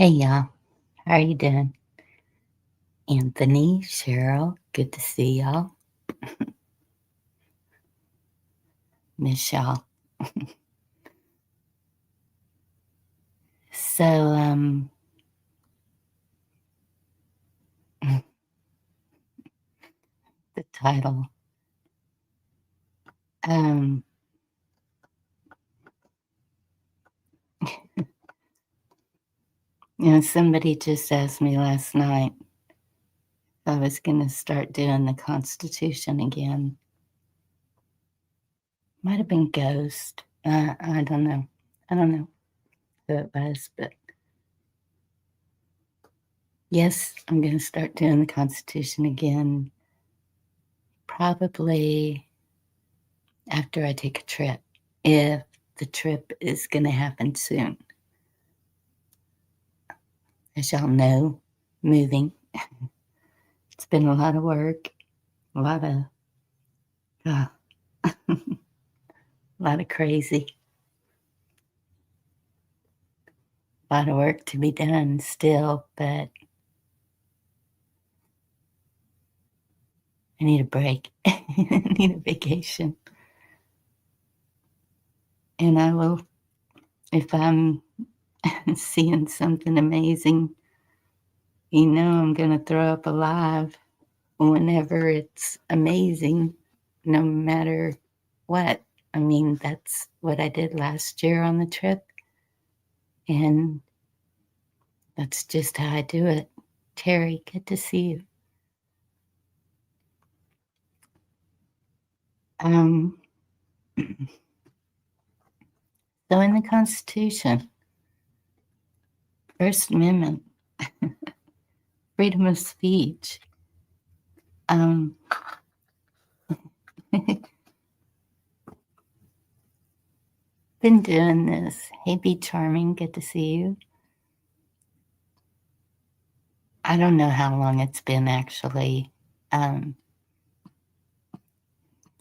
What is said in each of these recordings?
Hey y'all, how are you doing? Anthony, Cheryl, good to see y'all. Miss y'all. So, the title. Um, somebody just asked me last night if I was going to start doing the Constitution again. Might have been Ghost. I don't know. I don't know who it was, but yes, I'm going to start doing the Constitution again. Probably after I take a trip, if the trip is going to happen soon. As y'all know, moving. It's been a lot of work, a lot of, a lot of crazy, a lot of work to be done still, but I need a break. I need a vacation. And I will, if I'm seeing something amazing, I'm going to throw up a live whenever it's amazing, no matter what. I mean, that's what I did last year on the trip. And that's just how I do it. Terry, good to see you. So in the Constitution, First Amendment, freedom of speech. Been doing this. Hey, Be Charming, good to see you. I don't know how long it's been actually.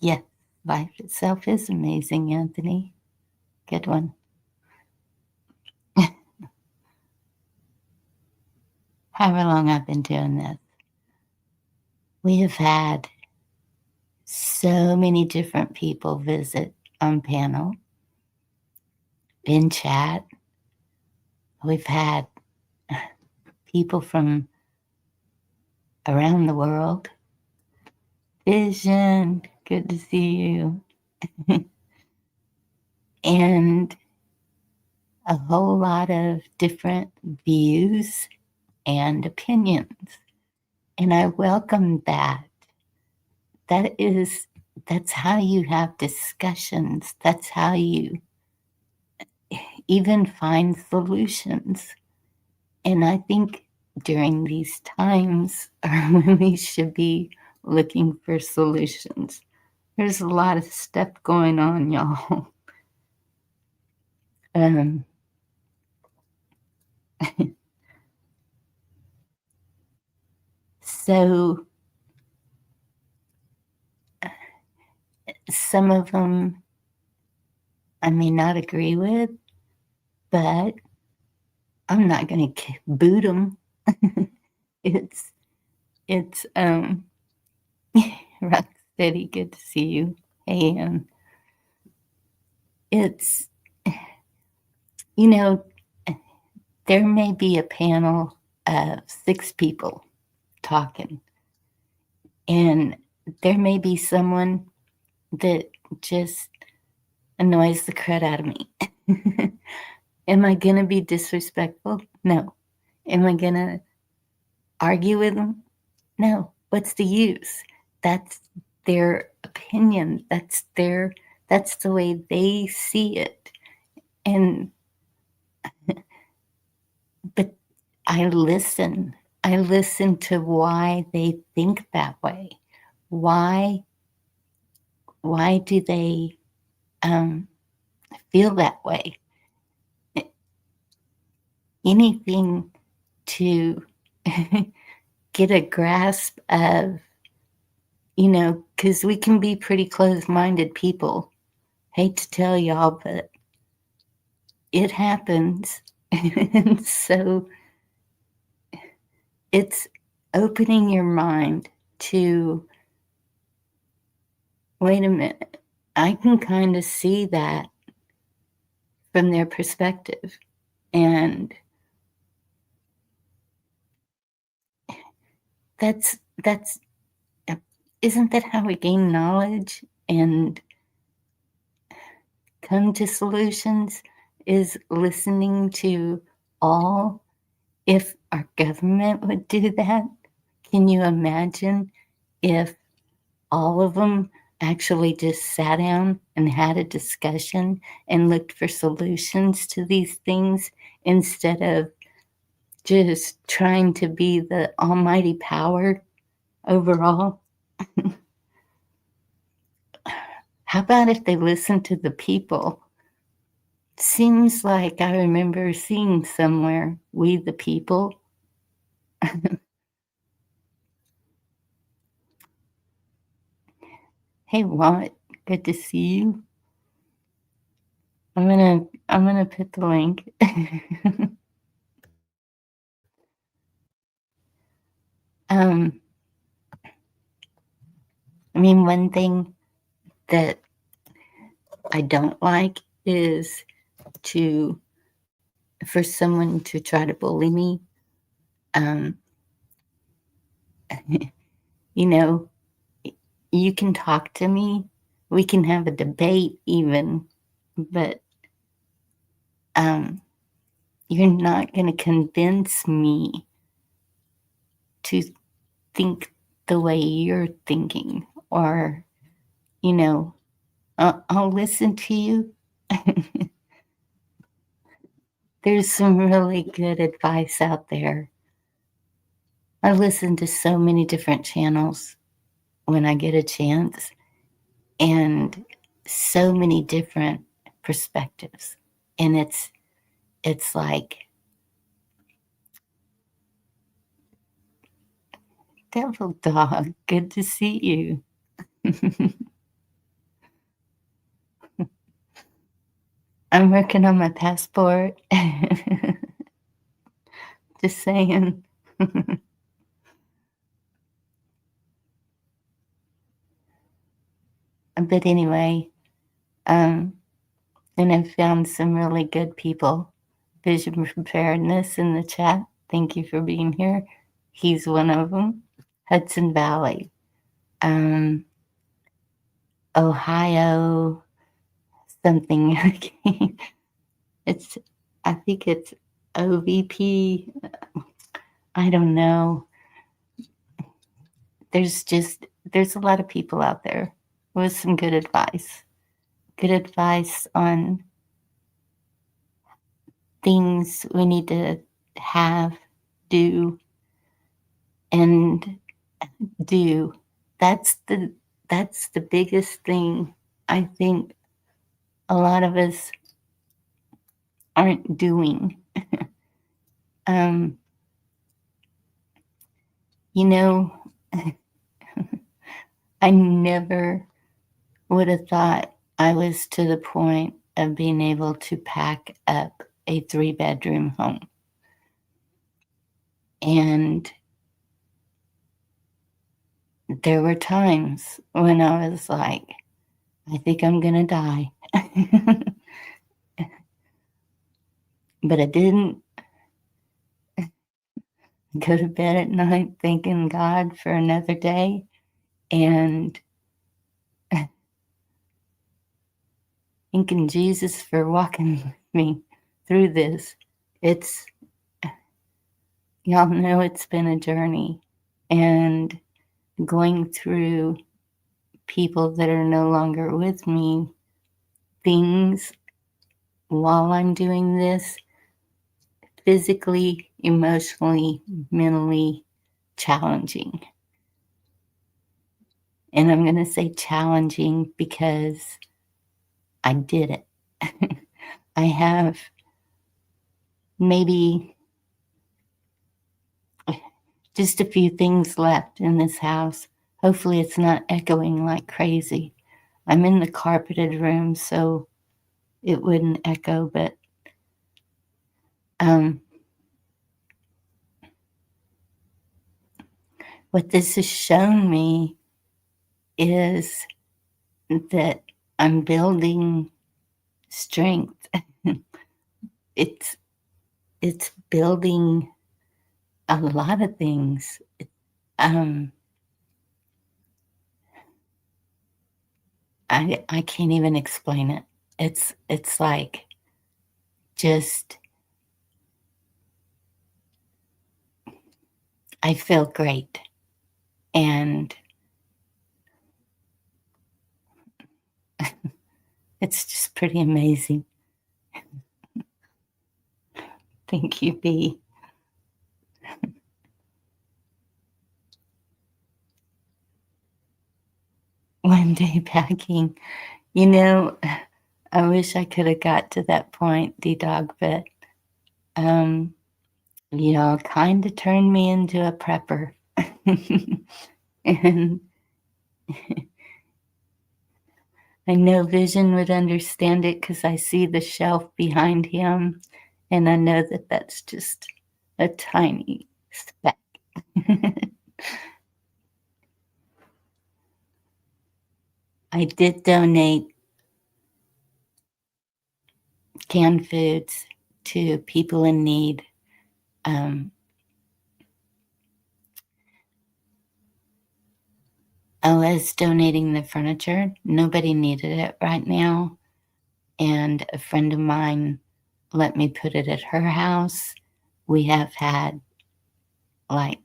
Yeah, life itself is amazing, Anthony. Good one. However long I've been doing this, we have had so many different people visit on panel, in chat. We've had people from around the world. Vision, good to see you. And a whole lot of different views and opinions. And I welcome that. That's how you have discussions. That's how you even find solutions. And I think during these times are when we should be looking for solutions. There's a lot of stuff going on, y'all. So some of them I may not agree with, but I'm not going to boot them. it's Rocksteady, good to see you. And it's, there may be a panel of 6 people talking, and there may be someone that just annoys the crud out of me. Am I going to be disrespectful? No. Am I going to argue with them? No. What's the use? That's their opinion. That's the way they see it. And but I listen to why they think that way. Why do they feel that way? Anything to get a grasp of, because we can be pretty closed-minded people. Hate to tell y'all, but it happens. And so it's opening your mind to, wait a minute, I can kind of see that from their perspective. And that's isn't that how we gain knowledge and come to solutions, is listening to all? If our government would do that, can you imagine if all of them actually just sat down and had a discussion and looked for solutions to these things instead of just trying to be the almighty power overall? How about if they listened to the people? Seems like I remember seeing somewhere, "We the people." Hey, Watt, good to see you. I'm gonna put the link. um, I mean, one thing that I don't like is to for someone to try to bully me. Um, you know, you can talk to me, we can have a debate even, but um, you're not going to convince me to think the way you're thinking, or, you know, I'll listen to you. There's some really good advice out there. I listen to so many different channels when I get a chance, and so many different perspectives. And it's like, devil dog, good to see you. I'm working on my passport. Just saying. But anyway, um, and I've found some really good people. Vision Preparedness in the chat. Thank you for being here. He's one of them. Hudson Valley, um, Ohio, something. It's, I think it's OVP. I don't know. There's a lot of people out there with some good advice. Good advice on things we need to have, do, and do. That's the that's the biggest thing I think a lot of us aren't doing. Um, you know, I never would have thought I was to the point of being able to pack up a 3-bedroom home. And there were times when I was like, I think I'm going to die. But I didn't. Go to bed at night thanking God for another day, and thanking Jesus for walking with me through this. It's, y'all know it's been a journey, and going through people that are no longer with me, things while I'm doing this, physically, emotionally, mentally challenging. And I'm going to say challenging because I did it. I have maybe just a few things left in this house. Hopefully, it's not echoing like crazy. I'm in the carpeted room, so it wouldn't echo, but um, what this has shown me is that I'm building strength. it's it's building a lot of things. Um, I can't even explain it. It's like just I feel great, and it's just pretty amazing. Thank you, B. One day packing. You know, I wish I could have got to that point, D-Dog, but um, y'all kind of turned me into a prepper. And I know Vision would understand it because I see the shelf behind him, and I know that that's just a tiny speck. I did donate canned foods to people in need. Um, I was donating the furniture. Nobody needed it right now. And a friend of mine let me put it at her house. We have had like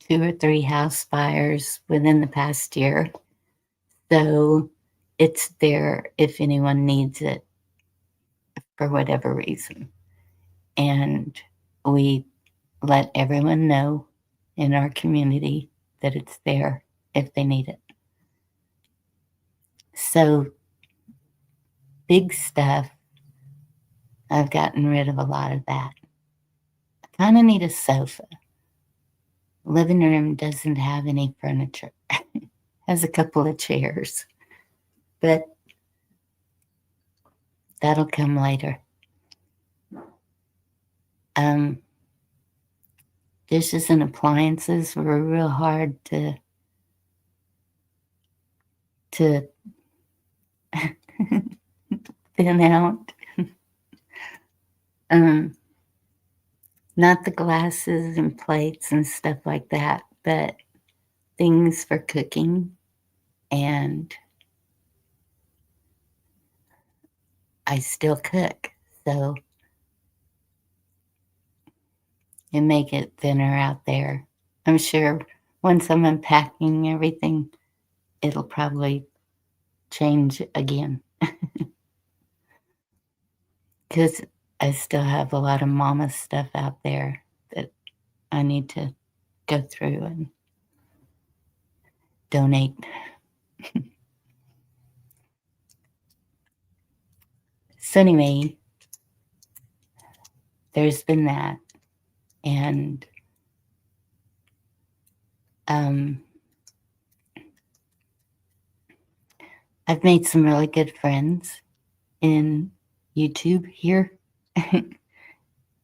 2 or 3 house fires within the past year. So it's there if anyone needs it for whatever reason. And we let everyone know in our community that it's there if they need it. So big stuff, I've gotten rid of a lot of that. I kind of need a sofa. Living room doesn't have any furniture. Has a couple of chairs, but that'll come later. Um, Dishes and appliances were real hard to thin out. Um, Not the glasses and plates and stuff like that, but things for cooking. And I still cook, so it make it thinner out there. I'm sure once I'm unpacking everything, it'll probably change again because I still have a lot of mama stuff out there that I need to go through and donate. So anyway, there's been that. And um, I've made some really good friends in YouTube here.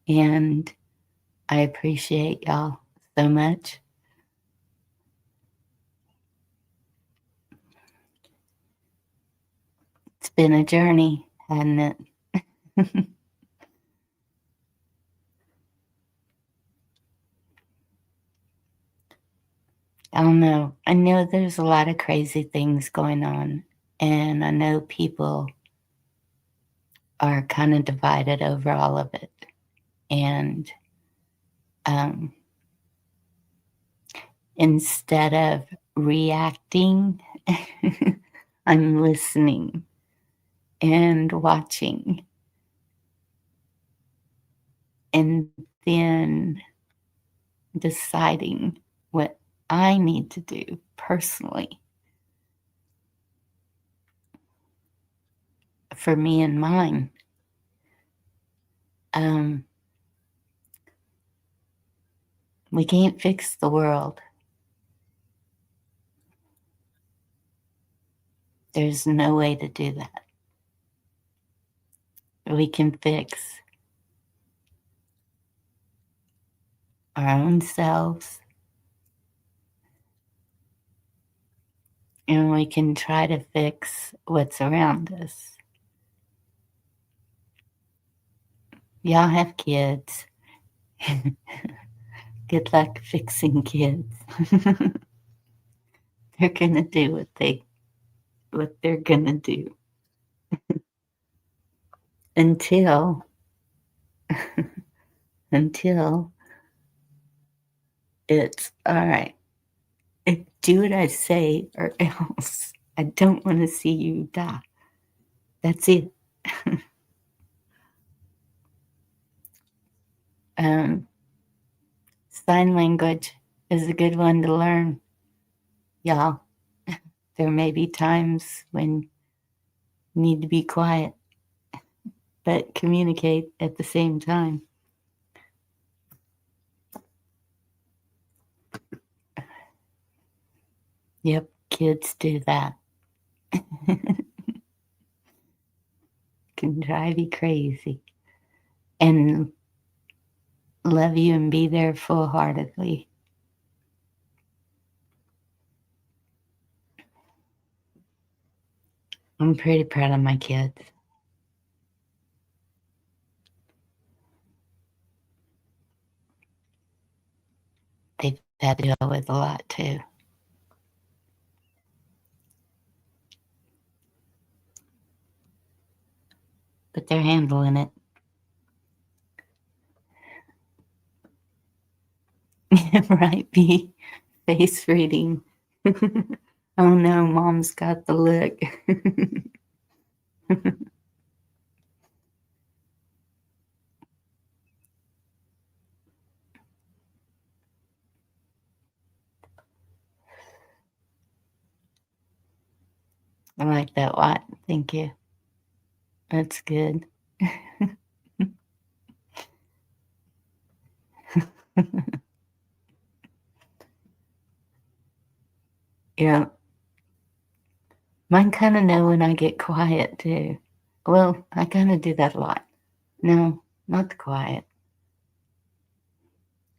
And I appreciate y'all so much. It's been a journey, hasn't it? I don't know. I know there's a lot of crazy things going on, and I know people are kind of divided over all of it. And um, instead of reacting, I'm listening and watching, and then deciding what I need to do personally for me and mine. Um, we can't fix the world. There's no way to do that. We can fix our own selves and we can try to fix what's around us. Y'all have kids. Good luck fixing kids. They're gonna do what they're gonna do until until it's all right. Do what I say, or else I don't want to see you die. That's it. Sign language is a good one to learn, y'all. There may be times when you need to be quiet, but communicate at the same time. Yep, kids do that. Can drive you crazy. And love you and be there full heartedly. I'm pretty proud of my kids. They've had to deal with a lot too. But they're handling it. Right, B? Face reading. Oh no, mom's got the look. I like that lot. Thank you. That's good. Yeah. Mine kind of know when I get quiet too. Well, I kind of do that a lot. No, not the quiet.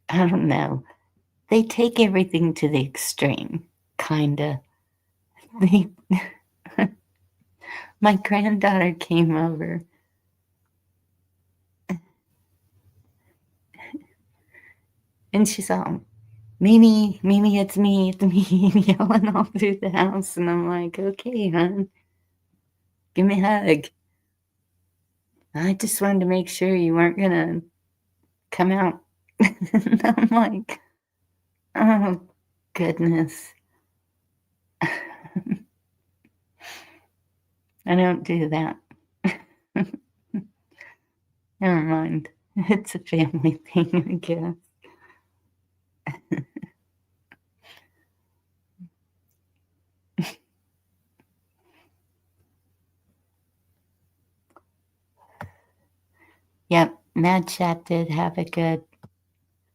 I don't know. They take everything to the extreme, kinda. They, my granddaughter came over and she's all, Mimi, Mimi, it's me, yelling all through the house. And I'm like, okay, hon, give me a hug. I just wanted to make sure you weren't going to come out. And I'm like, oh, goodness. I don't do that. Never mind. It's a family thing, I guess. Yep, Mad Chat did have a good.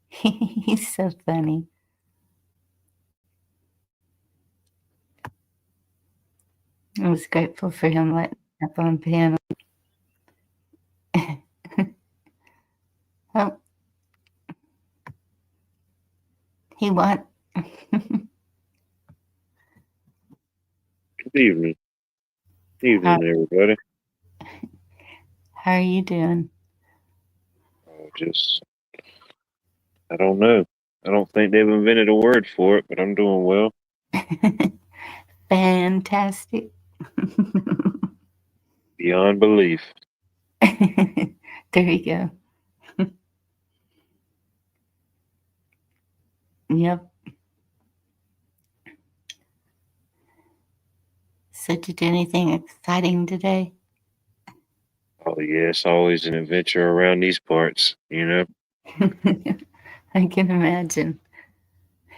He's so funny. I was grateful for him letting me up on piano. Oh, he what? Good evening. Evening, everybody. How are you doing? I don't know. I don't think they've invented a word for it, but I'm doing well. Fantastic. Beyond belief. There you go. Yep. So, did you do anything exciting today? Oh, yeah, it's always an adventure around these parts, you know? I can imagine.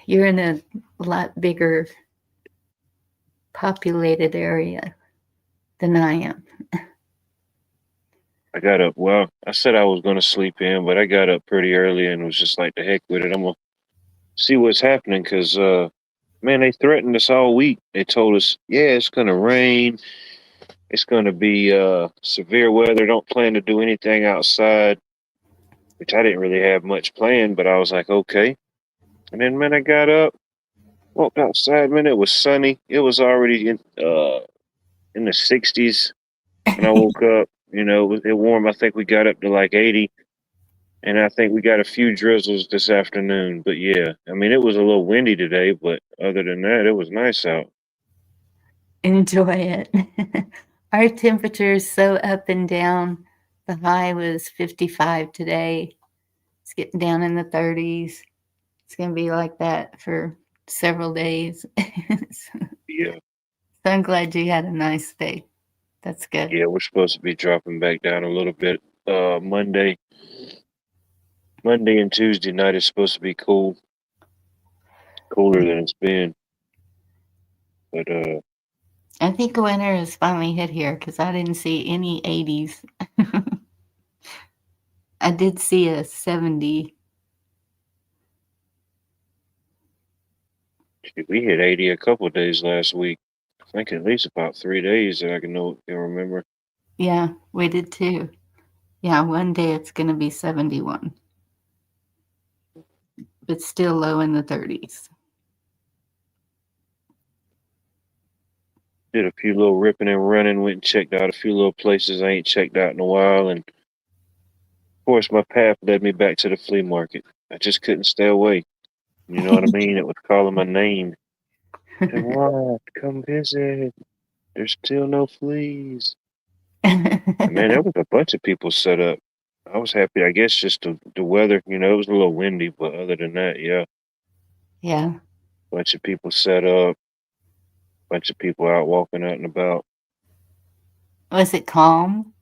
You're in a lot bigger populated area than I am. I got up, well, I said I was going to sleep in, but I got up pretty early and was just like, the heck with it. I'm going to see what's happening because, man, they threatened us all week. They told us, yeah, it's going to rain. It's going to be severe weather. Don't plan to do anything outside, which I didn't really have much planned, but I was like, okay. And then, man, I got up. Walked outside, man. It was sunny. It was already in the 60s when I woke up. It warm. I think we got up to like 80, and I think we got a few drizzles this afternoon. But yeah, I mean, it was a little windy today, but other than that, it was nice out. Enjoy it. Our temperature is so up and down. The high was 55 today. It's getting down in the 30s. It's going to be like that for several days. So Yeah, I'm glad you had a nice day. That's good. yeah, we're supposed to be dropping back down a little bit. Monday and Tuesday night is supposed to be cool, cooler than it's been. But I think winter has finally hit here because I didn't see any 80s. I did see a 70. we hit 80 a couple of days last week. I think at least about 3 days that I can remember. Yeah, we did too. Yeah, one day it's going to be 71, but still low in the 30s. Did a few little ripping and running, went and checked out a few little places I ain't checked out in a while, and of course my path led me back to the flea market. I just couldn't stay away. You know what I mean? It was calling my name. Said, "What? Come visit. There's still no fleas." And man, there was a bunch of people set up. I was happy. I guess just the weather, it was a little windy, but other than that, yeah, Yeah. bunch of people set up, bunch of people out walking out and about. Was it calm?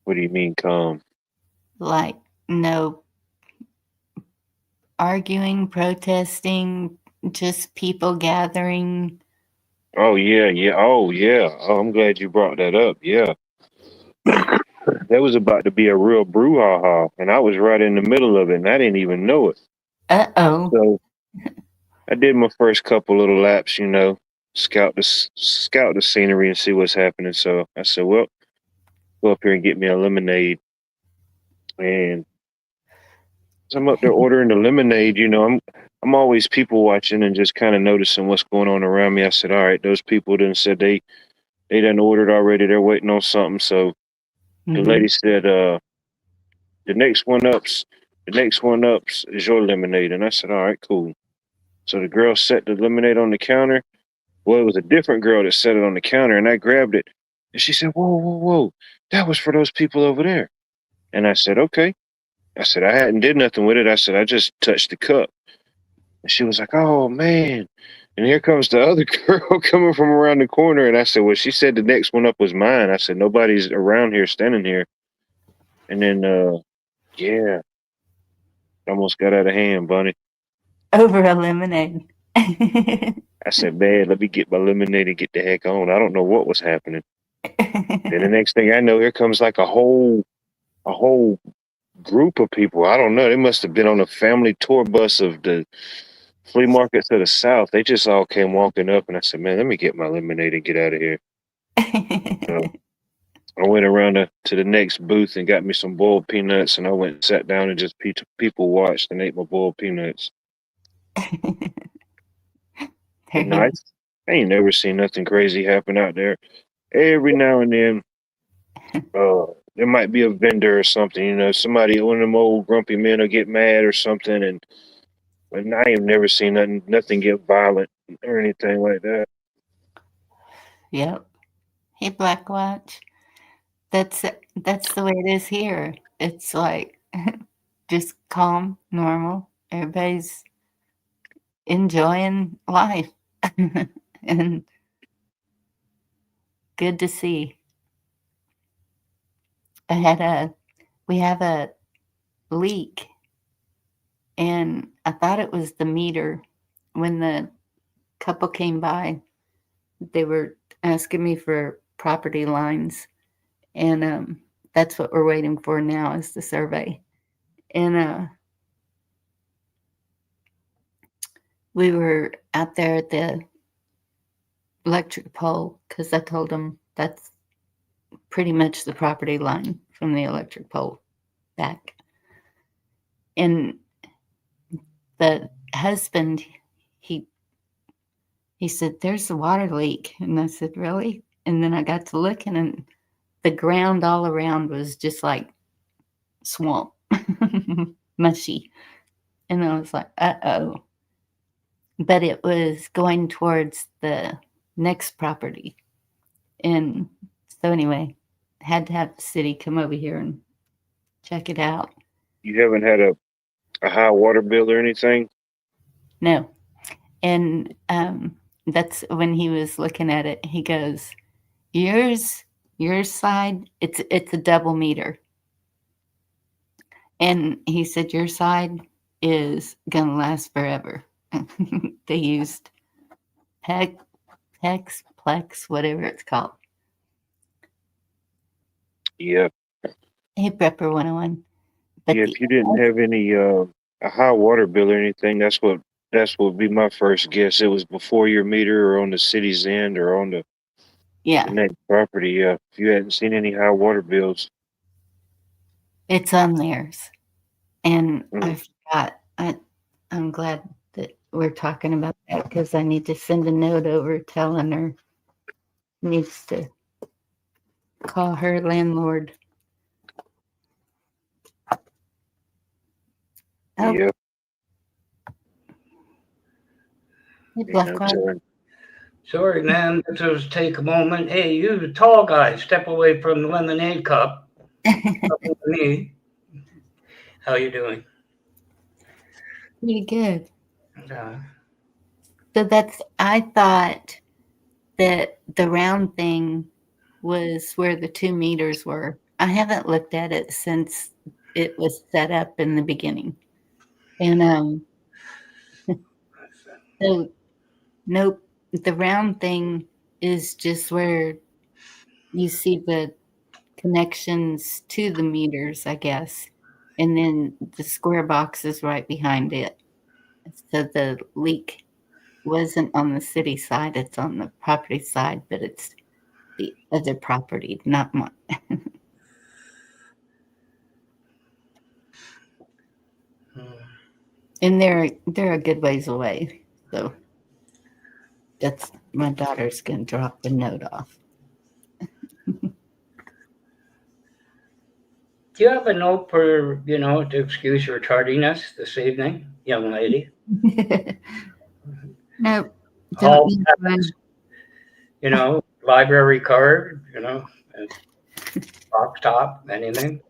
What do you mean calm? Like no arguing, protesting, just people gathering? Oh yeah, yeah. Oh yeah. Oh, I'm glad you brought that up. Yeah. That was about to be a real brouhaha, and I was right in the middle of it, and I didn't even know it. Uh-oh. So I did my first couple little laps, scout the scenery and see what's happening. So I said, well, go up here and get me a lemonade. And as I'm up there ordering the lemonade, I'm always people watching and just kind of noticing what's going on around me. I said, all right, those people done said they done ordered already. They're waiting on something. So the Mhm. lady said, the next one ups, the next one ups is your lemonade. And I said, all right, cool. So the girl set the lemonade on the counter. Well, it was a different girl that set it on the counter, and I grabbed it. And she said, whoa, whoa, whoa, that was for those people over there. And I said, okay. I said, I hadn't did nothing with it. I said, I just touched the cup. And she was like, oh, man. And here comes the other girl coming from around the corner. And I said, well, she said the next one up was mine. I said, nobody's around here standing here. And then, yeah, almost got out of hand, Bunny. Over a lemonade. I said, man, let me get my lemonade and get the heck on. I don't know what was happening. Then the next thing I know, here comes like a whole group of people. I don't know. They must have been on a family tour bus of the flea markets to the south. They just all came walking up, and I said, man, let me get my lemonade and get out of here. So I went around to the next booth and got me some boiled peanuts, and I went and sat down and just people watched and ate my boiled peanuts. But no, I ain't never seen nothing crazy happen out there. Every now and then, there might be a vendor or something. Somebody, one of them old grumpy men will get mad or something, and but I ain't never seen nothing get violent or anything like that. Yep. Hey, Black Watch. That's the way it is here. It's like just calm, normal. Everybody's enjoying life. And good to see. We have a leak, and I thought it was the meter. When the couple came by, they were asking me for property lines, and that's what we're waiting for now is the survey. And we were out there at the electric pole because I told them that's pretty much the property line from the electric pole back. And the husband, he he said, "There's a water leak." And I said, "Really?" And then I got to looking, and the ground all around was just like swamp, mushy. And I was like, uh-oh. But it was going towards the next property. And so anyway, had to have the city come over here and check it out. You haven't had a high water bill or anything? No. And that's when he was looking at it, he goes, your side, it's a double meter. And he said, your side is gonna last forever. They used hex, plex, whatever it's called. Yeah. Hey, Prepper 101. But Yeah, the if you didn't have any a high water bill or anything, that's what would be my first guess. It was before your meter or on the city's end or on the yeah, next property. Yeah. If you hadn't seen any high water bills. it's on theirs. And I Mm. forgot. I'm glad that we're talking about that because I need to send a note over telling her needs to call her landlord. Oh, Yeah. hey, You know, Blackwell. Sorry, man. Just take a moment. Hey, you, the tall guy, step away from the lemonade cup. Talking to me. How you doing? Pretty good. Uh, So I thought that the round thing was where the 2 meters were. I haven't looked at it since it was set up in the beginning. And so nope, the round thing is just where you see the connections to the meters, I guess. And then the square box is right behind it. So the leak wasn't on the city side, it's on the property side, but it's the other property, not mine. And they're a good ways away. So that's my daughter's gonna drop the note off. do you have a note for, to excuse your tardiness this evening, young lady? Nope. All Don't caps, library card, box top, anything?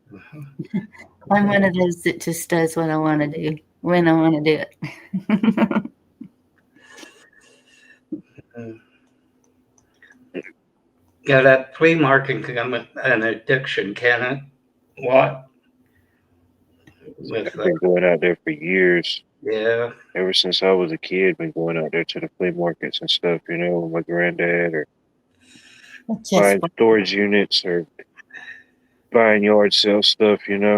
I'm one of those that just does what I want to do when I want to do it. Yeah, that flea market can become an addiction, can it? What? I've been going out there for years. Yeah. Ever since I was a kid, been going out there to the flea markets and stuff, with my granddad, or buying storage units or buying yard sale stuff, I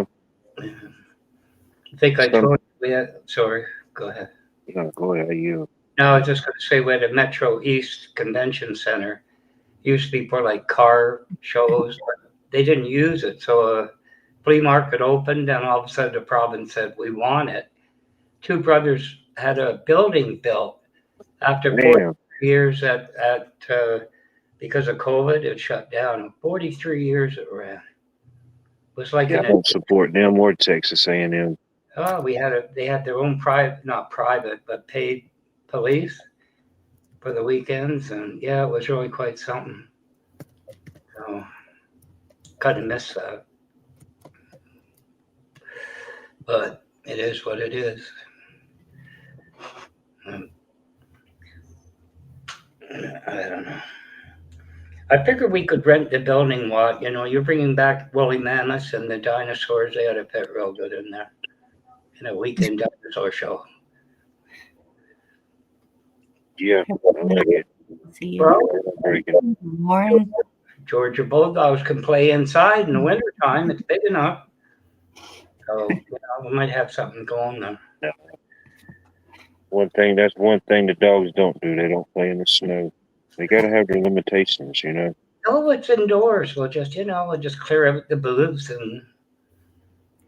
think I told you that. Sorry, go ahead. No, go ahead. You. No, I was just going to say we're at the Metro East Convention Center. Used to be for like car shows, but they didn't use it. So a flea market opened, and all of a sudden the province said, we want it. Two brothers had a building built after 43 years because of COVID, it shut down. 43 years it ran. It was like I don't support them or Texas A&M. Oh, they had their own not private, but paid police for the weekends, and yeah, it was really quite something. So, kind of miss that, but it is what it is. I don't know. I figured we could rent the building. You're bringing back woolly mammoths and the dinosaurs. They had a fit real good in there. In a weekend dinosaur show. Yeah, I like it. Warren. Georgia Bulldogs can play inside in the wintertime. It's big enough. So, we might have something going there. No. That's one thing the dogs don't do. They don't play in the snow. They got to have their limitations, Oh, it's indoors. We'll just clear out the booths and.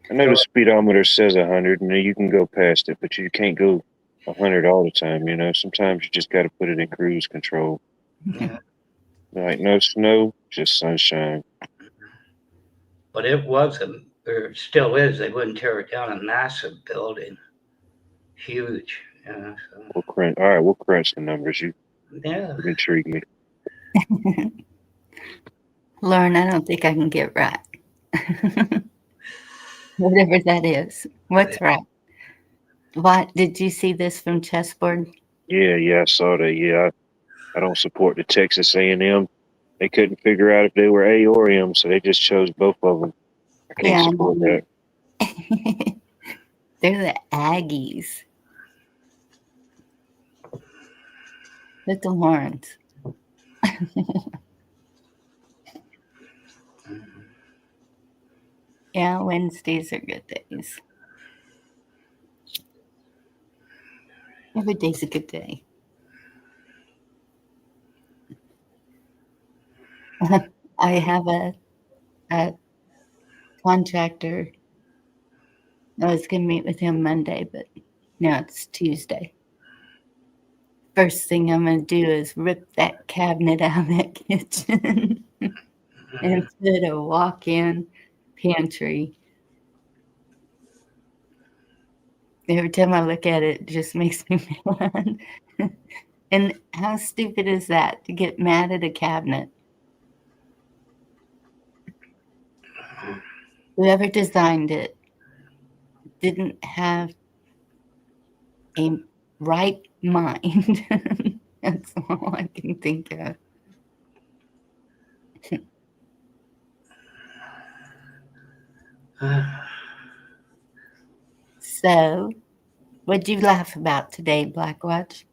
I know the speedometer says 100, and you can go past it, but you can't go 100 all the time. You know, sometimes you just got to put it in cruise control. Yeah. Like no snow, just sunshine. But it wasn't, or still is. They wouldn't tear it down. A massive building, huge. Yeah. So, We'll crunch. All right, we'll crunch the numbers. You yeah. intrigue me. Lauren, I don't think I can get right. Whatever that is. What's right? What did you see this from Chessboard? Yeah, I saw that. Yeah, I don't support the Texas A&M. They couldn't figure out if they were A or M, so they just chose both of them. I can't Yeah, I support know. that. They're the Aggies. With the horns. Yeah, Wednesdays are good days. Every day's a good day. I have a contractor. I was going to meet with him Monday, but now it's Tuesday. First thing I'm going to do is rip that cabinet out of that kitchen and put a walk-in pantry. Every time I look at it, it just makes me mad. And how stupid is that to get mad at a cabinet? Whoever designed it didn't have a right mind. That's all I can think of. So, what'd you laugh about today, Blackwatch?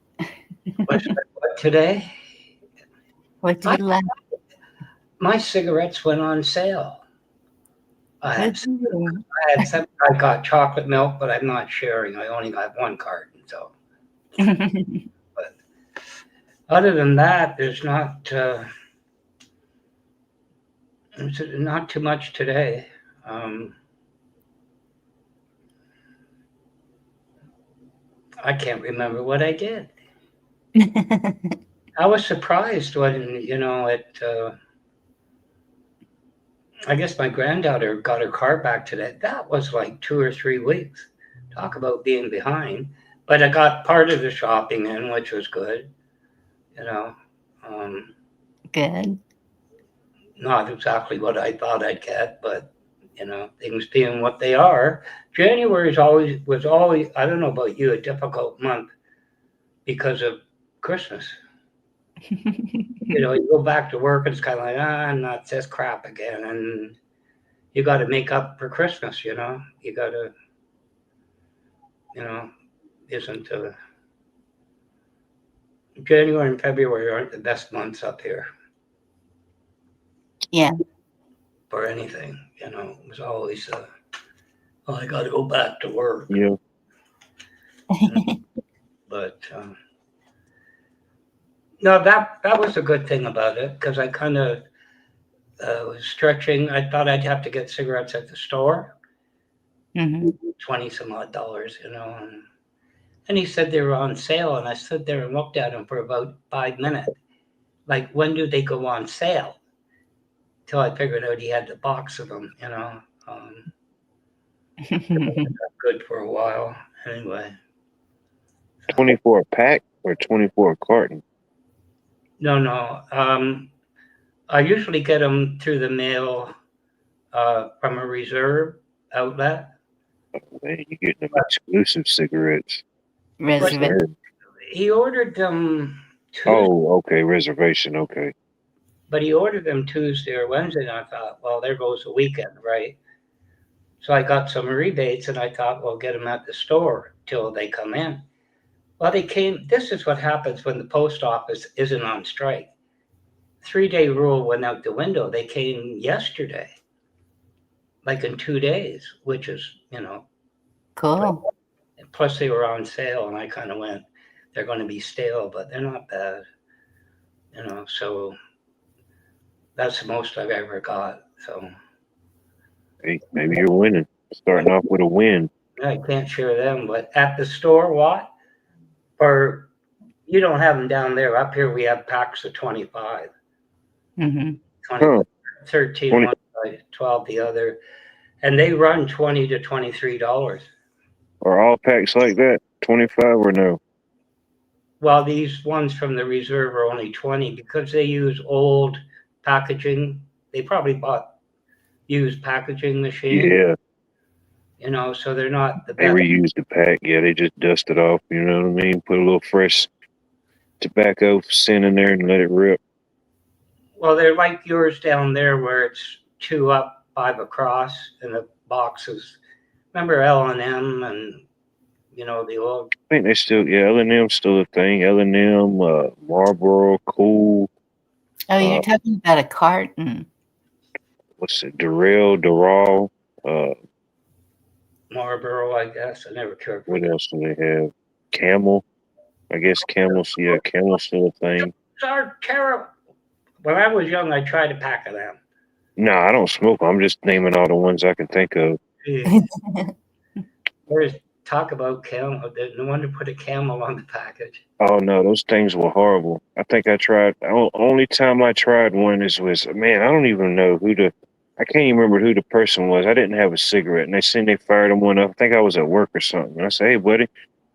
What today? What'd you laugh? My cigarettes went on sale. I had What'd you some. I got chocolate milk, but I'm not sharing. I only got one carton. So, do? but other than that, there's not too much today. I can't remember what I did. I was surprised when I guess my granddaughter got her car back today. That was like 2 or 3 weeks. Talk about being behind. But I got part of the shopping in, which was good. You know, Good. not exactly what I thought I'd get, but things being what they are. January was always, I don't know about you, a difficult month because of Christmas. You go back to work and it's kind of like, I'm not this crap again, and you got to make up for Christmas. You got to, isn't January and February aren't the best months up here. Yeah. For anything, it was always, I got to go back to work. Yeah. But no, that was a good thing about it, because I kind of was stretching. I thought I'd have to get cigarettes at the store, Mm-hmm. 20 some odd dollars, and he said they were on sale, and I stood there and looked at them for about 5 minutes. Like, when do they go on sale? Till I figured out he had the box of them, good for a while. Anyway. 24 a pack or 24 a carton? No. I usually get them through the mail from a reserve outlet. Oh, man, you're getting them exclusive cigarettes. Reservation. He ordered them Tuesday. Oh, okay, reservation, okay. But he ordered them Tuesday or Wednesday, and I thought, well, there goes the weekend, right? So I got some rebates, and I thought, well, get them at the store till they come in. Well, they came. This is what happens when the post office isn't on strike. 3-day rule went out the window. They came yesterday, like in 2 days, which is, Cool. Plus they were on sale, and I kind of went, they're going to be stale, but they're not bad, so that's the most I've ever got. So Hey, maybe you're winning. Starting off with a win. I can't share them, but at the store, what? Or you don't have them down there. Up here we have packs of 25. Mm-hmm. 20, Huh. 13 20 one side, 12 the other. And they run $20 to $23. Are all packs like that? 25 or no? Well, these ones from the reserve are only 20 because they use old packaging. They probably bought used packaging machine, Yeah, so they're not the they best. reuse the pack. Yeah, they just dust it off. You know what I mean? Put a little fresh tobacco scent in there and let it rip. Well, they're like yours down there where it's 2 up, 5 across in the boxes. Remember L&M and, the old. I think they still, yeah, L&M's still a thing. L&M, Marlboro, Cool, Oh, you're uh, talking about a carton. what's it, Doral, Marlboro, I guess. I never cared for what that. else do they have? Camel. I guess Camel's still a thing. Are terrible. When I was young, I tried a pack of them. No, I don't smoke 'em. I'm just naming all the ones I can think of. There's talk about camel. No wonder put a camel on the package. Oh no, those things were horrible. I think I tried. Only time I tried one was man. I don't even know I can't even remember who the person was. I didn't have a cigarette, and they said they fired him one up. I think I was at work or something. And I said, "Hey, buddy,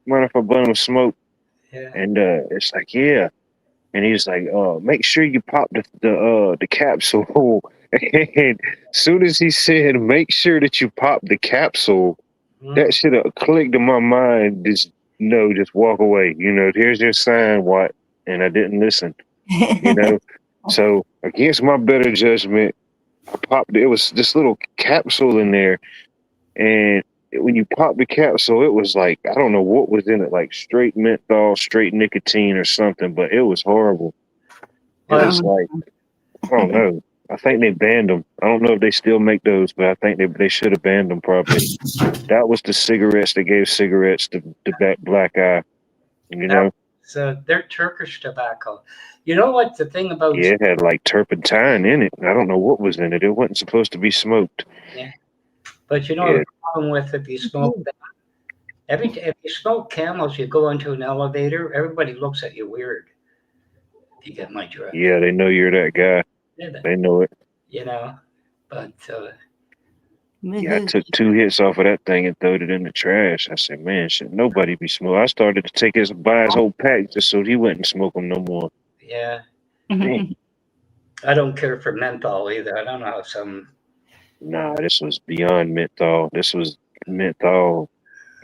mind if I bun him a smoke?" Yeah. And it's like, yeah. And he's like, make sure you pop the capsule. And as soon as he said, make sure that you pop the capsule, that should have clicked in my mind. Just walk away. Here's your sign, what? And I didn't listen. So against my better judgment, I popped. It was this little capsule in there, and when you pop the capsule, it was like I don't know what was in it, like straight menthol, straight nicotine, or something. But it was horrible. It was like I don't know. I think they banned them. I don't know if they still make those, but I think they should have banned them probably. That was the cigarettes that gave cigarettes the black eye. So they're Turkish tobacco. You know what the thing about? Yeah, it had like turpentine in it. I don't know what was in it. It wasn't supposed to be smoked. Yeah. But the problem with if you smoke that, if you smoke Camels, you go into an elevator, everybody looks at you weird. If you get my drift. Yeah, they know you're that guy. Yeah, they know it. But yeah, I took 2 hits off of that thing and throwed it in the trash. I said, man, should nobody be smoking? I started to take buy his whole pack just so he wouldn't smoke them no more. Yeah. I don't care for menthol either. I don't know how some. Nah, this was beyond menthol. This was menthol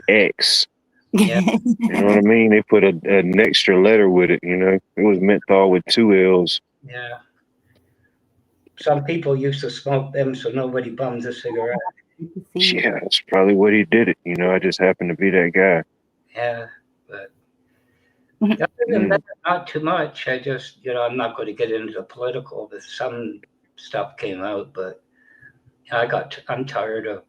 X. Yeah. You know what I mean? They put an extra letter with it, It was menthol with 2 L's. Yeah. Some people used to smoke them so nobody bums a cigarette. Yeah, that's probably what he did it. I just happened to be that guy. Yeah, but other than that, not too much. I just, I'm not going to get into the political. Some stuff came out, but I'm tired of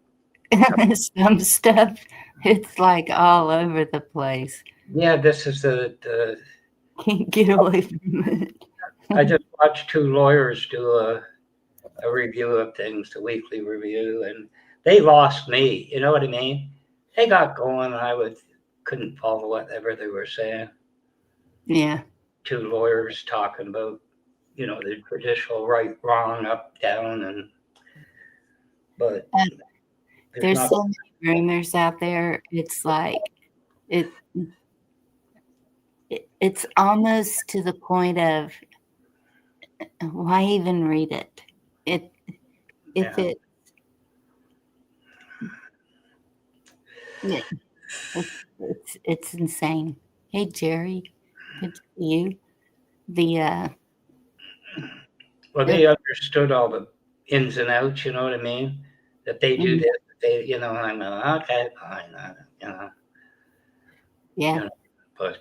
some stuff. It's like all over the place. Yeah, this is the can't get away from it. I just watched 2 lawyers do a review of things, the weekly review, and they lost me. You know what I mean? They got going. Couldn't follow whatever they were saying. Yeah. 2 lawyers talking about, the traditional right, wrong, up, down, but there's so many rumors out there. It's like it's almost to the point of why even read it? It's insane. Hey Jerry, good to see you. They understood all the ins and outs, you know what I mean? That they do this, I'm okay, fine, Yeah. But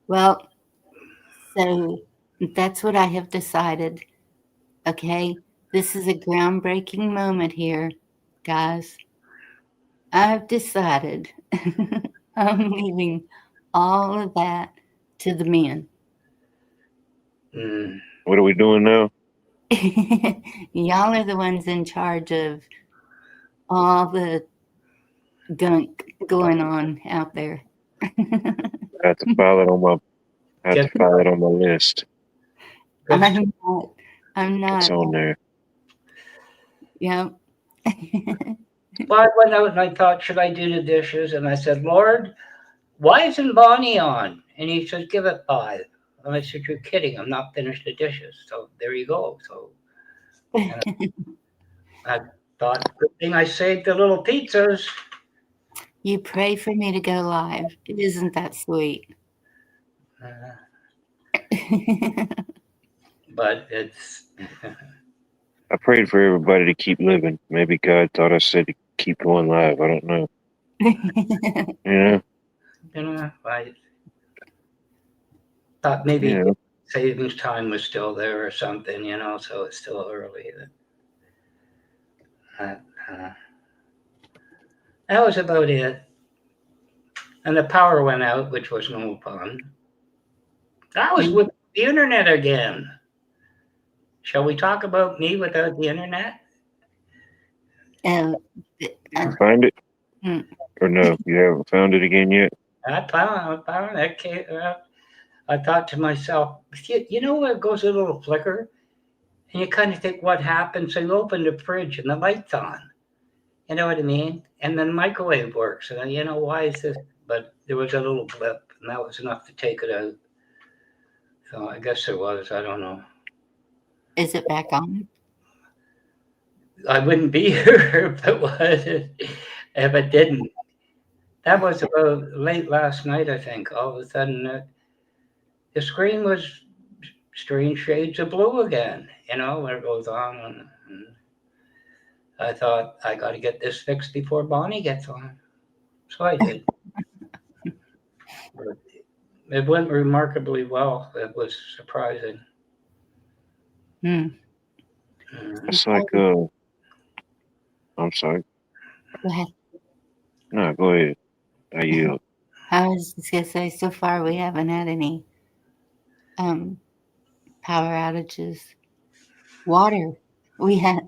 well, so that's what I have decided. Okay, this is a groundbreaking moment here, guys. I've decided I'm leaving all of that to the men. What are we doing now? Y'all are the ones in charge of all the gunk going on out there. I have to file it on my. I have to file it on my list. Good I'm not. I'm It's not. on there. Yeah. Well, I went out and I thought, should I do the dishes? And I said, Lord, why isn't Bonnie on? And he said, give it 5. And I said, you're kidding. I'm not finished the dishes. So there you go. So I thought, good thing I saved the little pizzas. You pray for me to go live. Isn't that sweet? But it's I prayed for everybody to keep living. Maybe God thought I said to keep going live. I don't know. Yeah. I thought maybe Yeah. savings time was still there or something, so it's still early. That was about it. And the power went out, which was no fun. I was with the internet again. Shall we talk about me without the internet? Oh, Did you find it? Hmm. Or no? You haven't found it again yet? I found it. I thought to myself, you know where it goes a little flicker? And you kind of think, what happened? So you open the fridge and the light's on. You know what I mean? And then the microwave works. And why is this? But there was a little blip, and that was enough to take it out. So I guess there was. I don't know. Is it back on? I wouldn't be here if it didn't. That was about late last night, I think. All of a sudden, the screen was strange shades of blue again, when it goes on. And I thought, I got to get this fixed before Bonnie gets on. So I did. But it went remarkably well. It was surprising. Hmm. It's like, I'm sorry. Go ahead. No, go ahead. I yield. I was just gonna say, so far we haven't had any power outages. Water. We have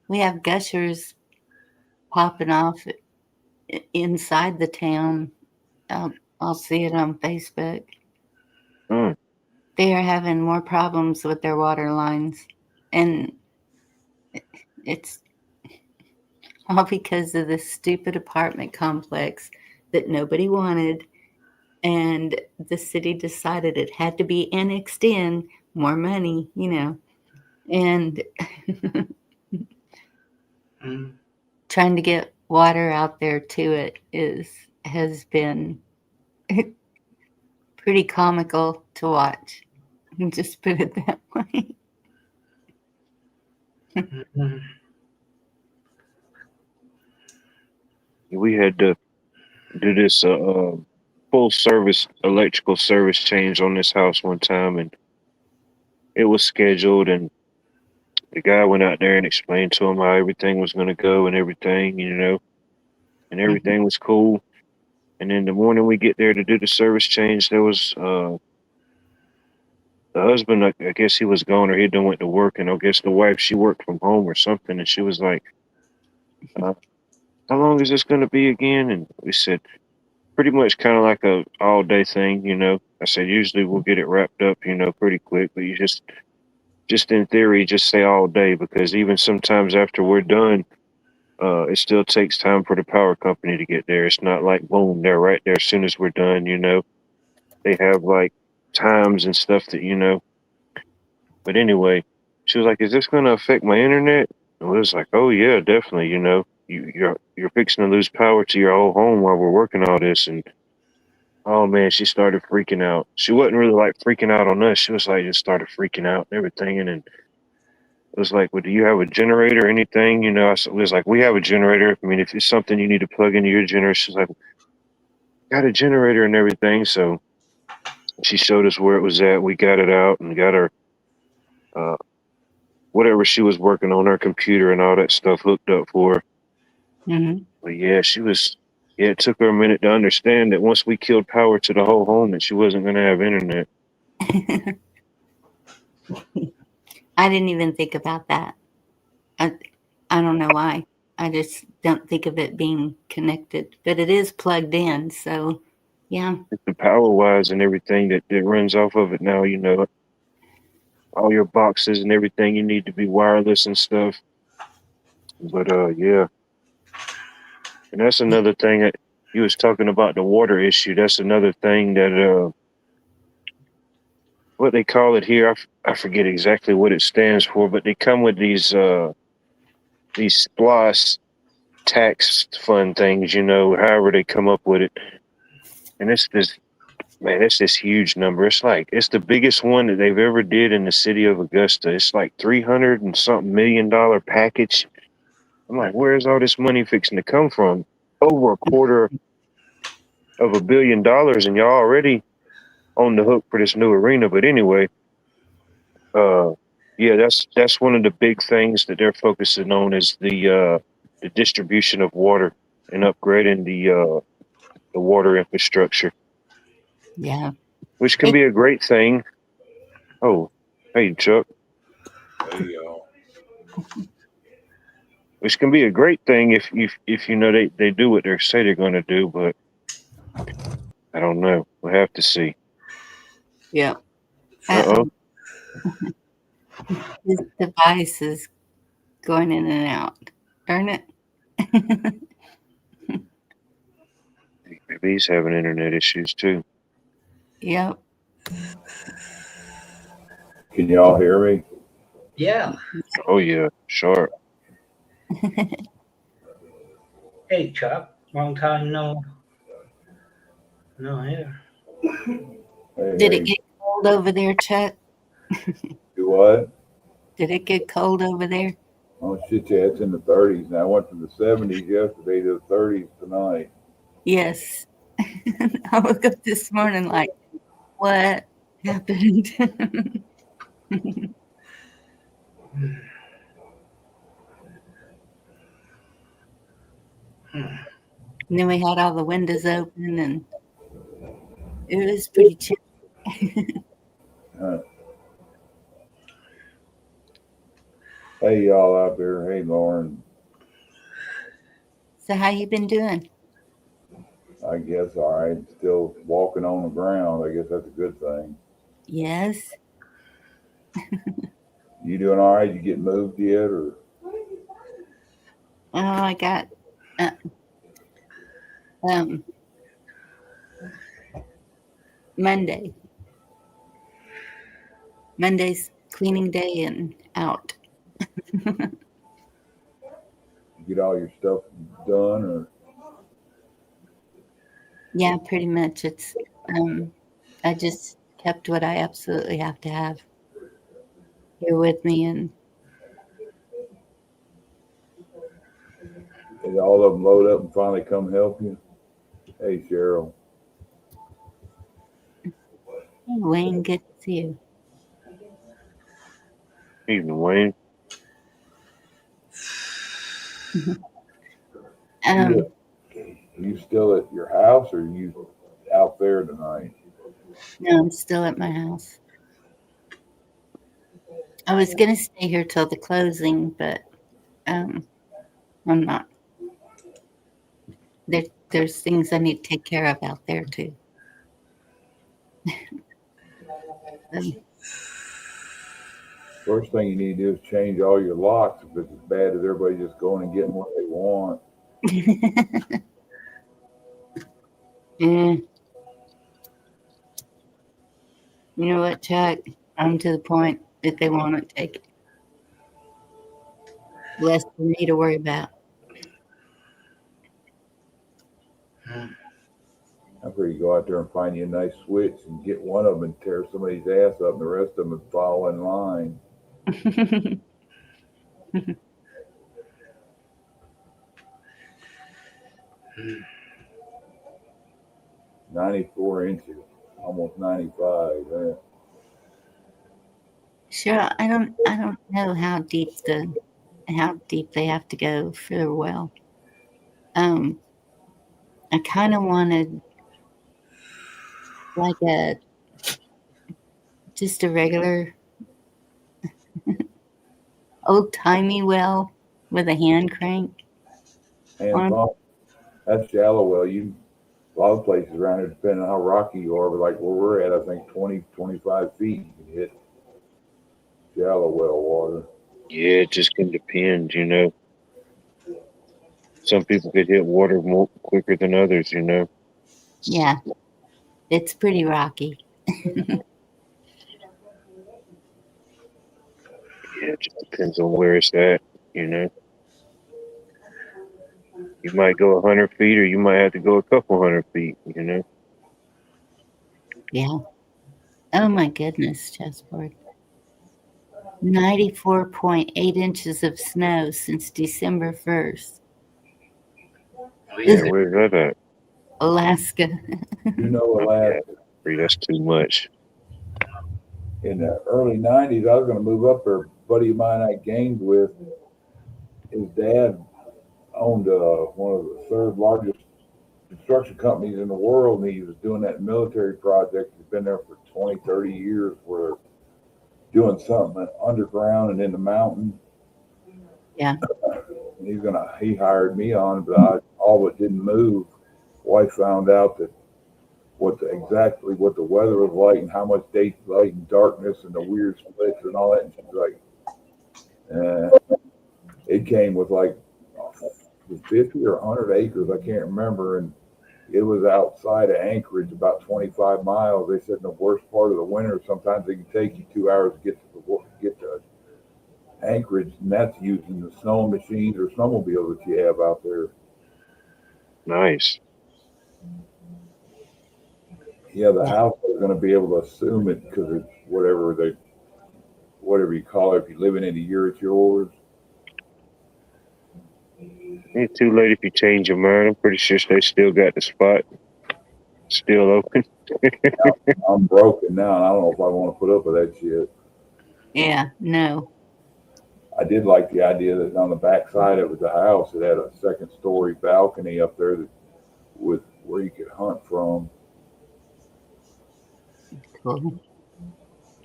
we have gushers popping off inside the town. I'll see it on Facebook. Mm. They are having more problems with their water lines, and it's all because of this stupid apartment complex that nobody wanted, and the city decided it had to be annexed in, more money, and trying to get water out there to it has been pretty comical to watch. Just put it that way. We had to do this full service electrical service change on this house one time, and it was scheduled, and the guy went out there and explained to him how everything was going to go and everything, and everything was cool. And then the morning we get there to do the service change, there was the husband. I guess he was gone or he done went to work, and I guess the wife, she worked from home or something, and she was like, "How long is this going to be again?" And we said, "Pretty much kind of like a all day thing, I said, "Usually we'll get it wrapped up, pretty quick, but you just in theory, just say all day, because even sometimes after we're done, it still takes time for the power company to get there. It's not like boom, they're right there as soon as we're done, They have like times and stuff that. But anyway, she was like, "Is this going to affect my internet?" And we was like, "Oh yeah, definitely. You're fixing to lose power to your whole home while we're working all this." And oh man, she started freaking out. She wasn't really like freaking out on us. She was like just started freaking out and everything. And then it was like, "Well, do you have a generator or anything?" I was like, "We have a generator. I mean, if it's something you need to plug into your generator." She's like, "Got a generator and everything." So she showed us where it was at. We got it out and got her whatever she was working on, her computer and all that stuff hooked up for her. Mm-hmm. But yeah, it took her a minute to understand that once we killed power to the whole home, that she wasn't going to have internet. I didn't even think about that. I don't know why. I just don't think of it being connected, but it is plugged in. So, yeah. The power wires and everything that runs off of it now, all your boxes and everything you need to be wireless and stuff. But yeah. And that's another thing that you was talking about, the water issue. That's another thing that what they call it here, I forget exactly what it stands for, but they come with these SPLOST tax fund things, however they come up with it. And it's this huge number. It's the biggest one that they've ever did in the city of Augusta. It's like 300 and something $1 million package. I'm like, where's all this money fixing to come from? Over $250 million, and y'all already on the hook for this new arena. But anyway, yeah, that's one of the big things that they're focusing on is the distribution of water and upgrading the water infrastructure, Yeah. which can be a great thing. Oh, hey Chuck, Hey, y'all. which can be a great thing if they do what they say they're going to do, but I don't know. We'll have to see. Yeah. Uh-oh. This device is going in and out. Darn it. Maybe he's having internet issues too. Yep. Can y'all hear me? Yeah. Oh yeah, sure. Hey, Chuck. Long time no here. Hey, Did hey, it get cold over there, Chuck? do what? Did it get cold over there? Oh shit, yeah, it's in the 30s now. I went from the 70s yesterday to the 30s tonight. Yes. I woke up this morning like, what happened? And then we had all the windows open and it was pretty chilly. Hey, y'all out there. Hey, Lauren. So how you been doing? I guess all right. Still walking on the ground. I guess that's a good thing. Yes. You doing all right? You get moved yet, or? Oh, I got Monday. Monday's cleaning day and out. You get all your stuff done, or? Yeah, pretty much. It's I just kept what I absolutely have to have here with me, and Did all of them load up and finally come help you? Hey, Cheryl. hey, Wayne, good to see you. Evening, Wayne. You still at your house, or you out there tonight? No, I'm still at my house. I was gonna stay here till the closing, but I'm not. There's things I need to take care of out there too. First thing you need to do is change all your locks if it's as bad as everybody just going and getting what they want. Yeah. You know what, Chuck? I'm to the point that they want to take it. Less for me to worry about. After you go out there and find you a nice switch and get one of them and tear somebody's ass up, and the rest of them fall in line. 94 inches, almost 95. Man. Sure, I don't know how deep they have to go for the well. I kind of wanted like just a regular old timey well with a hand crank. And that's shallow well. A lot of places around here, depending on how rocky you are, but like where we're at, I think 20, 25 feet, you can hit shallow well water. Yeah, it just can depend, you know. Some people could hit water more quicker than others, you know. Yeah, it's pretty rocky. Yeah, it just depends on where it's at, you know. You might go 100 feet, or you might have to go a couple 100 feet, you know. Yeah. Oh my goodness, chessboard. 94.8 inches of snow since December 1st. Yeah, where's that at? Alaska. You know, Alaska. That's too much. In the early 90s, I was going to move up there. A buddy of mine I gamed with, his dad owned one of the third largest construction companies in the world, and he was doing that military project. He's been there for 20, 30 years where they're doing something underground and in the mountain. Yeah. And he hired me on, but all but didn't move. Wife found out that exactly what the weather was like and how much daylight and darkness and the weird splits and all that. And she's like, it came with like 50 or 100 acres, I can't remember, and it was outside of Anchorage, about 25 miles. They said in the worst part of the winter, sometimes it can take you 2 hours to get to Anchorage, and that's using the snow machines or snowmobiles that you have out there. Nice. Yeah, the house is going to be able to assume it because it's whatever you call it. If you're living in a year, it's yours. Ain't too late if you change your mind. I'm pretty sure they still got the spot still open. I'm broken now, and I don't know if I want to put up with that shit. Yeah, no. I did like the idea that on the back side of the house, it had a second-story balcony up there where you could hunt from. Cool.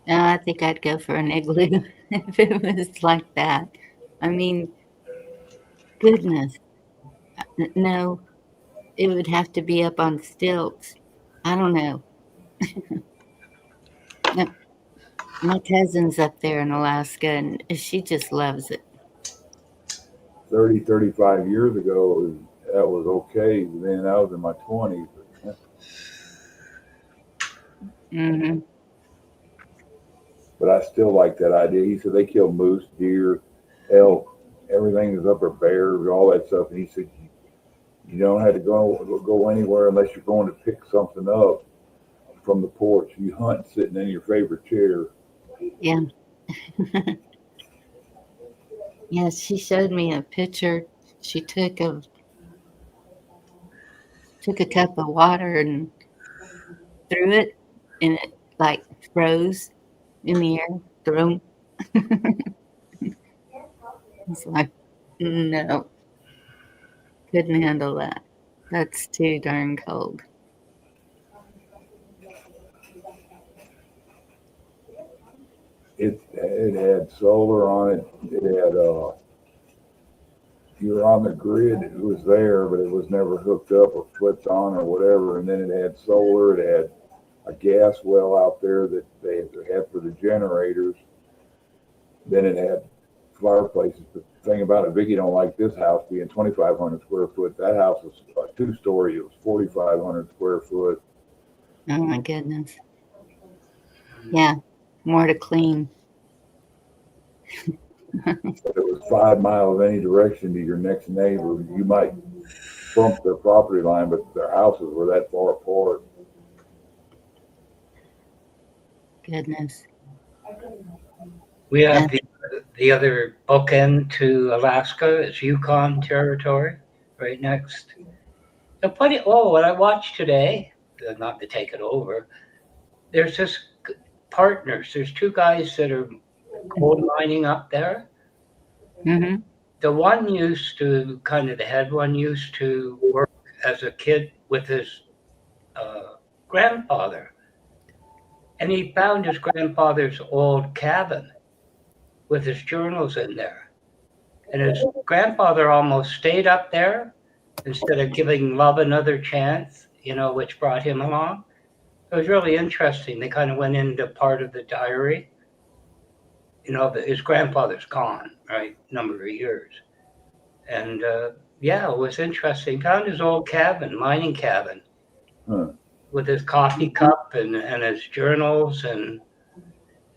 No, I think I'd go for an igloo if it was like that. I mean, goodness. No, it would have to be up on stilts. I don't know. No, my cousin's up there in Alaska, and she just loves it. 30, 35 years ago, that was okay. Then I was in my 20s. Mm-hmm. But I still like that idea. He said they kill moose, deer, elk, everything is up there, bears, all that stuff. And he said you don't have to go anywhere unless you're going to pick something up from the porch. You hunt sitting in your favorite chair. Yeah. Yeah, she showed me a picture she took a cup of water and threw it, and it like froze in the air. Thrown. It's like, no, couldn't handle that. That's too darn cold. It had solar on it. It had you were on the grid. It was there, but it was never hooked up or flipped on or whatever. And then it had solar. It had a gas well out there that they had for the generators. Then it had fireplaces. But the thing about it, Vicky don't like this house being 2,500 square foot. That house was a 2-story. It was 4,500 square foot. Oh my goodness. Yeah, more to clean. If it was 5 miles any direction to your next neighbor, you might bump their property line, but their houses were that far apart. Goodness. We have the other bookend to Alaska is Yukon territory, right next. What I watched today, not to take it over, there's just partners. There's 2 guys that are coal mining up there. Mm-hmm. The head one used to work as a kid with his grandfather. And he found his grandfather's old cabin with his journals in there. And his grandfather almost stayed up there instead of giving love another chance, which brought him along. It was really interesting. They kind of went into part of the diary. But his grandfather's gone, right? Number of years. And yeah, it was interesting. Found his old cabin, mining cabin, Huh. with his coffee cup and his journals and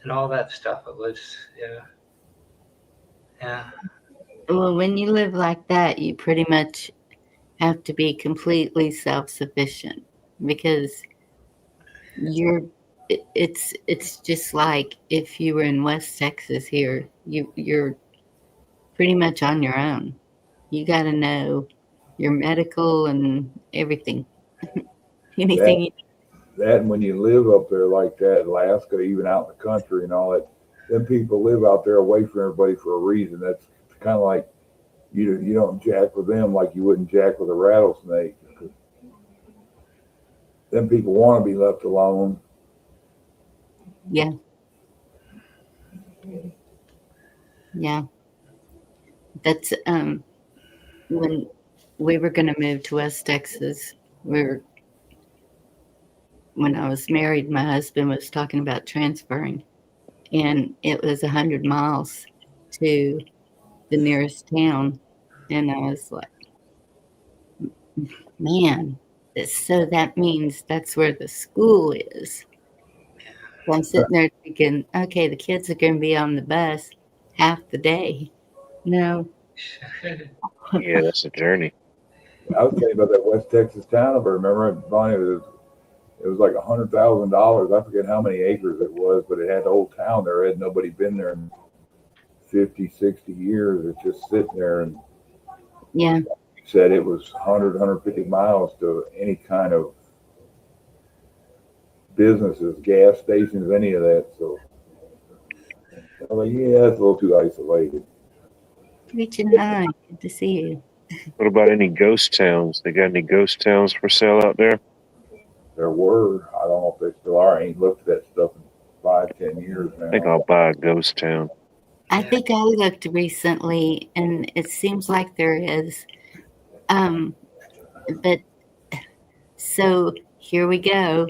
all that stuff. It was, yeah. Well, when you live like that, you pretty much have to be completely self-sufficient because it's just like if you were in West Texas here, you're pretty much on your own. You got to know your medical and everything. Anything. That and when you live up there like that, Alaska, even out in the country and all that, them people live out there away from everybody for a reason. That's kind of like you don't jack with them like you wouldn't jack with a rattlesnake. Them people want to be left alone. Yeah. Yeah. That's when we were going to move to West Texas, when I was married, my husband was talking about transferring, and it was 100 miles to the nearest town. And I was like, man, so that means that's where the school is. So I'm sitting there thinking, okay, the kids are going to be on the bus half the day. No. Yeah, that's a journey. I was telling you about that West Texas town. If I remember, Bonnie, it was like $100,000. I forget how many acres it was, but it had the whole town there. Had nobody been there in 50, 60 years. It's just sitting there, and Yeah. said it was 100, 150 miles to any kind of businesses, gas stations, any of that. So I was like, yeah, it's a little too isolated. Reaching high. Good to see you. What about any ghost towns? They got any ghost towns for sale out there? There were. I don't know if they still are. I ain't looked at that stuff in 5, 10 years now. I think I'll buy a ghost town. I think I looked recently, and it seems like there is. But so here we go.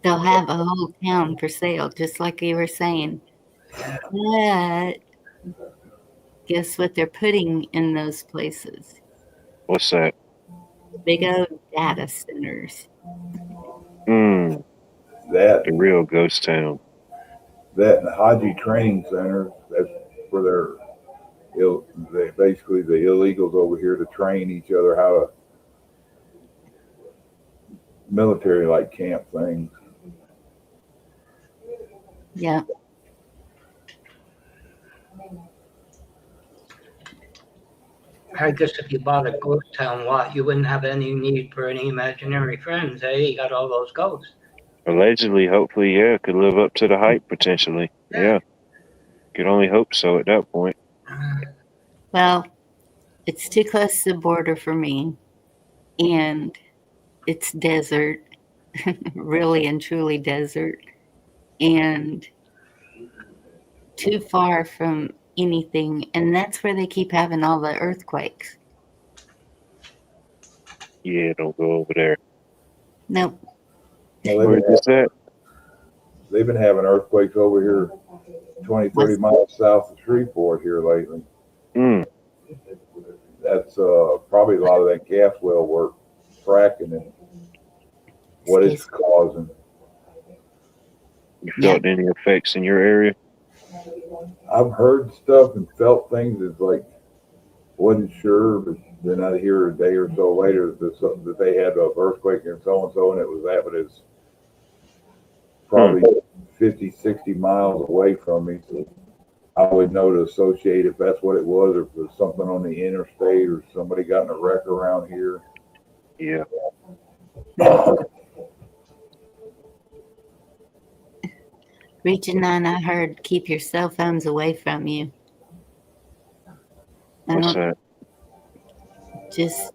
They'll have a whole town for sale, just like you were saying. But guess what they're putting in those places? What's that? Big old data centers. The real ghost town. That and the Haji training centers. That's where they basically the illegals over here to train each other how to military like camp things. Yeah. I guess if you bought a ghost town lot, you wouldn't have any need for any imaginary friends, eh? You got all those ghosts. Allegedly, hopefully, yeah, could live up to the hype potentially. Yeah. Could only hope so at that point. Well, it's too close to the border for me, and it's desert, really and truly desert, and too far from anything. And that's where they keep having all the earthquakes. Yeah, don't go over there. Nope. Well, Where is that? they've been having earthquakes over here 20, 30 miles south of Shreveport here lately. That's probably a lot of that gas well work, fracking, and what it's causing. You felt any effects in your area? I've heard stuff and felt things. It's like wasn't sure, but then I hear a day or so later that they had an earthquake in so and so, and it was that, but it's probably 50, 60 miles away from me. So I would know to associate if that's what it was, or if it was something on the interstate, or somebody got in a wreck around here. Yeah. Region 9, I heard keep your cell phones away from you. What's that? Just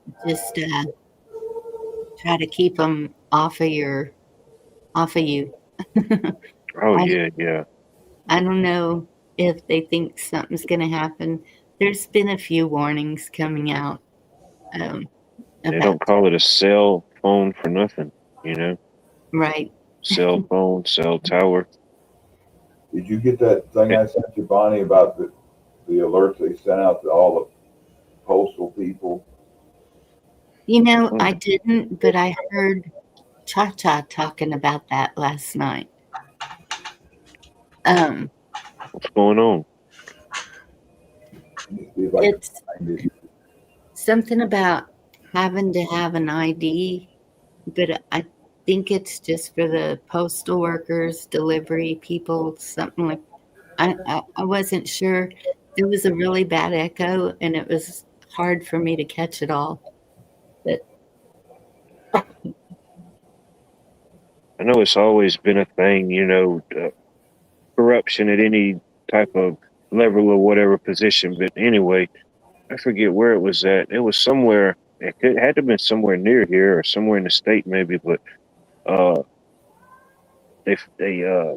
try to keep them off of you. Oh, yeah. I don't know if they think something's going to happen. There's been a few warnings coming out They about don't call it a cell phone for nothing, you know? right. Cell phone, cell tower. Did you get that thing I sent you, Bonnie, about the alerts they sent out to all the postal people? You know, Mm. I didn't, but I heard Cha-Cha talking about that last night. What's going on? Let me see if I can It's find it. something about having to have an ID, but I think it's just for the postal workers, delivery people, something like. I wasn't sure. There was a really bad echo, and it was hard for me to catch it all. But I know it's always been a thing, you know, corruption at any type of level or whatever position. But anyway, I forget where it was at. It was somewhere. It had to have been somewhere near here or somewhere in the state, maybe. But uh, they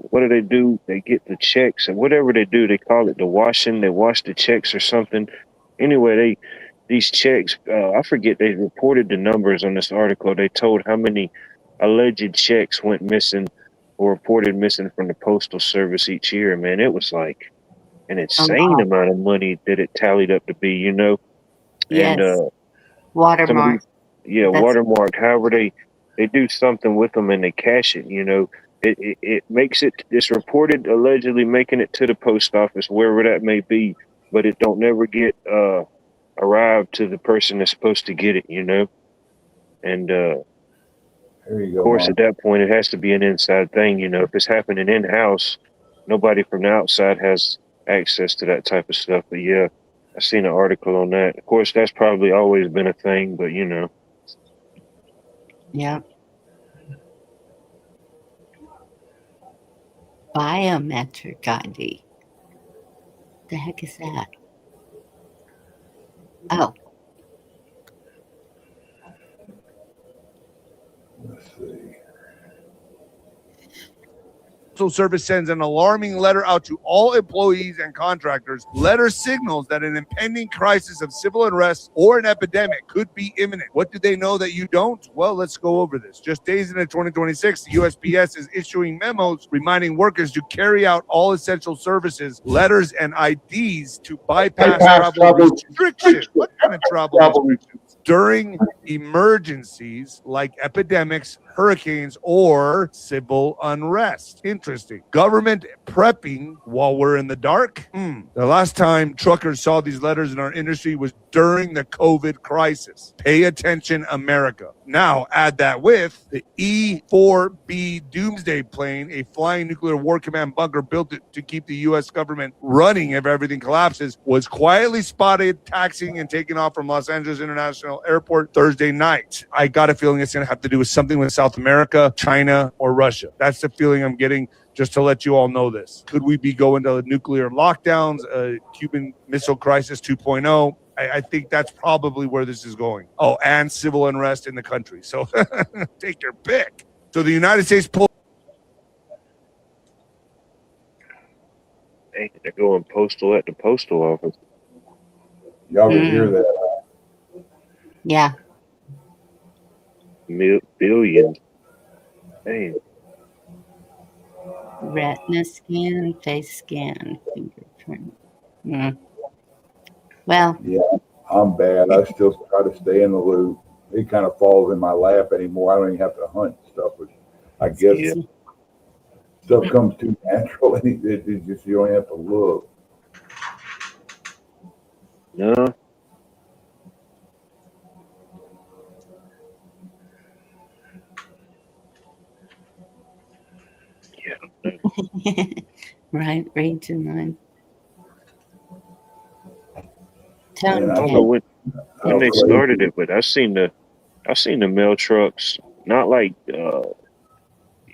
what do they do? They get the checks and whatever they do, they call it the washing. They wash the checks or something. Anyway, these checks. I forget. They reported the numbers on this article. They told how many alleged checks went missing or reported missing from the postal service each year. Man, it was like an insane amount of money that it tallied up to be. You know, and yes, some of watermark. these, yeah, That's watermarked. However, they do something with them and they cash it. You know, it makes it. It's reported allegedly making it to the post office wherever that may be, but it don't never get arrived to the person that's supposed to get it. You know, and There you of go, course, Mom. at that point, it has to be an inside thing. You know, if it's happening in house, nobody from the outside has access to that type of stuff. But yeah, I seen an article on that. Of course, that's probably always been a thing, but you know. yeah. Biometric ID. The heck is that? Oh, Let's see. Postal Service sends an alarming letter out to all employees and contractors. Letter signals that an impending crisis of civil unrest or an epidemic could be imminent. What do they know that you don't? Well, let's go over this. Just days into 2026, the USPS is issuing memos reminding workers to carry out all essential services, letters, and IDs to bypass travel restrictions. What kind of travel restrictions? During emergencies like epidemics, hurricanes, or civil unrest. Interesting. Government prepping while we're in the dark. The last time truckers saw these letters in our industry was during the COVID crisis. Pay attention, America. Now, add that with the E-4B Doomsday plane, a flying nuclear war command bunker built to keep the U.S. government running if everything collapses, was quietly spotted taxiing and taking off from Los Angeles International Airport Thursday night. I got a feeling it's going to have to do with something with South America, China, or Russia. That's the feeling I'm getting, just to let you all know this. Could we be going to nuclear lockdowns, Cuban Missile Crisis 2.0? I think that's probably where this is going. Oh, and civil unrest in the country. So take your pick. So the United States Hey, they're going postal at the postal office. Y'all can hear that. yeah. Billions. Hey, Retina scan, face scan, fingerprint. Well, Yeah, I'm bad. I still try to stay in the loop. It kind of falls in my lap anymore. I don't even have to hunt stuff. But I guess Yeah. stuff comes too natural, and it just, you don't have to look. No. right, Region 9. Man, I don't know when how they crazy. started it, but I've seen the mail trucks, not like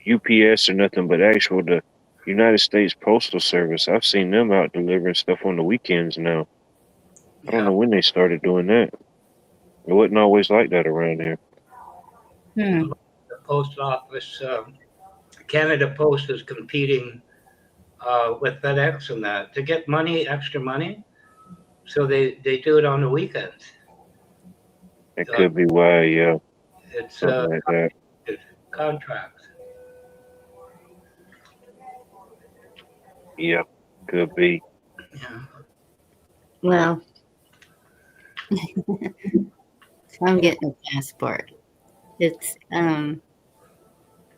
UPS or nothing, but actual the United States Postal Service. I've seen them out delivering stuff on the weekends now. I don't know when they started doing that. It wasn't always like that around here. Hmm. The post office, Canada Post is competing with FedEx and that to get money, extra money. So they do it on the weekends. It could be why, yeah, It's something like that. contracts. Yeah, could be. Yeah. Well, I'm getting a passport. It's I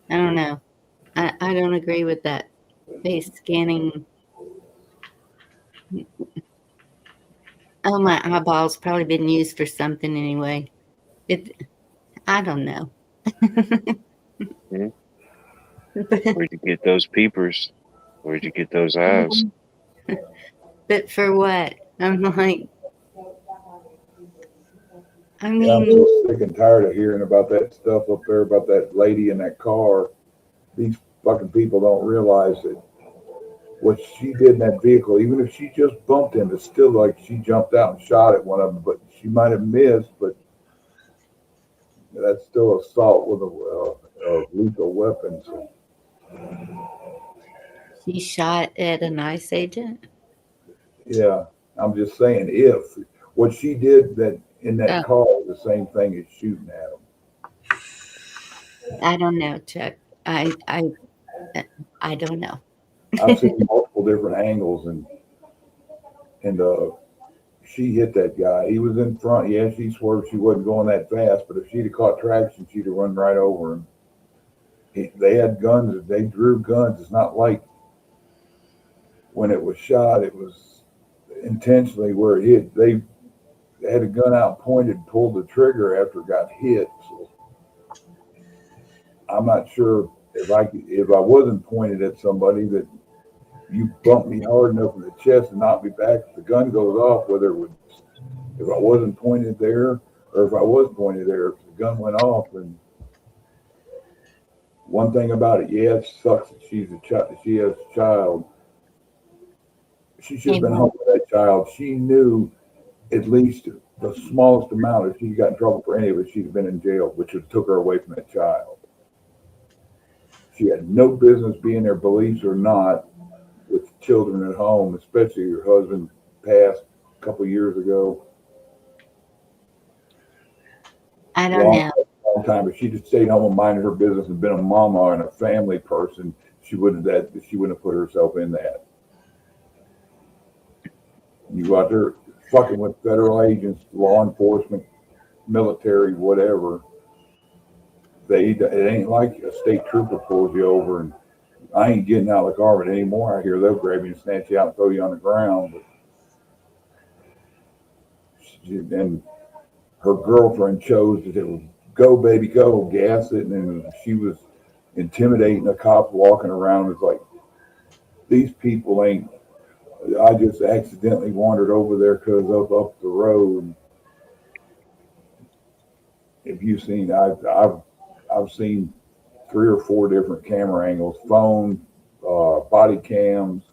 don't know. I don't agree with that face scanning. Oh, my eyeball's probably been used for something anyway. I don't know. Where'd you get those peepers? Where'd you get those eyes? But for what? I'm like, I Yeah, I'm mean, so sick and tired of hearing about that stuff up there about that lady in that car. These fucking people don't realize that what she did in that vehicle, even if she just bumped him, it's still like she jumped out and shot at one of them, but she might have missed, but that's still assault with a lethal weapon. So, she shot at an ICE agent. yeah, I'm just saying, if what she did that in that Oh, car is the same thing as shooting at him. I don't know, Chuck. I don't know. I've seen multiple different angles, and she hit that guy. He was in front. Yeah, she swerved. She wasn't going that fast, but if she'd have caught traction, she'd have run right over him. They had guns. They drew guns. It's not like when it was shot, it was intentionally where it hit. They had a gun out pointed, pulled the trigger after it got hit. So I'm not sure if I wasn't pointed at somebody that you bumped me hard enough in the chest and knocked me back. If the gun goes off, if I wasn't pointed there or if I was pointed there, if the gun went off, then one thing about it, yeah, it sucks that she has a child. She should have been home with that child. She knew at least the smallest amount. If she got in trouble for any of it, she'd have been in jail, which would took her away from that child. She had no business being there, beliefs or not, with children at home, especially her husband passed a couple years ago. I don't know. Long time, but she just stayed home and minded her business and been a mama and a family person, she wouldn't have put herself in that. You go out there fucking with federal agents, law enforcement, military, whatever. It ain't like a state trooper pulls you over and I ain't getting out of the car anymore. I hear they'll grab you and snatch you out and throw you on the ground. And her girlfriend chose to go, baby, go, gas it. And she was intimidating the cops walking around. It's like, these people ain't, I just accidentally wandered over there because up the road. If you've seen, I've seen 3 or 4 different camera angles, phone, body cams.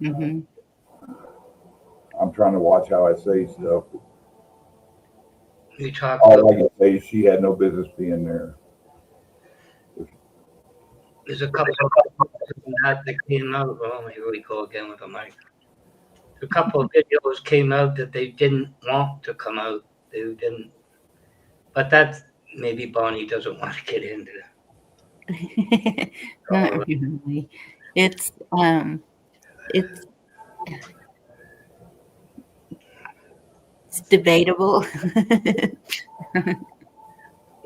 Mm-hmm. I'm trying to watch how I say stuff. You talk All about, I can say is she had no business being there. there's a couple of that came out. Oh, here we go again with the mic. A couple of videos came out that they didn't want to come out. They didn't, but that's maybe Bonnie doesn't want to get into. Not really. It's debatable.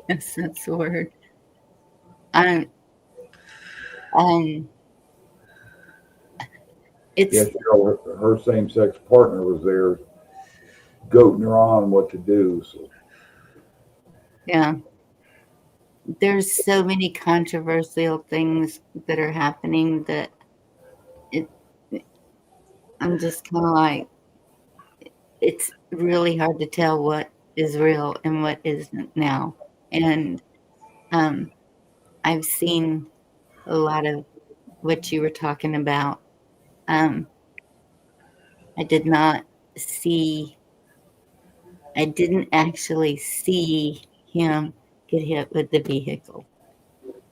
Yes, that's the word. Um, it's Yes, her same-sex partner was there goating her on what to do. So yeah. There's so many controversial things that are happening that I'm just kind of like, it's really hard to tell what is real and what isn't now. And I've seen a lot of what you were talking about. I didn't actually see him get hit with the vehicle.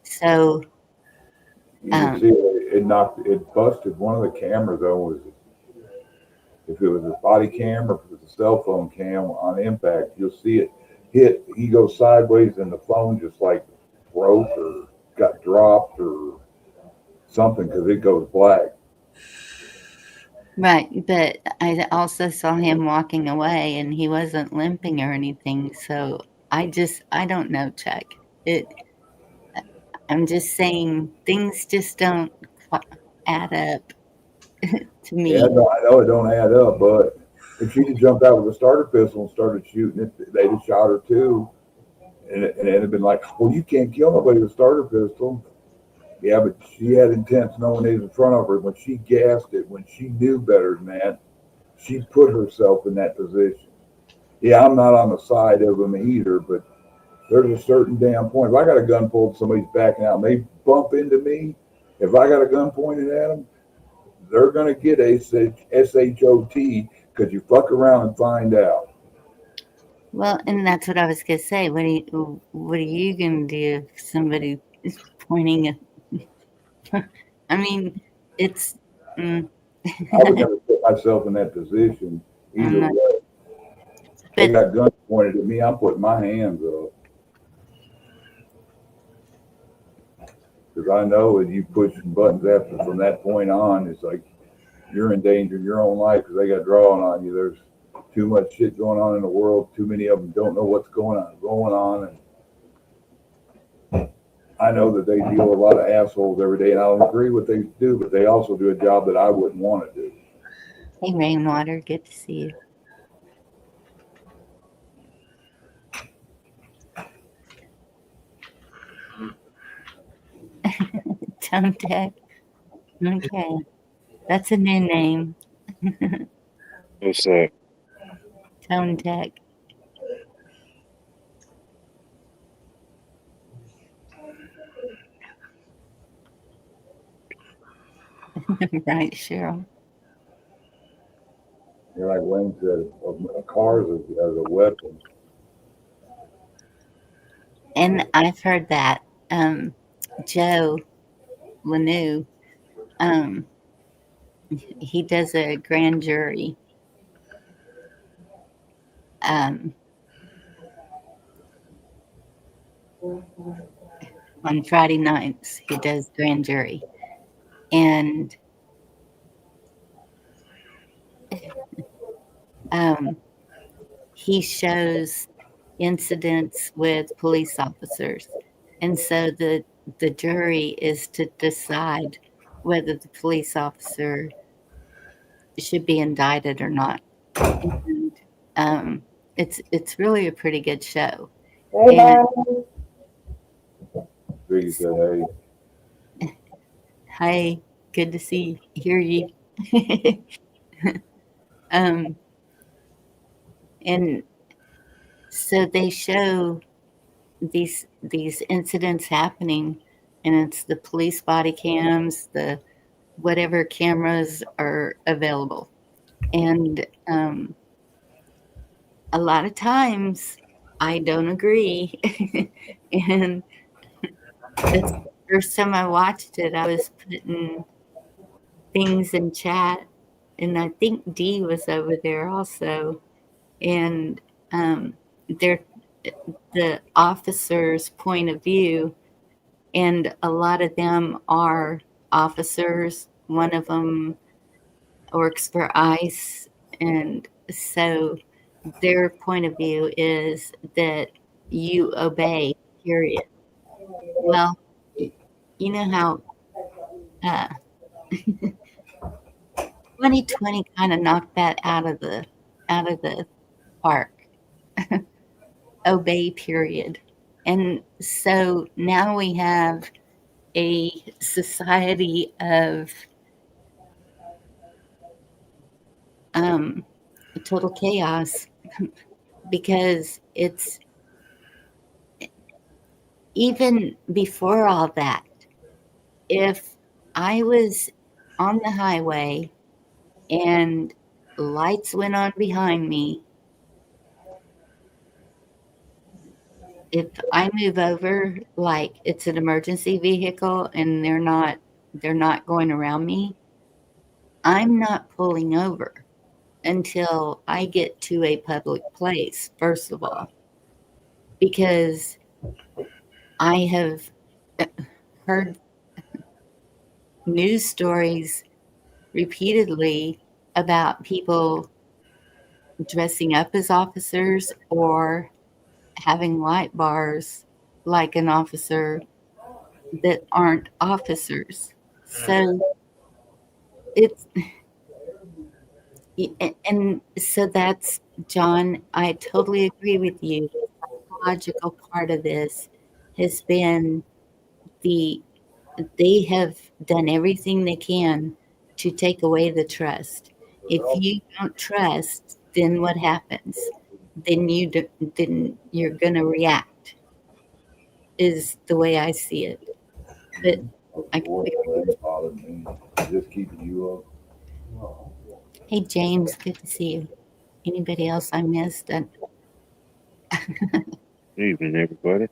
So You can see it busted one of the cameras though. Was if it was a body cam or if it was a cell phone cam on impact, you'll see it hit. He goes sideways and the phone just like broke or got dropped or something because it goes black. Right, but I also saw him walking away and he wasn't limping or anything. So I don't know, Chuck. I'm just saying things just don't add up to me. Yeah, no, I know it don't add up, but if she had jumped out with a starter pistol and started shooting it, they'd have shot her too. And it'd have been like, well, you can't kill nobody with a starter pistol. Yeah, but she had intents knowing they was in front of her. When she gassed it, when she knew better than that, she put herself in that position. Yeah, I'm not on the side of them either, but there's a certain damn point. If I got a gun pulled, somebody's backing out and they bump into me, if I got a gun pointed at them, they're going to get a SHOT because you fuck around and find out. Well, and that's what I was gonna say. What are you gonna do if somebody is pointing at? I mean, it's. I would never put myself in that position either not- way. They But got guns pointed at me, I'm putting my hands up. Because I know if you push buttons after from that point on, it's like you're endangering your own life because they got drawing on you. There's too much shit going on in the world. Too many of them don't know what's going on. And I know that they deal with a lot of assholes every day, and I don't agree with what they do, but they also do a job that I wouldn't want to do. hey, Rainwater, good to see you. Tone Tech. Okay, that's a new name. What's that? Tone Tech. Right, Cheryl. You're like Wayne said, a car as a weapon. And I've heard that. Joe Lanou, he does a grand jury. On Friday nights, he does grand jury. And he shows incidents with police officers. And so the jury is to decide whether the police officer should be indicted or not. And, it's really a pretty good show. And, Biggie said, hey, hi, good to hear you. And so they show these incidents happening, and it's the police body cams, the whatever cameras are available, and a lot of times I don't agree. And that's the first time I watched it, I was putting things in chat, and I think Dee was over there also, and they're the officer's point of view, and a lot of them are officers. One of them works for ICE, and so their point of view is that you obey, period. Well, you know how 2020 kind of knocked that out of the park. Obey, period. And so now we have a society of total chaos, because it's even before all that, if I was on the highway and lights went on behind me, if I move over like it's an emergency vehicle and they're not they're not going around me, I'm not pulling over until I get to a public place, first of all, because I have heard news stories repeatedly about people dressing up as officers or having light bars like an officer that aren't officers. So it's, and so that's, John, I totally agree with you. The psychological part of this has been the, they have done everything they can to take away the trust. If you don't trust, then what happens? Then then you're going to react, is the way I see it. But I, Boy, that ain't bothered me. Just keeping you up. hey, James, good to see you. Anybody else I missed? Evening, everybody.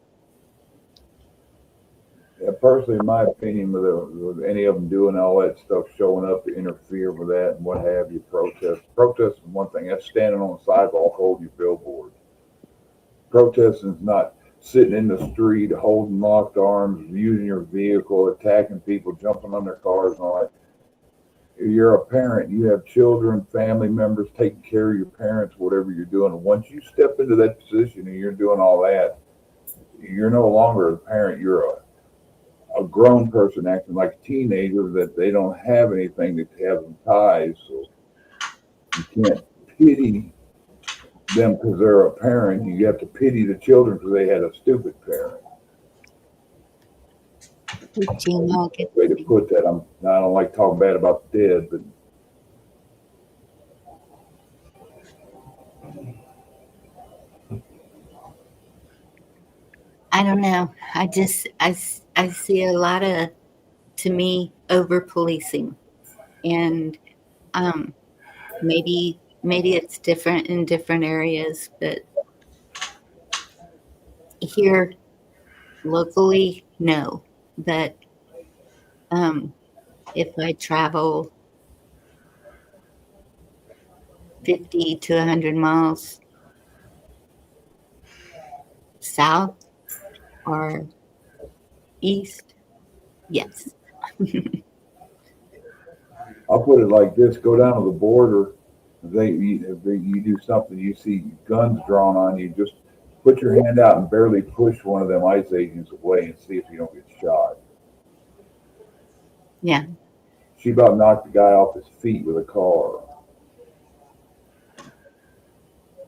Yeah, personally, in my opinion, with any of them doing all that stuff, showing up to interfere with that and what have you, protest is one thing. That's standing on the sidewalk holding your billboard. Protesting is not sitting in the street, holding locked arms, using your vehicle, attacking people, jumping on their cars and all that. You're a parent, you have children, family members, taking care of your parents, whatever you're doing. And once you step into that position and you're doing all that, you're no longer a parent, you're a grown person acting like a teenager that they don't have anything to have them ties. So you can't pity them because they're a parent. You have to pity the children because they had a stupid parent. Gene, I'll get Way to put that. I don't like talking bad about the dead, but I don't know. I see a lot of, to me, over policing, and maybe it's different in different areas, but here locally, no. But if I travel 50 to 100 miles south or east, yes. I'll put it like this: go down to the border. You do something, you see guns drawn on you, just put your hand out and barely push one of them ICE agents away and see if you don't get shot. Yeah. She about knocked the guy off his feet with a car.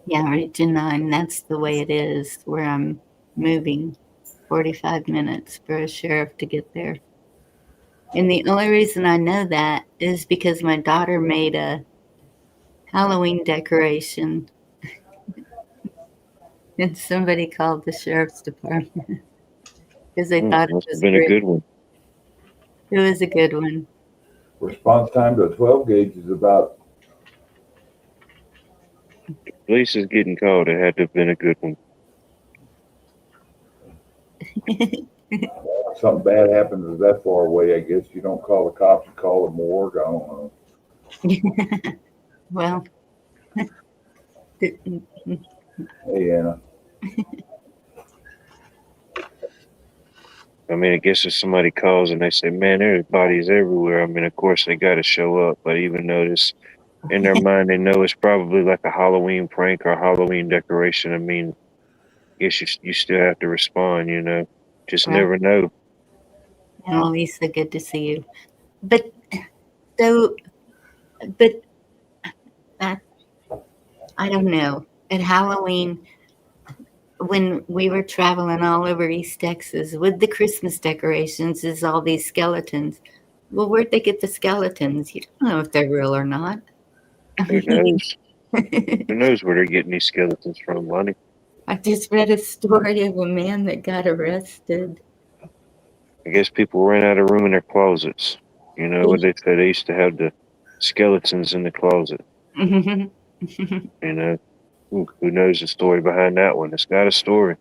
Yeah, Region 9, that's the way it is where I'm moving. 45 minutes for a sheriff to get there. And the only reason I know that is because my daughter made a Halloween decoration and somebody called the sheriff's department because they thought it Must was have been a great. good one. It was a good one. Response time to a 12 gauge is about, Police is getting called. It had to have been a good one. something bad happens is that far away. I guess you don't call the cops, you call the morgue. I don't know. Well, Hey, Anna. I mean, I guess if somebody calls and they say, man, there's bodies everywhere, I mean, of course they got to show up. But even though this, in their mind, they know it's probably like a Halloween prank or a Halloween decoration. I mean, I guess you still have to respond, you know. Just Right. never know. well, Lisa, good to see you. But so, but that, I don't know. At Halloween, when we were traveling all over East Texas with the Christmas decorations, is all these skeletons. Well, where'd they get the skeletons? You don't know if they're real or not. Who knows? Who knows where they're getting these skeletons from, Lonnie? I just read a story of a man that got arrested. I guess people ran out of room in their closets. You know what they said? They used to have the skeletons in the closet. You know, who knows the story behind that one? It's got a story.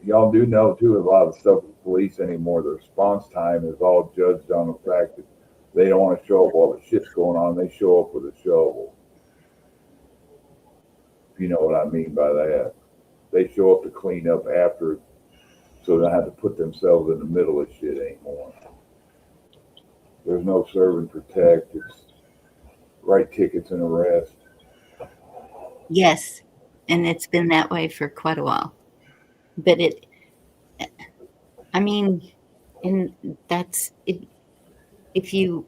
y'all do know too, a lot of stuff with police anymore, the response time is all judged on the fact that they don't want to show up while the shit's going on. They show up with a shovel. If you know what I mean by that. They show up to clean up after, so they don't have to put themselves in the middle of shit anymore. There's no serve and protect. It's write tickets and arrest. Yes, and it's been that way for quite a while. But I mean, and that's it. If you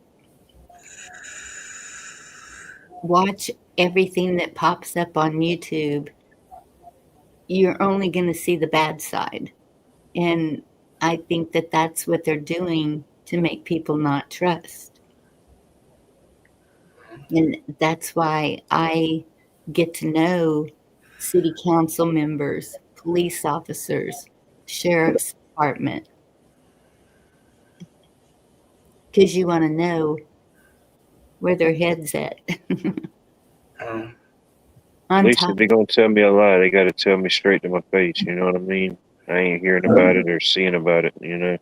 watch everything that pops up on YouTube, you're only going to see the bad side. And I think that that's what they're doing to make people not trust. And that's why I get to know city council members, police officers, sheriff's department, because you want to know where their head's at. Um, At On least top, if they're gonna tell me a lie, they gotta tell me straight to my face. You know what I mean? I ain't hearing about it or seeing about it. You know,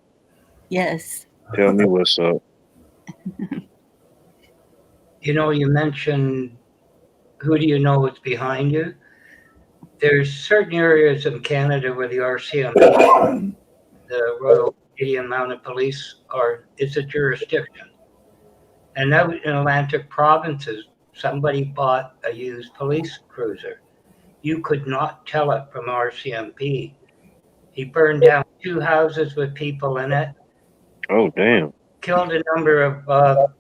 yes, tell me what's up. you know, you mentioned who do you know is behind you? There's certain areas in Canada where the RCMP, the Royal Canadian Mounted Police, it's a jurisdiction. And out in Atlantic provinces, somebody bought a used police cruiser. You could not tell it from RCMP. He burned down 2 houses with people in it, Oh damn! killed a number of.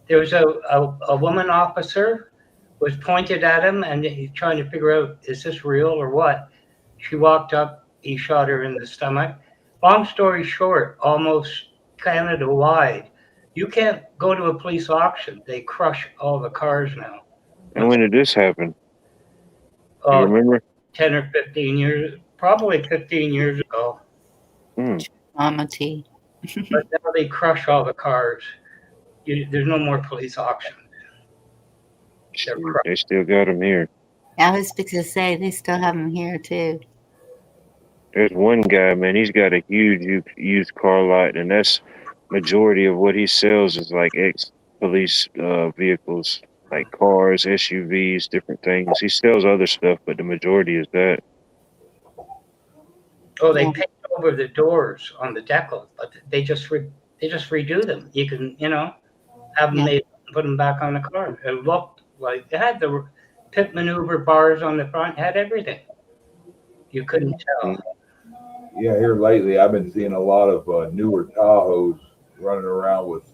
There was a woman officer was pointed at him, and he's trying to figure out, is this real or what? She walked up, he shot her in the stomach. Long story short, almost Canada wide, you can't go to a police auction. They crush all the cars now. And when did this happen? You Oh, remember? 10 or 15 years, probably 15 years ago. Hmm. Mama T. But now they crush all the cars. There's no more police auction. They're crushed. They still got them here. I was going to say they still have them here too. There's one guy, man. He's got a huge used car lot, and that's majority of what he sells is like ex-police vehicles, like cars, SUVs, different things. He sells other stuff, but the majority is that. Oh, they Yeah. paint over the doors on the decals, but they just redo them. You can, have them Yeah. made, put them back on the car. It looked like it had the pit maneuver bars on the front, had everything. You couldn't tell. Yeah, here lately I've been seeing a lot of newer Tahoes running around with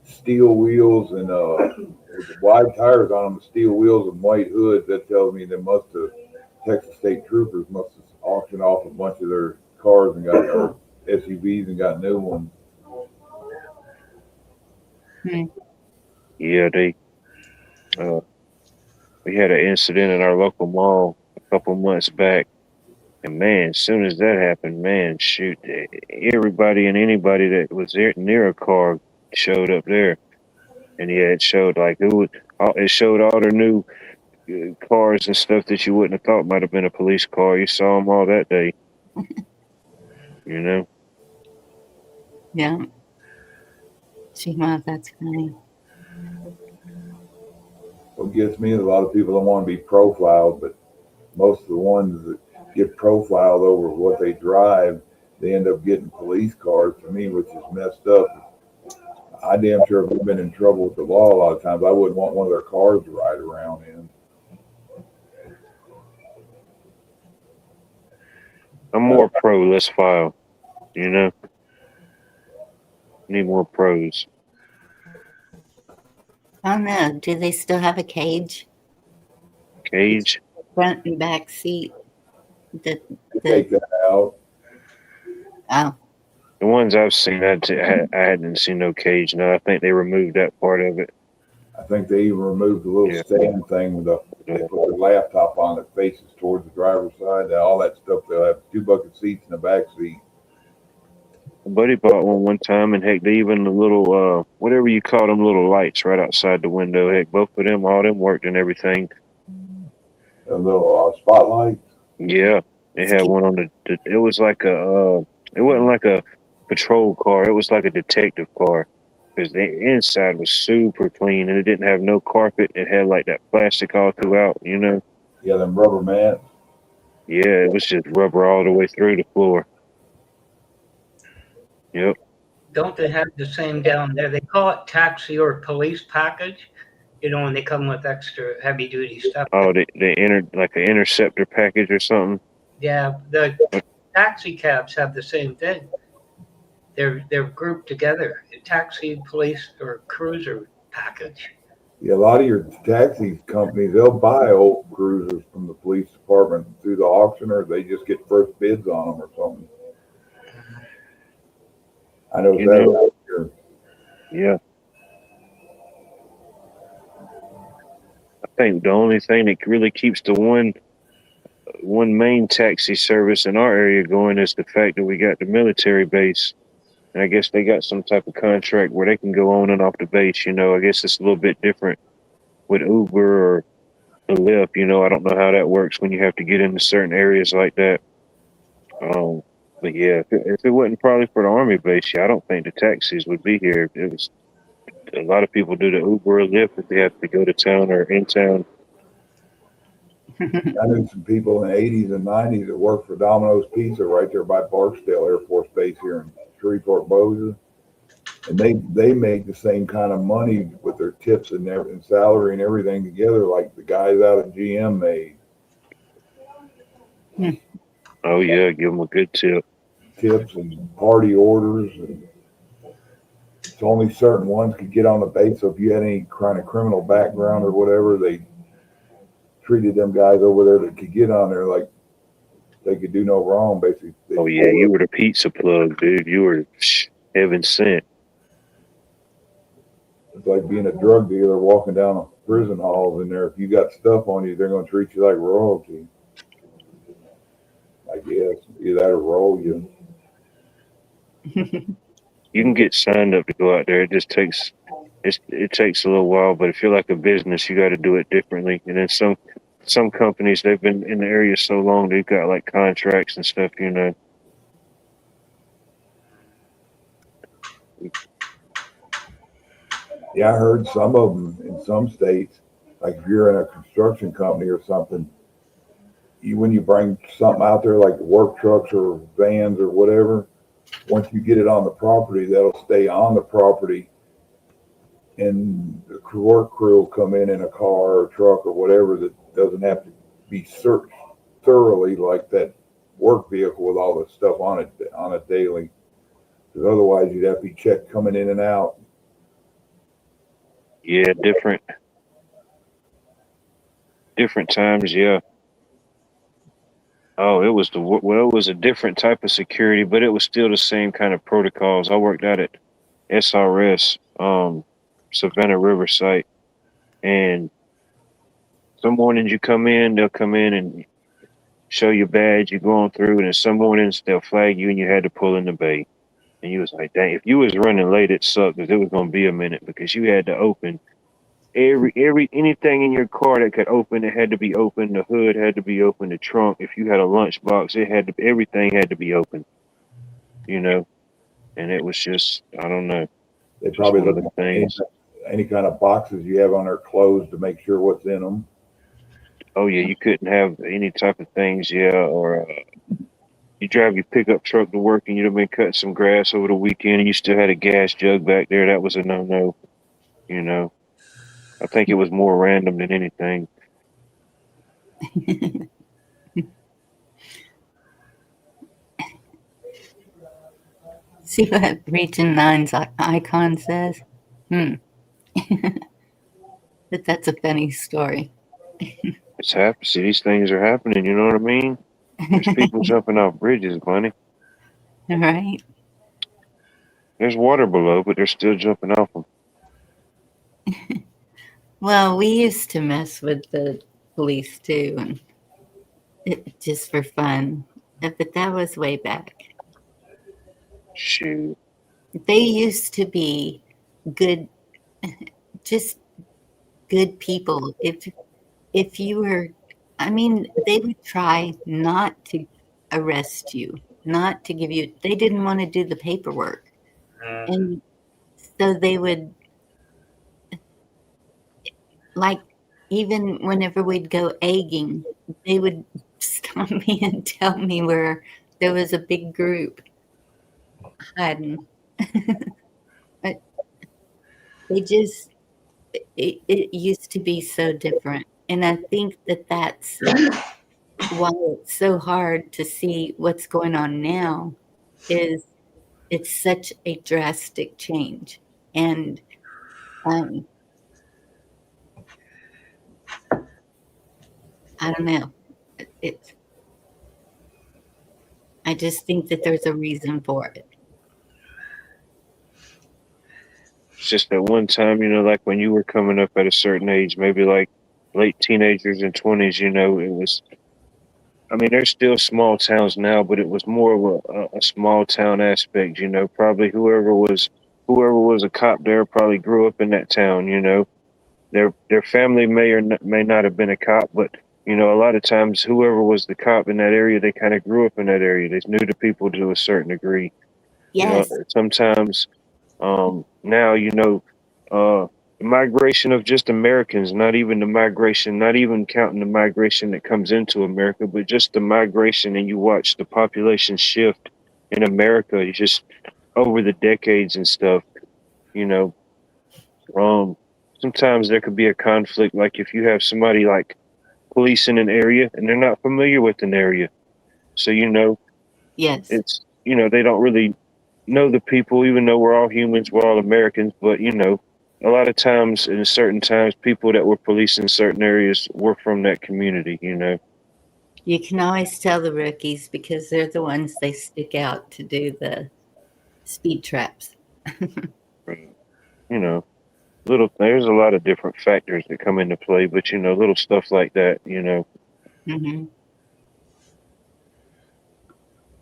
steel wheels and with wide tires on them, steel wheels and white hoods. That tells me Texas State Troopers must have auctioned off a bunch of their cars and got or SUVs and got new ones. Yeah, we had an incident in our local mall a couple months back, and man, as soon as that happened, man, shoot, everybody and anybody that was there near a car showed up there, and yeah, it showed like it showed all the new cars and stuff that you wouldn't have thought might have been a police car. You saw them all that day, you know. Yeah. Wow, that's funny. What gets me is a lot of people don't want to be profiled, but most of the ones that get profiled over what they drive, they end up getting police cars to me, which is messed up. I damn sure if we've been in trouble with the law a lot of times, I wouldn't want one of their cars to ride around in. I'm more pro, less file, you know. Need more pros. I don't know. Do they still have a cage? Cage. Front and back seat? They take that out. Oh, The ones I've seen, I hadn't seen no cage. No, I think they removed that part of it. I think they even removed the little Yeah. stand thing with they put their laptop on that faces towards the driver's side. All that stuff. They'll have 2 bucket seats in the back seat. My buddy bought one time, and heck, they even the little whatever you call them, little lights right outside the window. Heck, both of them, all them worked and everything. A little spotlight. Yeah, They had one on the it was like it wasn't like a patrol car. It was like a detective car. Because the inside was super clean and it didn't have no carpet. It had like that plastic all throughout, you know? Yeah, them rubber mats. Yeah, it was just rubber all the way through the floor. Yep. Don't they have the same down there? They call it taxi or police package. You know, when they come with extra heavy duty stuff. Oh, they entered like an interceptor package or something. Yeah, the taxi cabs have the same thing. They're grouped together. A taxi, police, or cruiser package. Yeah, a lot of your taxi companies, they'll buy old cruisers from the police department through the auction, or they just get first bids on them or something. I know You that know. out here. Yeah. I think the only thing that really keeps the one main taxi service in our area going is the fact that we got the military base. And I guess they got some type of contract where they can go on and off the base, you know. I guess it's a little bit different with Uber or the Lyft, you know. I don't know how that works when you have to get into certain areas like that. But yeah, if it wasn't probably for the army base, yeah, I don't think the taxis would be here. It was a lot of people do the Uber or Lyft if they have to go to town or in town. I knew some people in the 80s and 90s that worked for Domino's Pizza right there by Barksdale Air Force Base here in Shreveport, Bossier. And they make the same kind of money with their tips and salary and everything together like the guys out at GM made. Oh yeah, give them a good tip. Tips and party orders, and it's only certain ones could get on the base. So if you had any kind of criminal background or whatever, they treated them guys over there that could get on there like they could do no wrong, basically. Oh yeah, you were the pizza plug, dude. You were heaven sent. It's like being a drug dealer walking down a prison halls in there. If you got stuff on you, they're going to treat you like royalty. I guess either that or roll you. You can get signed up to go out there. It just takes it takes a little while, but if you're like a business, you got to do it differently. And then some companies, they've been in the area so long, they've got like contracts and stuff, you know. Yeah, I heard some of them in some states, like if you're in a construction company or something, when you bring something out there like work trucks or vans or whatever, once you get it on the property, that'll stay on the property, and the work crew will come in a car or truck or whatever that doesn't have to be searched thoroughly like that work vehicle with all the stuff on it daily. Because otherwise, you'd have to be checked coming in and out. Yeah, different times, yeah. Oh, it was it was a different type of security, but it was still the same kind of protocols. I worked out at SRS, Savannah River site, and some mornings you come in, they'll come in and show your badge, you're going through, and then some mornings they'll flag you and you had to pull in the bay. And you was like, dang, if you was running late, it sucked because it was gonna be a minute because you had to open anything in your car that could open, it had to be open. The hood had to be open. The trunk, if you had a lunchbox, everything had to be open. You know, and it was just, I don't know. They probably one of look the things. at any kind of boxes you have on their clothes to make sure what's in them. Oh yeah, you couldn't have any type of things, yeah, or you drive your pickup truck to work and you'd have been cutting some grass over the weekend and you still had a gas jug back there. That was a no-no, you know. I think it was more random than anything. See what Region 9's icon says? But that's a funny story. It's happening. See, these things are happening, you know what I mean? There's people jumping off bridges, Bunny. Right? There's water below, but they're still jumping off them. Well, we used to mess with the police too, and just for fun. But that was way back. Shoot. They used to be good, just good people. If you were, I mean, they would try not to arrest you, not to give you, they didn't want to do the paperwork. Mm. And so they would, like, even whenever we'd go egging, they would stop me and tell me where there was a big group hiding. But they just, it used to be so different. And I think that that's why it's so hard to see what's going on now is it's such a drastic change. And um, I don't know. It's, I just think that there's a reason for it. It's just that one time, like when you were coming up at a certain age, maybe like late teenagers and 20s, it was, I mean, there's still small towns now, but it was more of a small town aspect, probably whoever was a cop there probably grew up in that town, their family may not have been a cop, but a lot of times whoever was the cop in that area, they kind of grew up in that area. They knew the people to a certain degree. Yes. Sometimes now, the migration of just Americans, not even the migration, not even counting the migration that comes into America, but just the migration, and you watch the population shift in America just over the decades and stuff, you know. Sometimes there could be a conflict, like if you have somebody like police in an area and they're not familiar with an area. So, Yes. it's, they don't really know the people, even though we're all humans, we're all Americans. But, a lot of times, in certain times, people that were policing certain areas were from that community, You can always tell the rookies because they're the ones they stick out to do the speed traps. you know, there's a lot of different factors that come into play, but, little stuff like that, Hmm.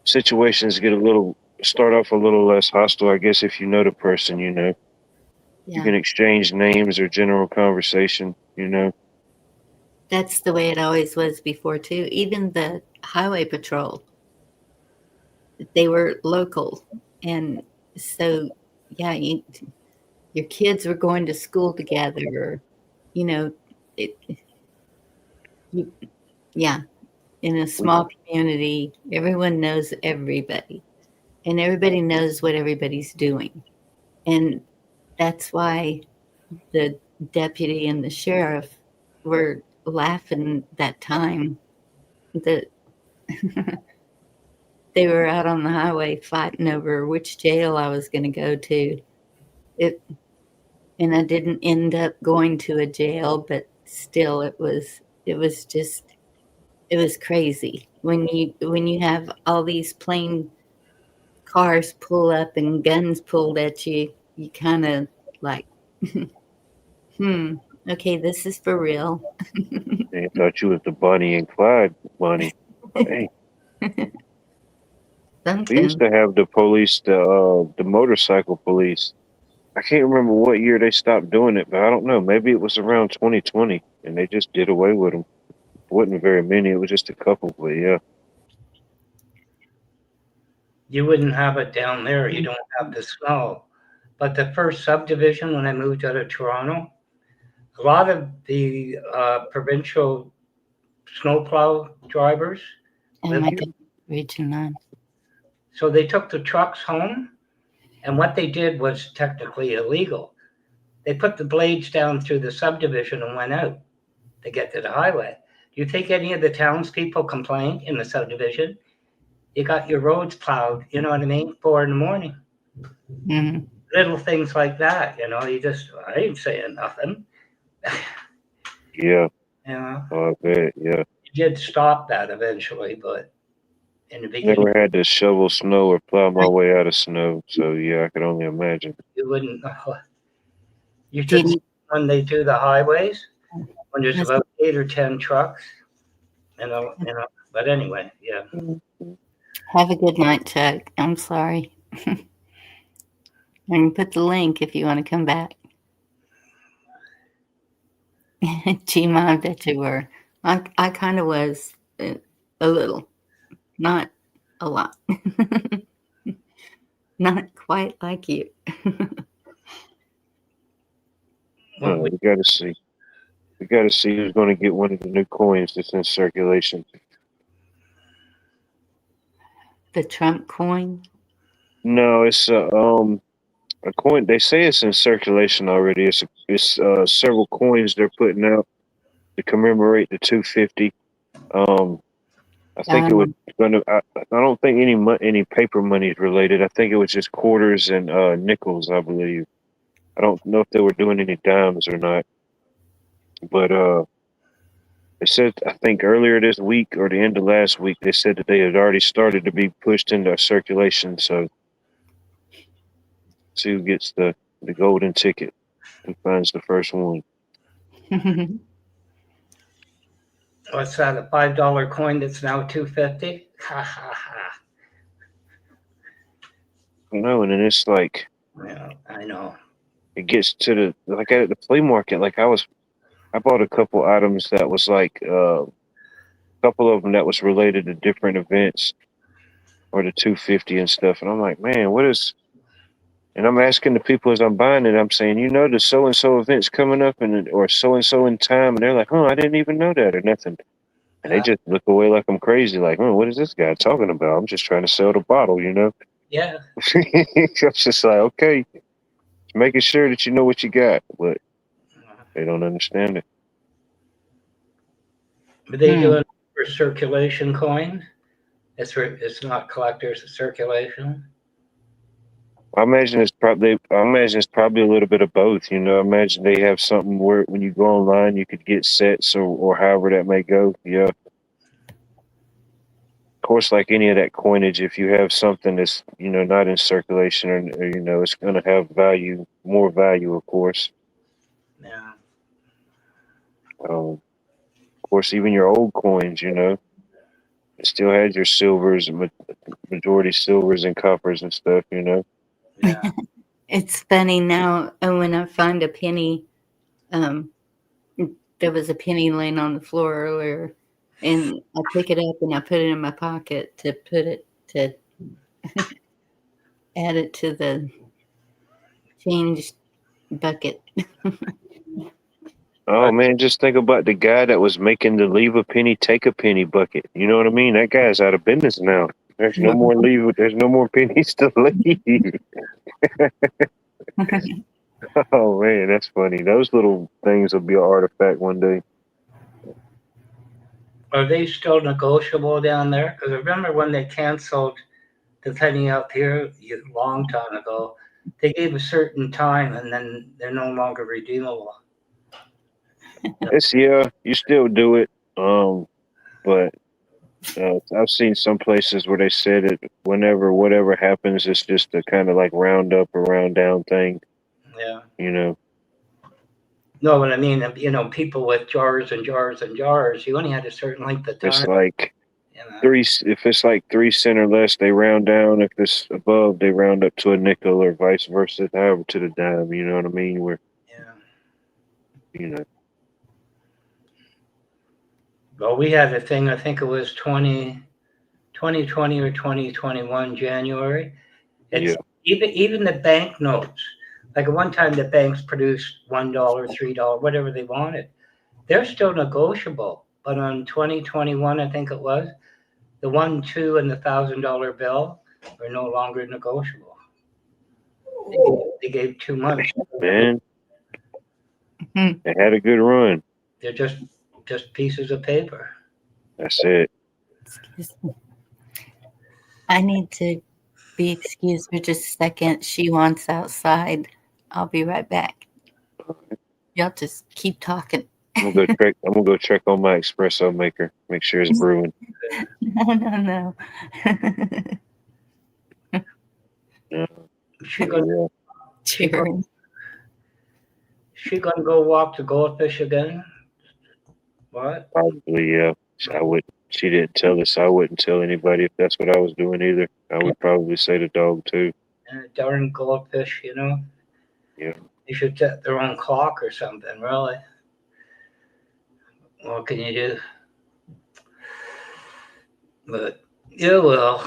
situations start off a little less hostile, I guess, if you know the person, you Yeah. can exchange names or general conversation, That's the way it always was before, too. Even the highway patrol, they were local. And so, yeah, your kids were going to school together, or, it, you, yeah, in a small community, everyone knows everybody, and everybody knows what everybody's doing. And that's why the deputy and the sheriff were laughing that time that they were out on the highway fighting over which jail I was going to go to. And I didn't end up going to a jail, but still it was crazy when you have all these plain cars pull up and guns pulled at you. You kind of like, okay, this is for real. They thought you was the Bonnie and Clyde bunny. Hey, we used Something. to have the police, the motorcycle police. I can't remember what year they stopped doing it, but I don't know. Maybe it was around 2020, and they just did away with them. It wasn't very many. It was just a couple, but yeah. You wouldn't have it down there. You don't have the snow. But the first subdivision, when I moved out of Toronto, a lot of the provincial snowplow drivers Oh live my here. God, Region 9. So they took the trucks home, and what they did was technically illegal. They put the blades down through the subdivision and went out to get to the highway. Do you think any of the townspeople complained in the subdivision? You got your roads plowed, you know what I mean? 4 a.m. Mm-hmm. Little things like that, I ain't saying nothing. Yeah, I bet, yeah. did stop that eventually, but in the beginning, Never had to shovel snow or plow my way out of snow, so yeah, I can only imagine. you wouldn't know. You should Did see when they do the highways, when there's Yes. about 8 or 10 trucks, but anyway, yeah. Have a good night, Chuck. I'm sorry. I can put the link if you want to come back. Gee, I bet you were. I kind of was a little. Not a lot. Not quite like you. Well, We got to see. We got to see who's going to get one of the new coins that's in circulation. The Trump coin. No, it's a coin. They say it's in circulation already. It's several coins they're putting out to commemorate the 250. I think it was gonna. I don't think any paper money is related. I think it was just quarters and nickels. I believe. I don't know if they were doing any dimes or not, but they said I think earlier this week or the end of last week they said that they had already started to be pushed into circulation. So see who gets the golden ticket and finds the first one. what's that? A $5 coin that's now $2.50? Ha ha ha! No, and then it's like Yeah, I know. it gets to the like at the flea market. Like I bought a couple items that was like a couple of them that was related to different events or the 250 and stuff. And I'm like, man, what is? And I'm asking the people as I'm buying it. I'm saying, you know, the so and so event's coming up, and or so and so in time, and they're like, I didn't even know that or nothing. And they just look away like I'm crazy. Like, what is this guy talking about? I'm just trying to sell the bottle, you know. Yeah. I'm just like, okay, just making sure that you know what you got, but they don't understand it. Are they doing it for circulation coin? It's not collectors, it's circulation. I imagine it's probably a little bit of both. You know, I imagine they have something where when you go online, you could get sets or however that may go. Yeah. Of course, like any of that coinage, if you have something that's, you know, not in circulation or you know, it's going to have more value, of course. Yeah. Of course, even your old coins, you know, it still had your silvers, majority silvers and coppers and stuff, you know. Yeah. It's funny now when I find a penny. There was a penny laying on the floor earlier, and I pick it up and I put it in my pocket to add it to the change bucket. Oh man, just think about the guy that was making the leave a penny, take a penny bucket. You know what I mean? That guy's out of business now. There's no more there's no more pennies to leave. Oh man, that's funny. Those little things will be an artifact one day. Are they still negotiable down there? Because I remember when they canceled the penny up here a long time ago, they gave a certain time and then they're no longer redeemable. You still do it. But I've seen some places where they said it whenever whatever happens, it's just a kind of like round up or round down thing. Yeah. You know. No, but I mean, you know, people with jars and jars and jars, you only had a certain length of time. It's like you know? if it's like 3 cents or less, they round down. If it's above, they round up to a nickel or vice versa, however to the dime. You know what I mean? Where you know. Well, we had a thing, I think it was 2020 or 2021 January. It's even the bank notes. Like at one time, the banks produced $1, $3, whatever they wanted. They're still negotiable. But on 2021, I think it was, the $1, $2, and the $1,000 bill are no longer negotiable. They gave 2 months. Man, they had a good run. They're just pieces of paper. That's it. Excuse me. I need to be excused for just a second. She wants outside. I'll be right back. Y'all just keep talking. I'm gonna go check on my espresso maker. Make sure it's brewing. No. Yeah. She gonna go walk the goldfish again? What? Probably, yeah. She didn't tell us. I wouldn't tell anybody if that's what I was doing either. I would probably say the dog too. Darn goldfish, you know? Yeah. They should set their own clock or something, really. What can you do? But, yeah, well,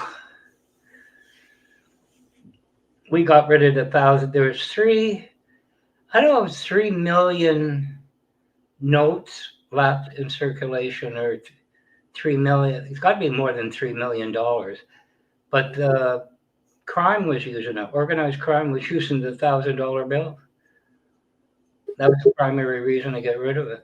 we got rid of the 1,000. There was I don't know, it was 3 million notes left in circulation, or 3 million. It's got to be more than $3 million. But the crime was using it. Organized crime was using the $1,000 bill. That was the primary reason to get rid of it.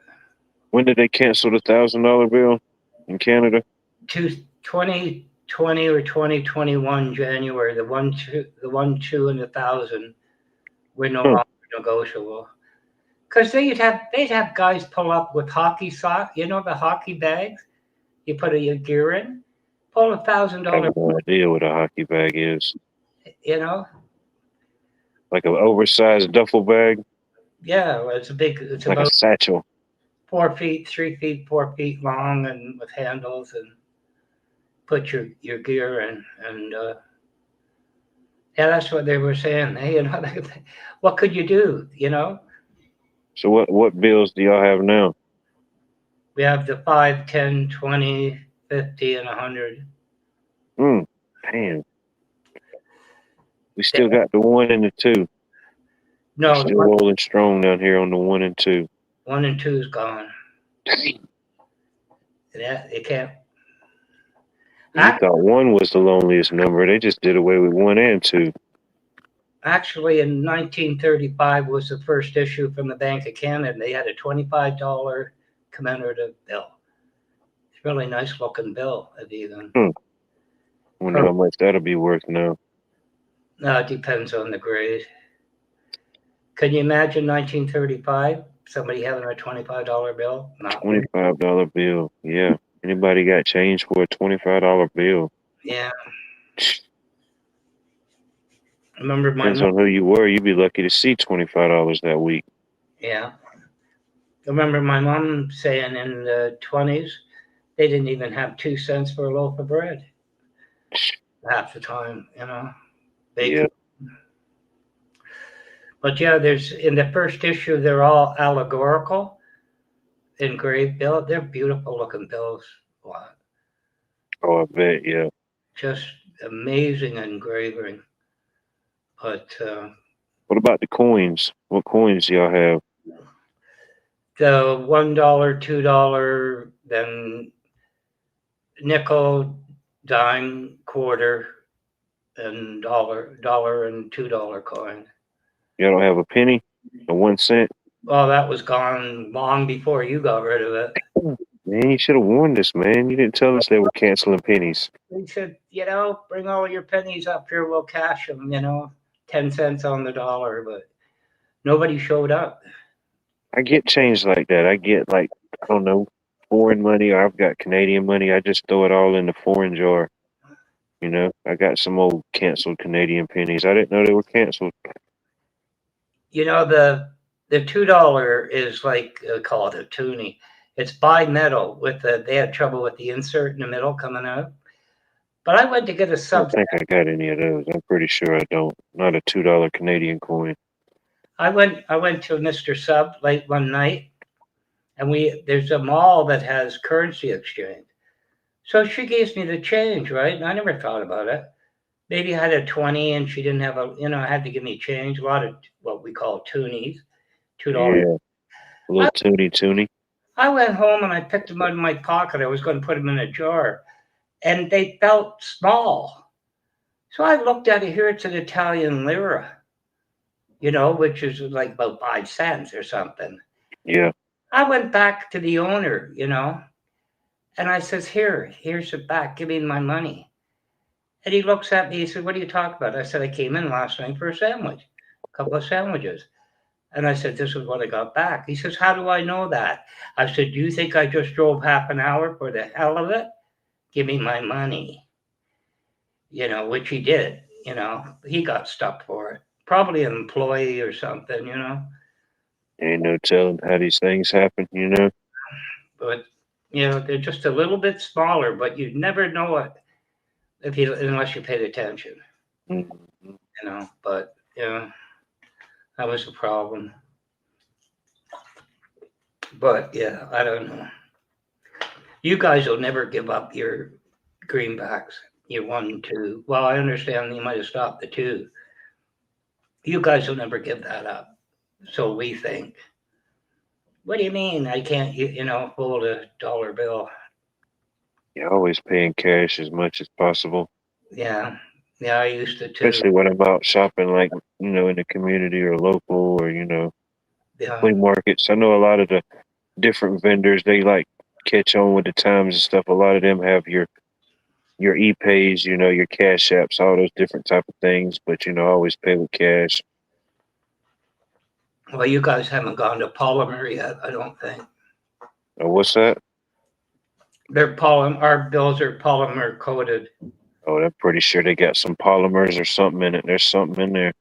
When did they cancel the $1,000 bill in Canada? 2020 or 2021 January, the 1, 2, and the 1,000 were no longer negotiable. Because they'd have guys pull up with hockey socks, you know, the hockey bags you put your gear in, pull I $1,000, have no idea what a hockey bag is. you know. Like an oversized duffel bag, Yeah, it's like a about satchel. 4 feet, 3 feet, 4 feet long, and with handles, and put your gear in. And yeah, that's what they were saying. Hey, you know, what could you do? You know, So what bills do y'all have now? we have the 5, 10, 20, 50, and 100. Man, we still got the 1 and the 2. No, We're still rolling strong down here on the 1 and 2. 1 and 2 is gone. Yeah, you can't. You thought 1 was the loneliest number. They just did away with 1 and 2. Actually, in 1935 was the first issue from the Bank of Canada. They had a $25 commemorative bill. It's a really nice looking bill, even. Wonder how much that'll be worth now. No, it depends on the grade. Can you imagine 1935? Somebody having a $25 bill? Not $25 bill. Yeah. Anybody got change for a $25 bill? Yeah. I remember my Depends on who you were. You'd be lucky to see $25 that week. Yeah. I remember my mom saying in the 20s, they didn't even have 2 cents for a loaf of bread half the time, you know. Yeah. But yeah, there's in the first issue, they're all allegorical, engraved bill. They're beautiful looking bills. Wow. Oh, I bet. Yeah. Just amazing engraving. But what about the coins? What coins do y'all have? The $1, $2, then nickel, dime, quarter, and dollar and $2 coin. Y'all don't have a penny? A 1 cent? Well, that was gone long before you got rid of it. Man, you should have warned us, man. You didn't tell us they were canceling pennies. They said, you know, bring all your pennies up here, we'll cash them, you know, 10 cents on the dollar, but nobody showed up. I get change like that. I get, like, I don't know, foreign money, or I've got Canadian money. I just throw it all in the foreign jar. You know, I got some old canceled Canadian pennies. I didn't know they were canceled. You know, the $2 is like, call it a toonie. It's bimetal with they had trouble with the insert in the middle coming out. But I went to get a I sub. don't think I got any of those. I'm pretty sure I don't. Not a $2 Canadian coin. I went to Mr. Sub late one night, and there's a mall that has currency exchange. So she gives me the change, right? And I never thought about it. Maybe I had a 20 and she didn't have had to give me change. A lot of what we call toonies, $2. Yeah, a little toonie. I went home and I picked them out of my pocket. I was going to put them in a jar, and they felt small. So I looked at it here. It's an Italian lira, you know, which is like about 5 cents or something. Yeah. I went back to the owner, you know, and I says, here's it back. Give me my money. And he looks at me. He said, what are you talking about? I said, I came in last night for a sandwich, a couple of sandwiches. And I said, this is what I got back. He says, how do I know that? I said, do you think I just drove half an hour for the hell of it? Give me my money. You know, which he did. You know, he got stuck for it. Probably an employee or something, you know. Ain't no telling how these things happen, you know. But, you know, they're just a little bit smaller, but you'd never know it unless you paid attention. Mm-hmm. You know, but, you know, that was the problem. But, yeah, I don't know. You guys will never give up your greenbacks. Your 1 and 2. Well, I understand you might have stopped the 2. You guys will never give that up. So we think. What do you mean I can't, hold a dollar bill? You're always paying cash as much as possible, Yeah. Yeah, I used to too. especially when I'm out shopping, like, in the community or local or, Yeah. flea markets. I know a lot of the different vendors, they like catch on with the times and stuff. A lot of them have your e-pays, your cash apps, all those different type of things, but, always pay with cash. Well, you guys haven't gone to Polymer yet, I don't think. What's that? Our bills are polymer coated. Oh, I'm pretty sure they got some polymers or something in it. There's something in there.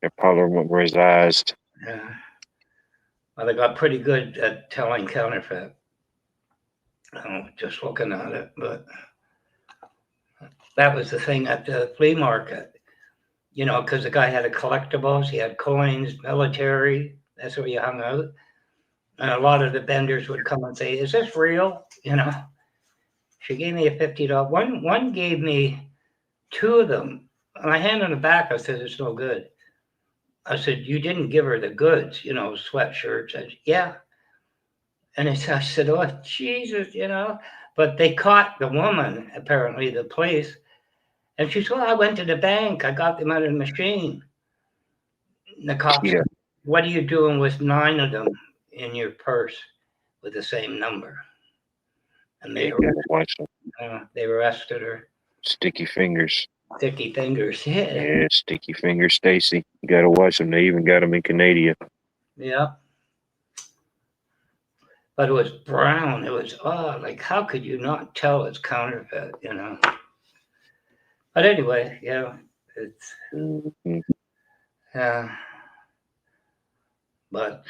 They're polymerized. Yeah. Well, they got pretty good at telling counterfeit. Just looking at it, but that was the thing at the flea market, because the guy had a collectibles, he had coins, military, that's where you hung out. And a lot of the vendors would come and say, is this real? She gave me a $50. One gave me two of them. And I handed them back. I said, it's no good. I said, you didn't give her the goods, sweatshirts. I said, yeah. And I said, oh, Jesus, But they caught the woman, apparently, the police. And she said, well, I went to the bank. I got them out of the machine. And the cops said, what are you doing with 9 of them in your purse with the same number? And they arrested her. Sticky fingers. Sticky fingers, yeah. Yeah, sticky fingers, Stacy. You gotta watch them. They even got them in Canada. Yeah. But it was brown. It was, how could you not tell it's counterfeit, But anyway, it's, Mm-hmm. yeah. But,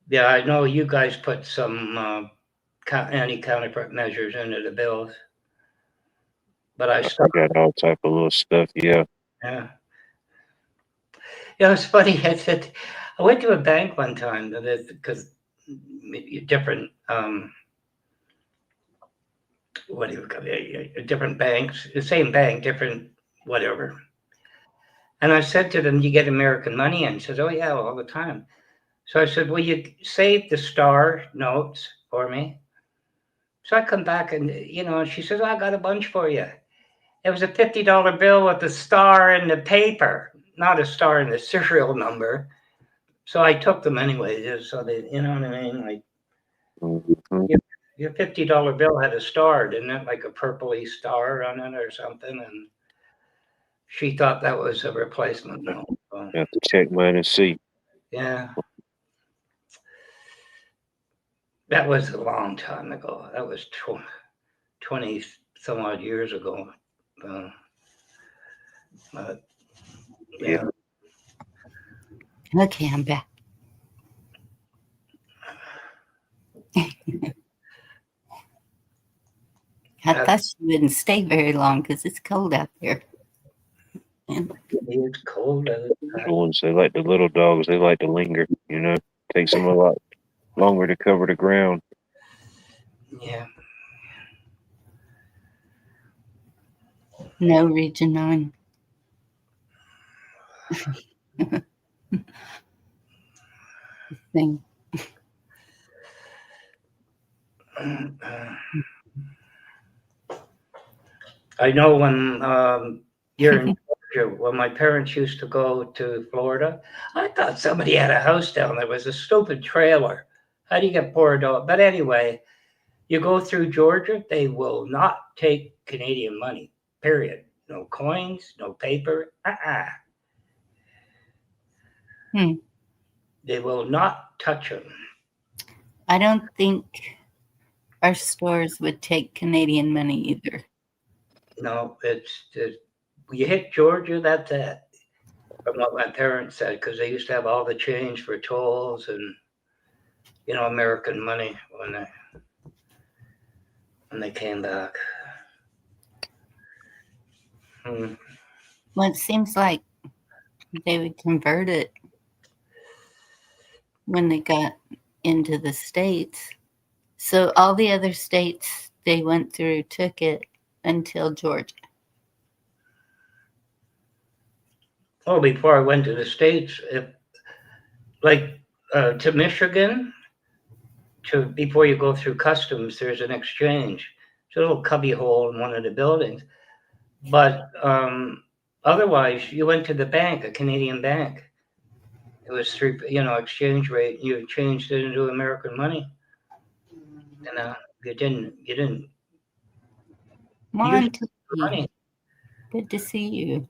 yeah, I know you guys put some anti-counterfeit measures into the bills. But I got all type of little stuff, yeah. Yeah. It's funny. I went to a bank one time because different, what do you call it? Different banks, the same bank, different whatever. And I said to them, you get American money? And he says, oh, yeah, all the time. So I said, will you save the star notes for me? So I come back and, she says, oh, I got a bunch for you. It was a $50 bill with the star in the paper, not a star in the serial number. So I took them anyway, just so they, you know what I mean? Like, your $50 bill had a star, didn't it? Like a purpley star on it or something. And she thought that was a replacement note. So, have to check mine and see. Yeah. That was a long time ago. That was 20 some odd years ago. But, yeah. Okay, I'm back. I thought she wouldn't stay very long because it's cold out there. It's cold out there. The ones, they like the little dogs, they like to linger, Takes them a lot longer to cover the ground. Yeah. No, Region 9. Thing. I know when you're in Georgia, when my parents used to go to Florida, I thought somebody had a house down there. It was a stupid trailer. How do you get poured out? But anyway, you go through Georgia, they will not take Canadian money, period. No coins, no paper. They will not touch them. I don't think our stores would take Canadian money either. No, it's you hit Georgia, that's it. From what my parents said, because they used to have all the change for tolls and American money when they came back. Well, it seems like they would convert it when they got into the States. So all the other states they went through took it until Georgia. Oh, before I went to the States, like to Michigan, before you go through customs, there's an exchange. It's a little cubby hole in one of the buildings. But otherwise, you went to the bank, a Canadian bank. It was 3, exchange rate. You changed it into American money. And you didn't use Monty, money. good to see you.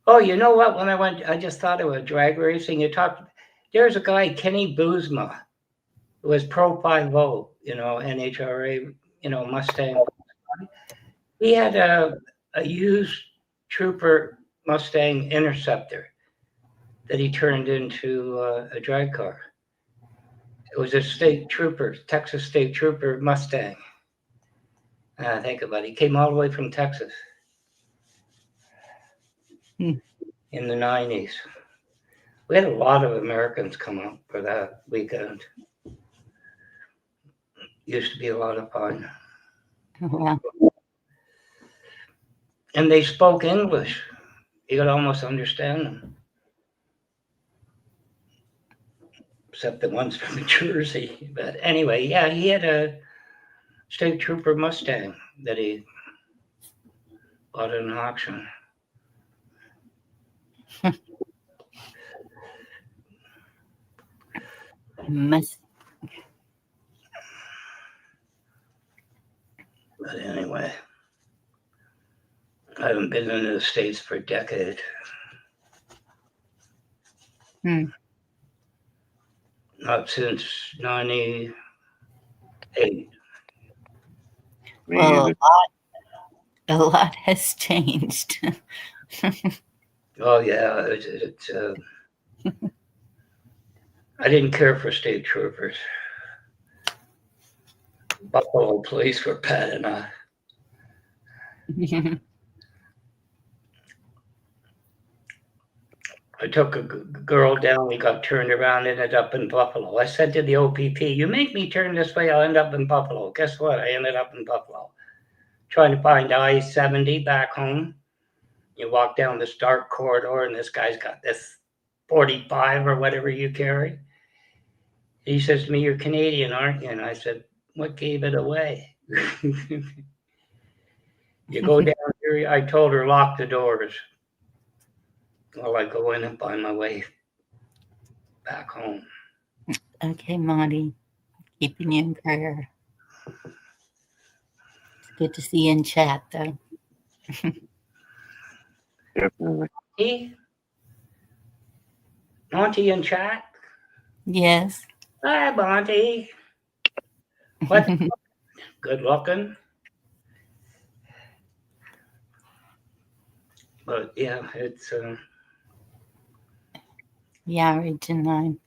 Oh, you know what? When I went, I just thought of drag racing. There's a guy, Kenny Boozma, who was Pro 5-0, NHRA, Mustang. He had a used Trooper Mustang Interceptor that he turned into a drag car. It was a state trooper, Texas State Trooper Mustang. Think about it. He came all the way from Texas in the 90s. We had a lot of Americans come up for that weekend. Used to be a lot of fun. Wow. And they spoke English. You could almost understand them. Except the ones from Jersey. But anyway, yeah, he had a State Trooper Mustang that he bought at an auction. But anyway, I haven't been in the States for a decade. Not since 98. Well, a lot has changed. Oh yeah, I didn't care for state troopers. Buffalo police were bad enough. I took a girl down, we got turned around, ended up in Buffalo. I said to the OPP, you make me turn this way, I'll end up in Buffalo. Guess what? I ended up in Buffalo. Trying to find I-70 back home. You walk down this dark corridor and this guy's got this 45 or whatever you carry. He says to me, you're Canadian, aren't you? And I said, what gave it away? You go down here, I told her, lock the doors. While I go in and find my way back home. Okay, Monty, keeping you in prayer. It's good to see you in chat, though. Definitely. Monty in chat? Yes. Hi, Monty. What? Good looking. But yeah, it's Yeah, Region 9.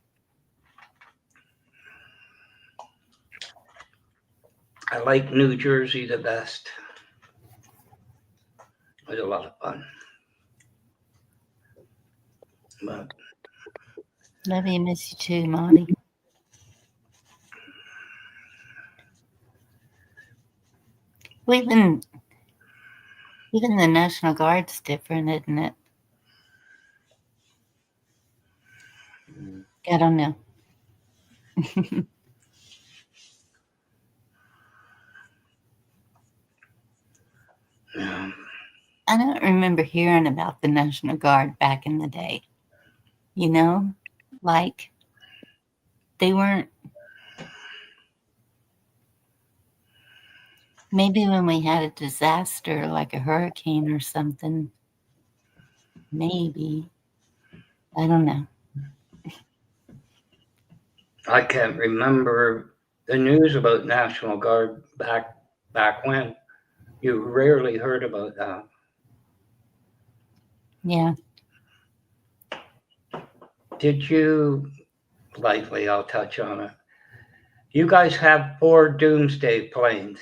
I like New Jersey the best. It was a lot of fun. But Love you, miss you too, Monty. Well, even the National Guard's different, isn't it? I don't know. yeah. I don't remember hearing about the National Guard back in the day. Like they weren't. Maybe when we had a disaster like a hurricane or something. Maybe. I don't know. I can't remember the news about National Guard back when. You rarely heard about that. Yeah. Did you, lightly, I'll touch on it. You guys have 4 Doomsday planes.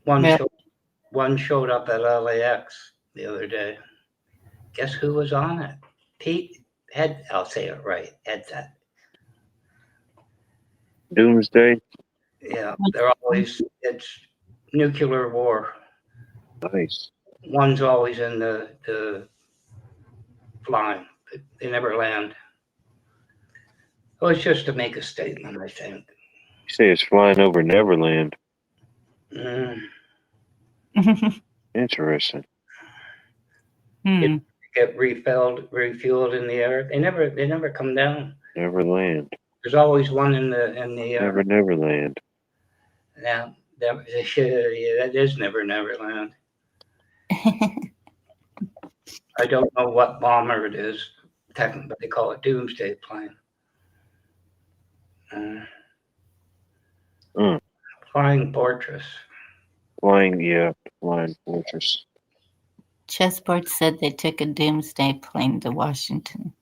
One showed up at LAX the other day. Guess who was on it? I'll say it right. Headset. Doomsday. Yeah, it's nuclear war. Nice. One's always in the flying. They never land. Well, it's just to make a statement, I think. You say it's flying over Neverland. Mm, Interesting. Hmm. get refueled in the air. They never come down. Neverland. There's always one in the Neverland. yeah, that is Neverland. I don't know what bomber it is, technically, but they call it Doomsday plane. Mm. Flying Fortress. Flying fortress. Chessboard said they took a doomsday plane to Washington.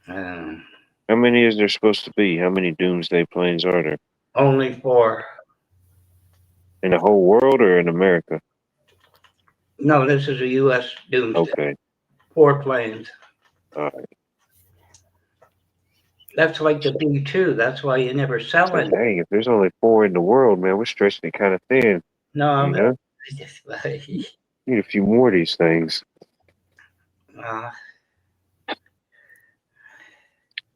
Um, How many is there supposed to be? How many doomsday planes are there? only 4. In the whole world or in America? No, this is a U.S. Doomsday. Okay. 4 planes. All right. That's like the B-2. That's why you never sell So, it. dang, if there's only 4 in the world, man, we're stretching it kind of thin. No, You know? Need a few more of these things. I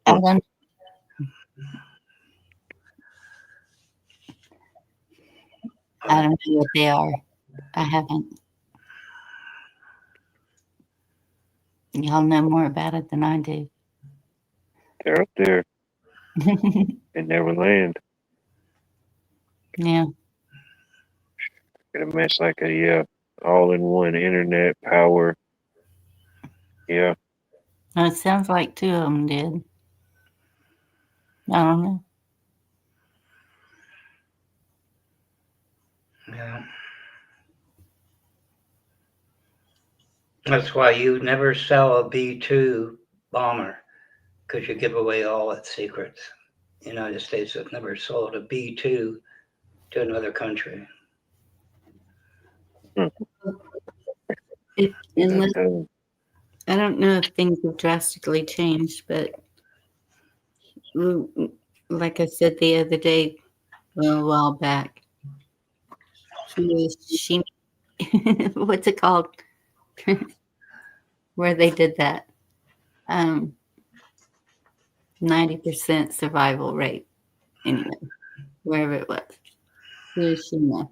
don't. I don't know what they are. I haven't. Y'all know more about it than I do. They're up there in Neverland. Yeah. Gonna match like a all-in-one internet power. Yeah. Well, it sounds like 2 of them did. I don't know. Yeah. That's why you never sell a B-2 bomber, because you give away all its secrets. The United States has never sold a B-2 to another country. Unless, Uh, I don't know if things have drastically changed, but like I said the other day, a while back, she what's it called? Where they did that 90% survival rate. Anyway, wherever it was, Hiroshima,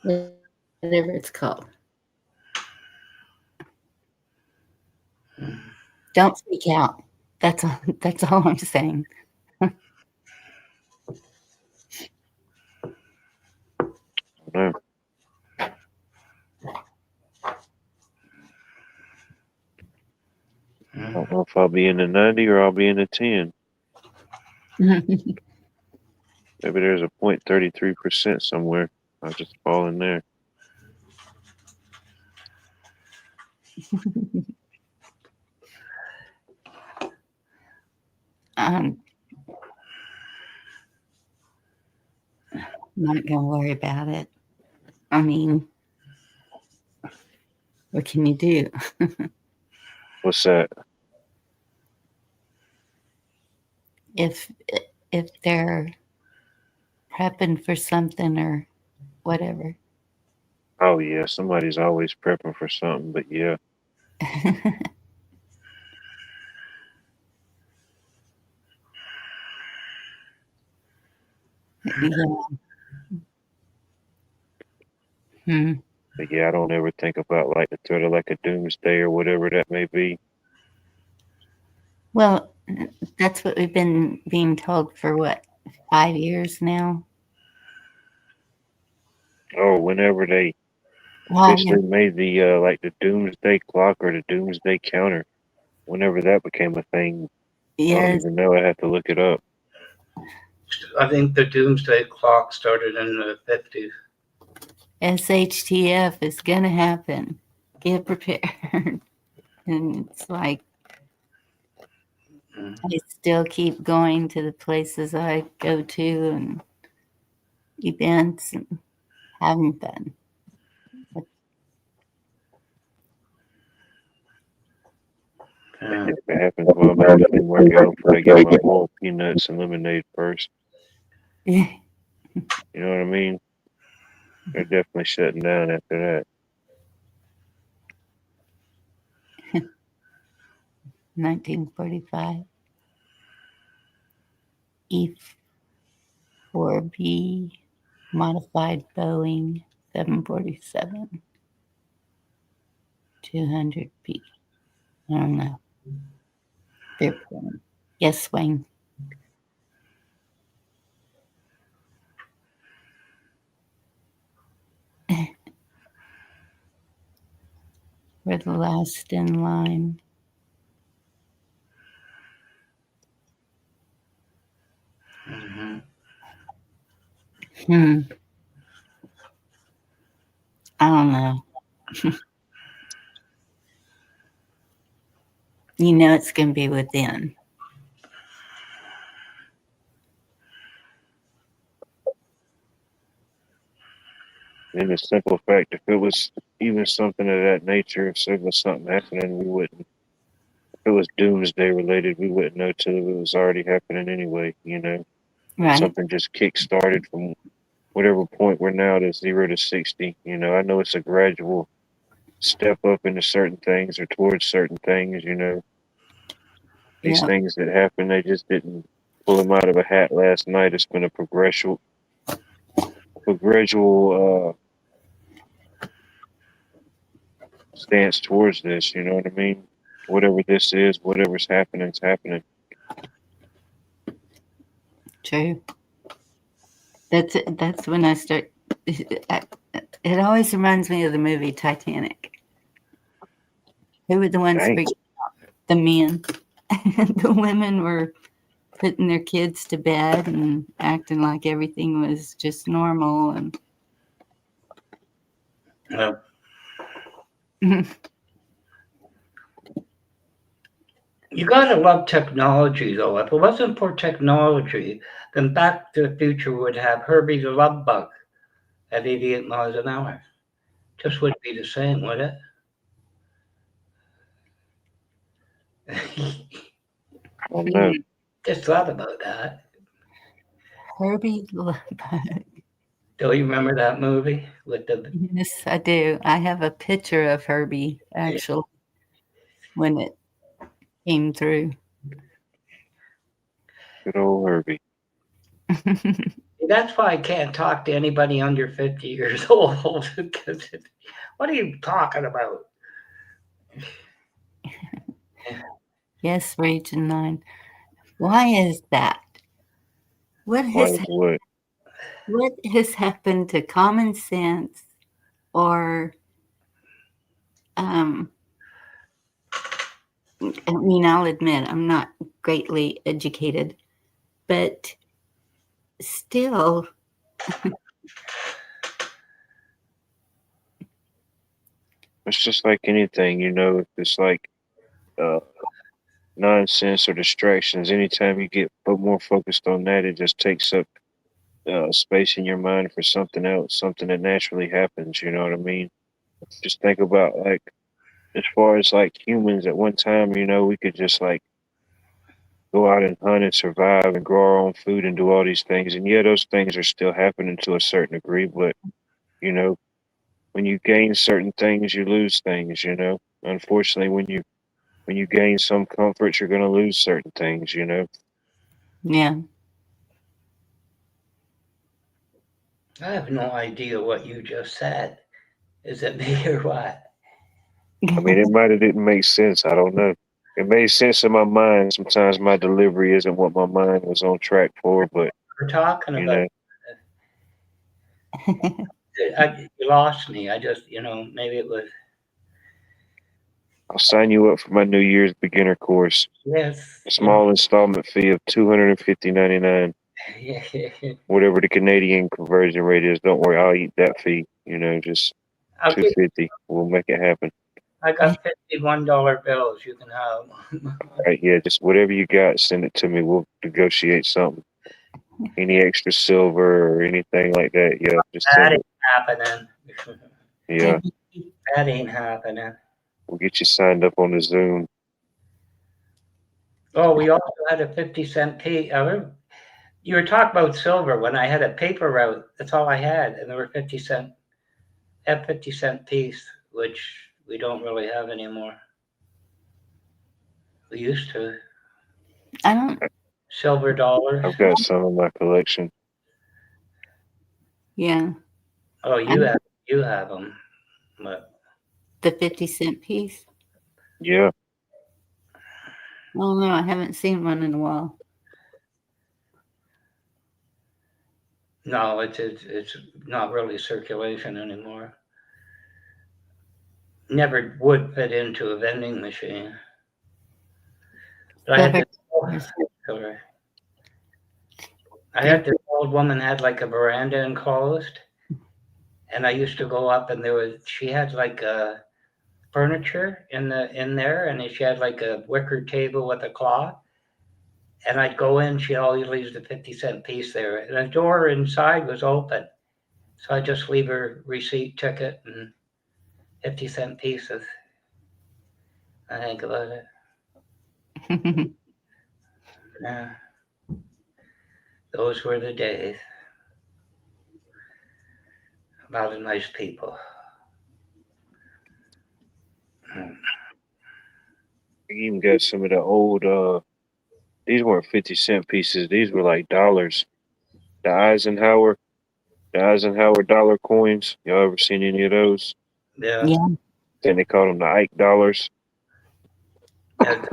whatever it's called. Don't freak out. That's all. That's all I'm saying. no. I don't know if I'll be in the 90 or I'll be in the 10. Maybe there's a 0.33% somewhere. I'll just fall in there. I'm not gonna worry about it. I mean, what can you do? What's that? If they're prepping for something or whatever. Oh, yeah. Somebody's always prepping for something, but yeah. Yeah. But yeah, I don't ever think about like the threat of like a doomsday or whatever that may be. Well, that's what we've been being told for what, 5 years now? Oh, whenever they Well, officially made the like the doomsday clock or the doomsday counter, whenever that became a thing, I don't yes, even know. I have to look it up. I think the Doomsday Clock started in the 50s. SHTF is gonna happen. Get prepared. And it's like I still keep going to the places I go to and events and having fun. Yeah. If it happens while I'm at the flea market, I'll probably get my bowl of peanuts and lemonade first. You know what I mean? They're definitely shutting down after that. 1945. E-4B modified Boeing 747 200P. I don't know. They're playing. Yes, Wayne. We're the last in line. Mm-hmm. I don't know. You know it's going to be within. And the simple fact, if it was even something of that nature, if there was something happening, we wouldn't. If it was doomsday related, we wouldn't know till it was already happening anyway. You know, Right. something just kick started from whatever point we're now to 0 to 60. You know, I know it's a gradual step up into certain things or towards certain things. You know, these Yeah. things that happen, they just didn't pull them out of a hat last night. It's been a gradual stance towards this. You know what I mean? Whatever this is, whatever's happening, is happening. True. That's when I start. It always reminds me of the movie Titanic. Who were the ones Dang. freaking out? The men. The women were putting their kids to bed and acting like everything was just normal. And Well, you gotta love technology, though. If it wasn't for technology, then Back to the Future would have Herbie the Love Bug at 88 miles an hour. Just wouldn't be the same, would it? I don't know. Just thought about that. Herbie Love-Bug. Do you remember that movie with the? Yes, I do. I have a picture of Herbie actually when it came through. Good old Herbie. That's why I can't talk to anybody under 50 years old. Because what are you talking about? Yes, Region 9. Why is that? What has happened to common sense or I mean, I'll admit I'm not greatly educated, but still It's just like anything, you know, if it's like nonsense or distractions, anytime you get more focused on that, it just takes up space in your mind for something else, something that naturally happens, you know what I mean? Just think about like, as far as like humans at one time, you know, we could just like go out and hunt and survive and grow our own food and do all these things. And yeah, those things are still happening to a certain degree, but you know, when you gain certain things, you lose things, you know. Unfortunately, when you gain some comforts, you're gonna lose certain things, you know. yeah. I have no idea what you just said. Is it me or what? I mean, it might have didn't make sense. I don't know. It made sense in my mind. Sometimes my delivery isn't what my mind was on track for, but We're talking you about. know, You lost me. I just, maybe it was. I'll sign you up for my New Year's beginner course. Yes. A small installment fee of $250.99. Whatever the Canadian conversion rate is, don't worry, I'll eat that fee. You know, just $250. We'll make it happen. I got $51 bills. You can have. All right, yeah, just whatever you got, send it to me. We'll negotiate something. Any extra silver or anything like that, yeah, just That send ain't it. happening. Yeah, That ain't happening. we'll get you signed up on the Zoom. Oh, we also had a 50-cent P. You were talking about silver when I had a paper route. That's all I had, and there were 50-cent At 50-cent piece, which we don't really have anymore. We used to. I don't, Silver dollars. I've got some in my collection. yeah, Oh, you have them, but the 50-cent piece. Yeah, Oh no, I haven't seen one in a while. no, it's not really circulation anymore. Never would fit into a vending machine. But Silver. I had this old woman had like a veranda enclosed, and I used to go up, and she had like a furniture in there, and she had like a wicker table with a cloth. And I'd go in, she always leaves the 50-cent piece there, and the door inside was open, so I just leave her receipt, ticket, and 50-cent pieces. I think about it. Yeah, those were the days. A lot of nice people. I even got some of the old. These weren't 50-cent pieces. These were like dollars. The Eisenhower dollar coins. Y'all ever seen any of those? Yeah, Yeah, Then they called them the Ike dollars. yeah.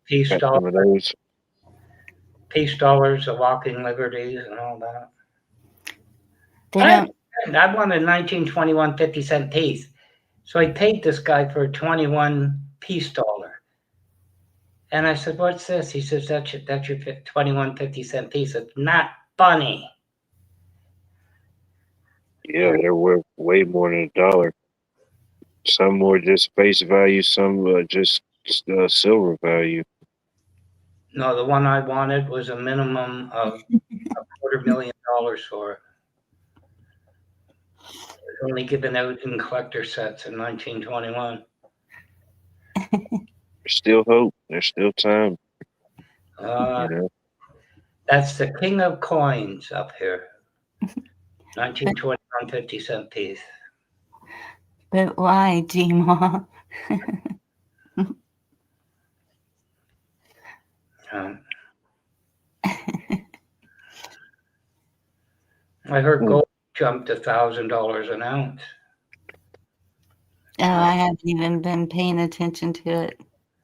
Peace Got some of dollars, those. the walking liberties, and all that. they don't. I wanted a 1921 50-cent piece. So I paid this guy for a 21 piece dollar. And I said, "What's this?" He says, that's your 21 50-cent piece. It's not funny. Yeah, they're worth way more than a dollar. Some more just face value. Some just silver value. No, the one I wanted was a minimum of $250,000 for it. Only given out in collector sets in 1921. There's still hope. There's still time. You know? That's the king of coins up here. 1921 50-cent piece. But why, G-Ma? I heard gold jumped $1,000 an ounce. Oh, I haven't even been paying attention to it.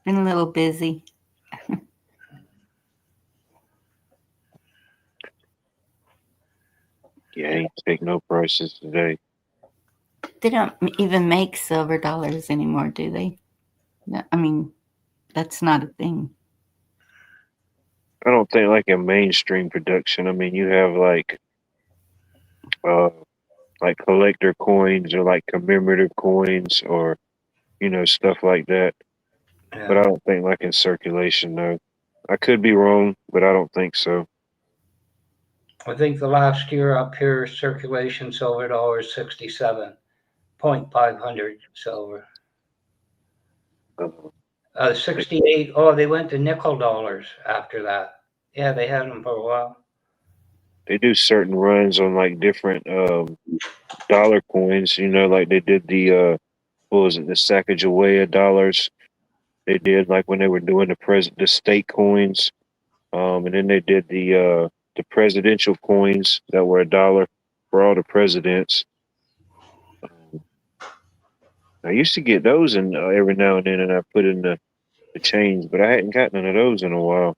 Been a little busy. Yeah, ain't take no prices today. They don't even make silver dollars anymore, do they? No, I mean, that's not a thing. I don't think like a mainstream production. I mean, you have like collector coins or like commemorative coins or stuff like that. Yeah. But I don't think like in circulation. No, I could be wrong, but I don't think so. I think the last year up here, circulation silver dollar is 67.500 silver. 68. Oh, they went to nickel dollars after that. Yeah, they had them for a while. They do certain runs on like different dollar coins. Like they did the what was it, the Sacagawea dollars. They did like when they were doing the state coins, and then they did the presidential coins that were $1 for all the presidents. I used to get those in every now and then, and I put in the change, but I hadn't got none of those in a while.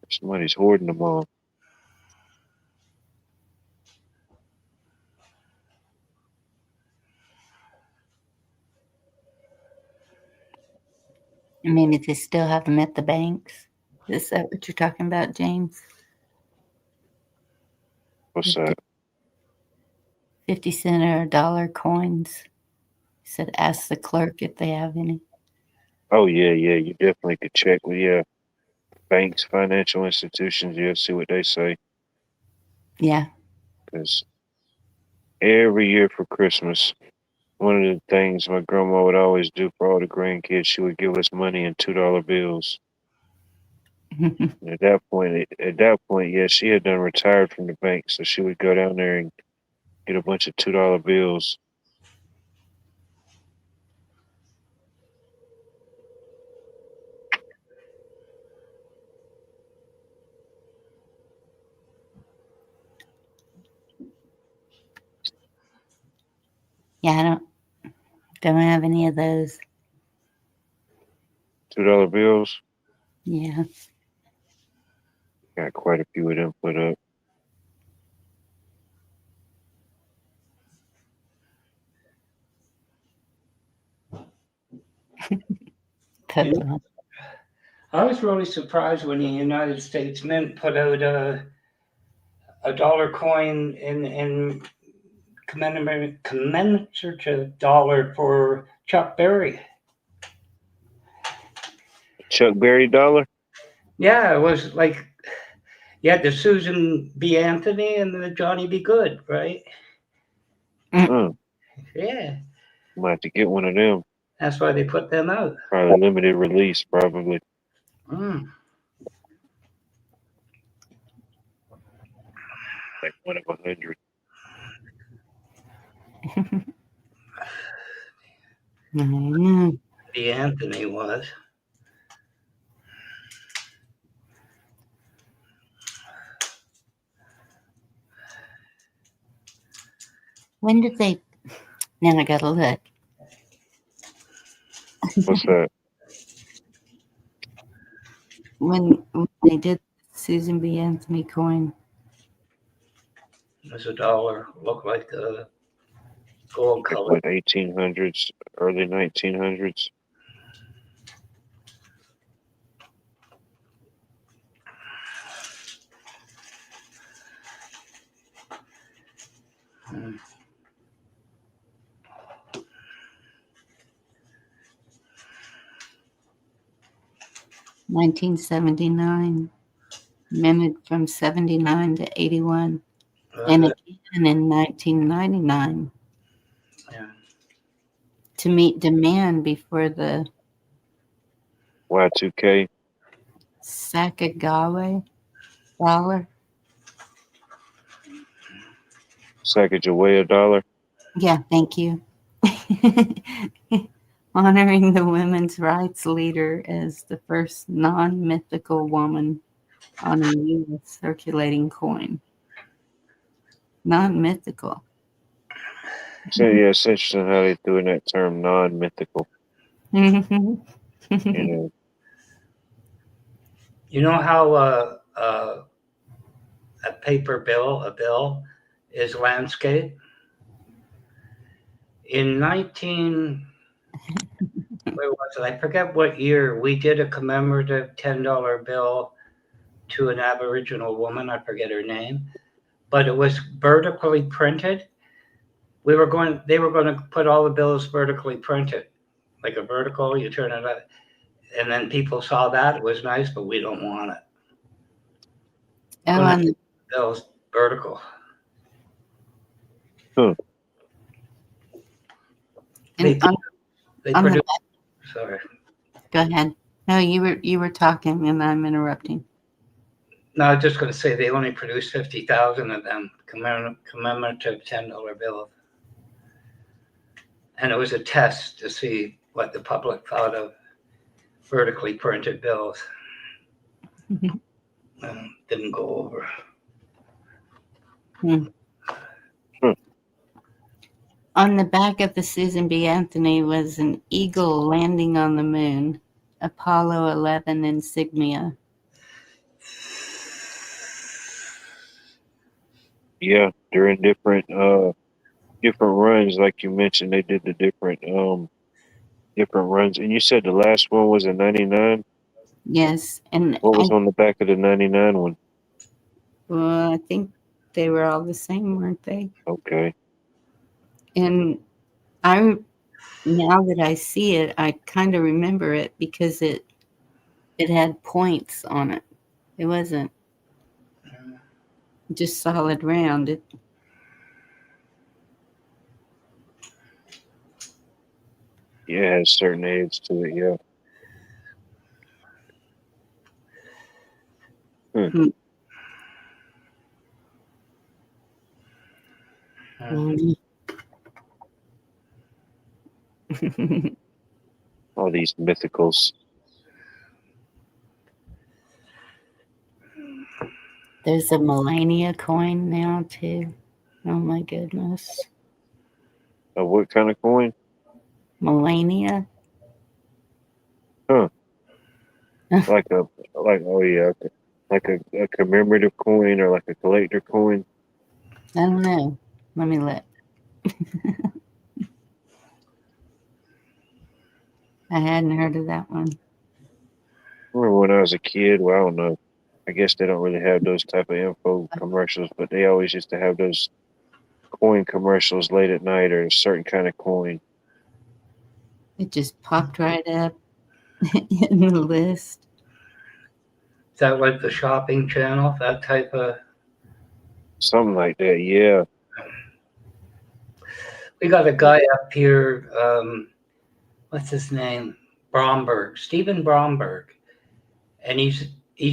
Somebody's hoarding them all. Maybe they still have them at the banks. Is that what you're talking about, James? What's that? 50 cent or $1 coins. He said, ask the clerk if they have any. Oh yeah. You definitely could check with banks, financial institutions. See what they say. Yeah. Because every year for Christmas, one of the things my grandma would always do for all the grandkids, she would give us money in $2 bills. At that point, yeah, she had done retired from the bank, so she would go down there and get a bunch of $2 bills. Yeah, I don't have any of those. $2 bills. Yeah. Got quite a few of them put up. That's Yeah. all. I was really surprised when the United States Mint put out a dollar coin in commemorative dollar for Chuck Berry. Chuck Berry dollar. Yeah, it was like you had the Susan B. Anthony and the Johnny B. Good, right? Hmm. Yeah, Might have to get one of them. that's why they put them out. Probably limited release, probably. Mm. Like one of 100. I know. B. Anthony was. When did they? Now I gotta look. What's that? When they did Susan B. Anthony coin. It was a dollar. Looked like a gold Like color. what, 1800s, early 1900s? Mm. 1979, minted from 79 to 81, Was and it? again in 1999 Yeah. to meet demand before the Y2K. Sacagawea dollar. Sacagawea dollar. Yeah, thank you. Honoring the women's rights leader as the first non-mythical woman on a U.S. circulating coin. Non-mythical. So yeah, it's interesting how they threw in that term non-mythical. You know, You know how a paper bill, a bill, is landscape? In 19, where was it? I forget what year, we did a commemorative $10 bill to an Aboriginal woman. I forget her name, but it was vertically printed. They were going to put all the bills vertically printed, like a vertical, you turn it up. And then people saw that, it was nice, but we don't want it. Oh, Gonna on have bills vertical. huh. They, and on they on the produce, back, sorry. go ahead. No, you were talking and I'm interrupting. No, I was just going to say they only produced 50,000 of them commemorative $10 bills. And it was a test to see what the public thought of vertically printed bills. Didn't go over. On the back of the Susan B. Anthony was an eagle landing on the moon, Apollo 11 insignia. Yeah, during different runs, like you mentioned, they did the different runs. And you said the last one was a 99. Yes, and What was on the back of the 99 one? I think they were all the same, weren't they? Okay. And now that I see it, I kind of remember it because it had points on it. It wasn't just solid round. Yeah, it has certain aids to it, yeah. Mm. All these mythicals. There's a Melania coin now too. Oh my goodness. What kind of coin? Melania? Huh. Like oh yeah, okay. Like a commemorative coin or like a collector coin. I don't know. Let me look. I hadn't heard of that one. I remember when I was a kid, well, I don't know. I guess they don't really have those type of info commercials, but they always used to have those coin commercials late at night or a certain kind of coin. It just popped right up in the list. Is that like the shopping channel? That type of. Something like that, yeah. We got a guy up here. What's his name? Bromberg, Stephen Bromberg, and he's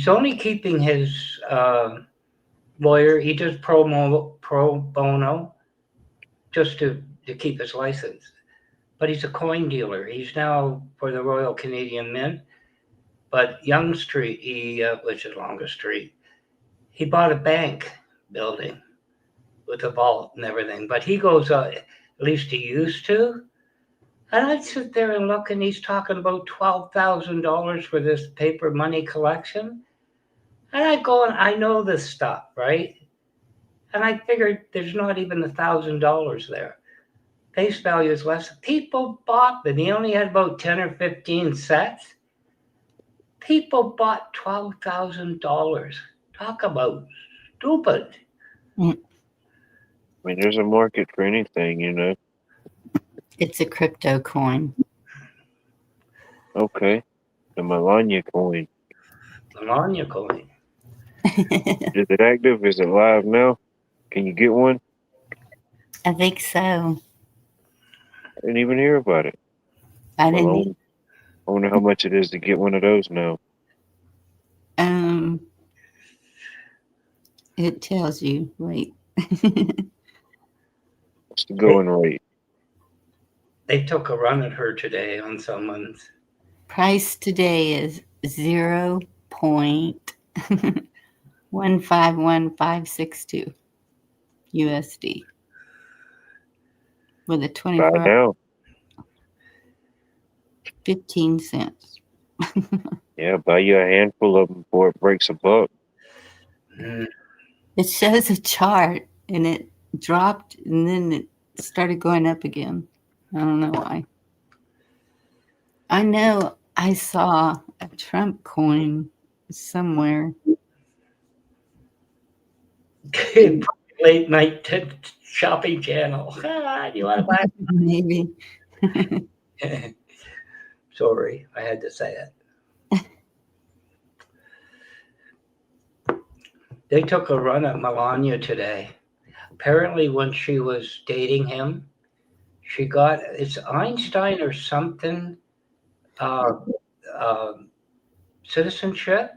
only keeping his lawyer. He does pro bono, just to keep his license. But he's a coin dealer. He's now for the Royal Canadian Mint. But Yonge Street, which is Longest Street, he bought a bank building with a vault and everything. But he goes, at least he used to. And I'd sit there and look, and he's talking about $12,000 for this paper money collection. And I go, and I know this stuff, right? And I figured there's not even $1,000 there. Face value is less. People bought them. He only had about 10 or 15 sets. People bought $12,000. Talk about stupid. I mean, there's a market for anything, you know. It's a crypto coin. Okay. The Melania coin. Melania coin. Is it active? Is it live now? Can you get one? I think so. I didn't even hear about it. I Well, didn't. I wonder how much it is to get one of those now. It tells you. Wait. What's the going rate? They took a run at her today on someone's. Price today is 0.151562 USD with a Buy 24 now. 15 cents. Yeah, buy you a handful of them before it breaks a buck. It shows a chart and it dropped and then it started going up again. I don't know why. I know I saw a Trump coin somewhere. Late night shopping channel. Do you want to buy Maybe. it? Sorry, I had to say it. They took a run at Melania today. Apparently, when she was dating him, she got, it's Einstein or something, citizenship.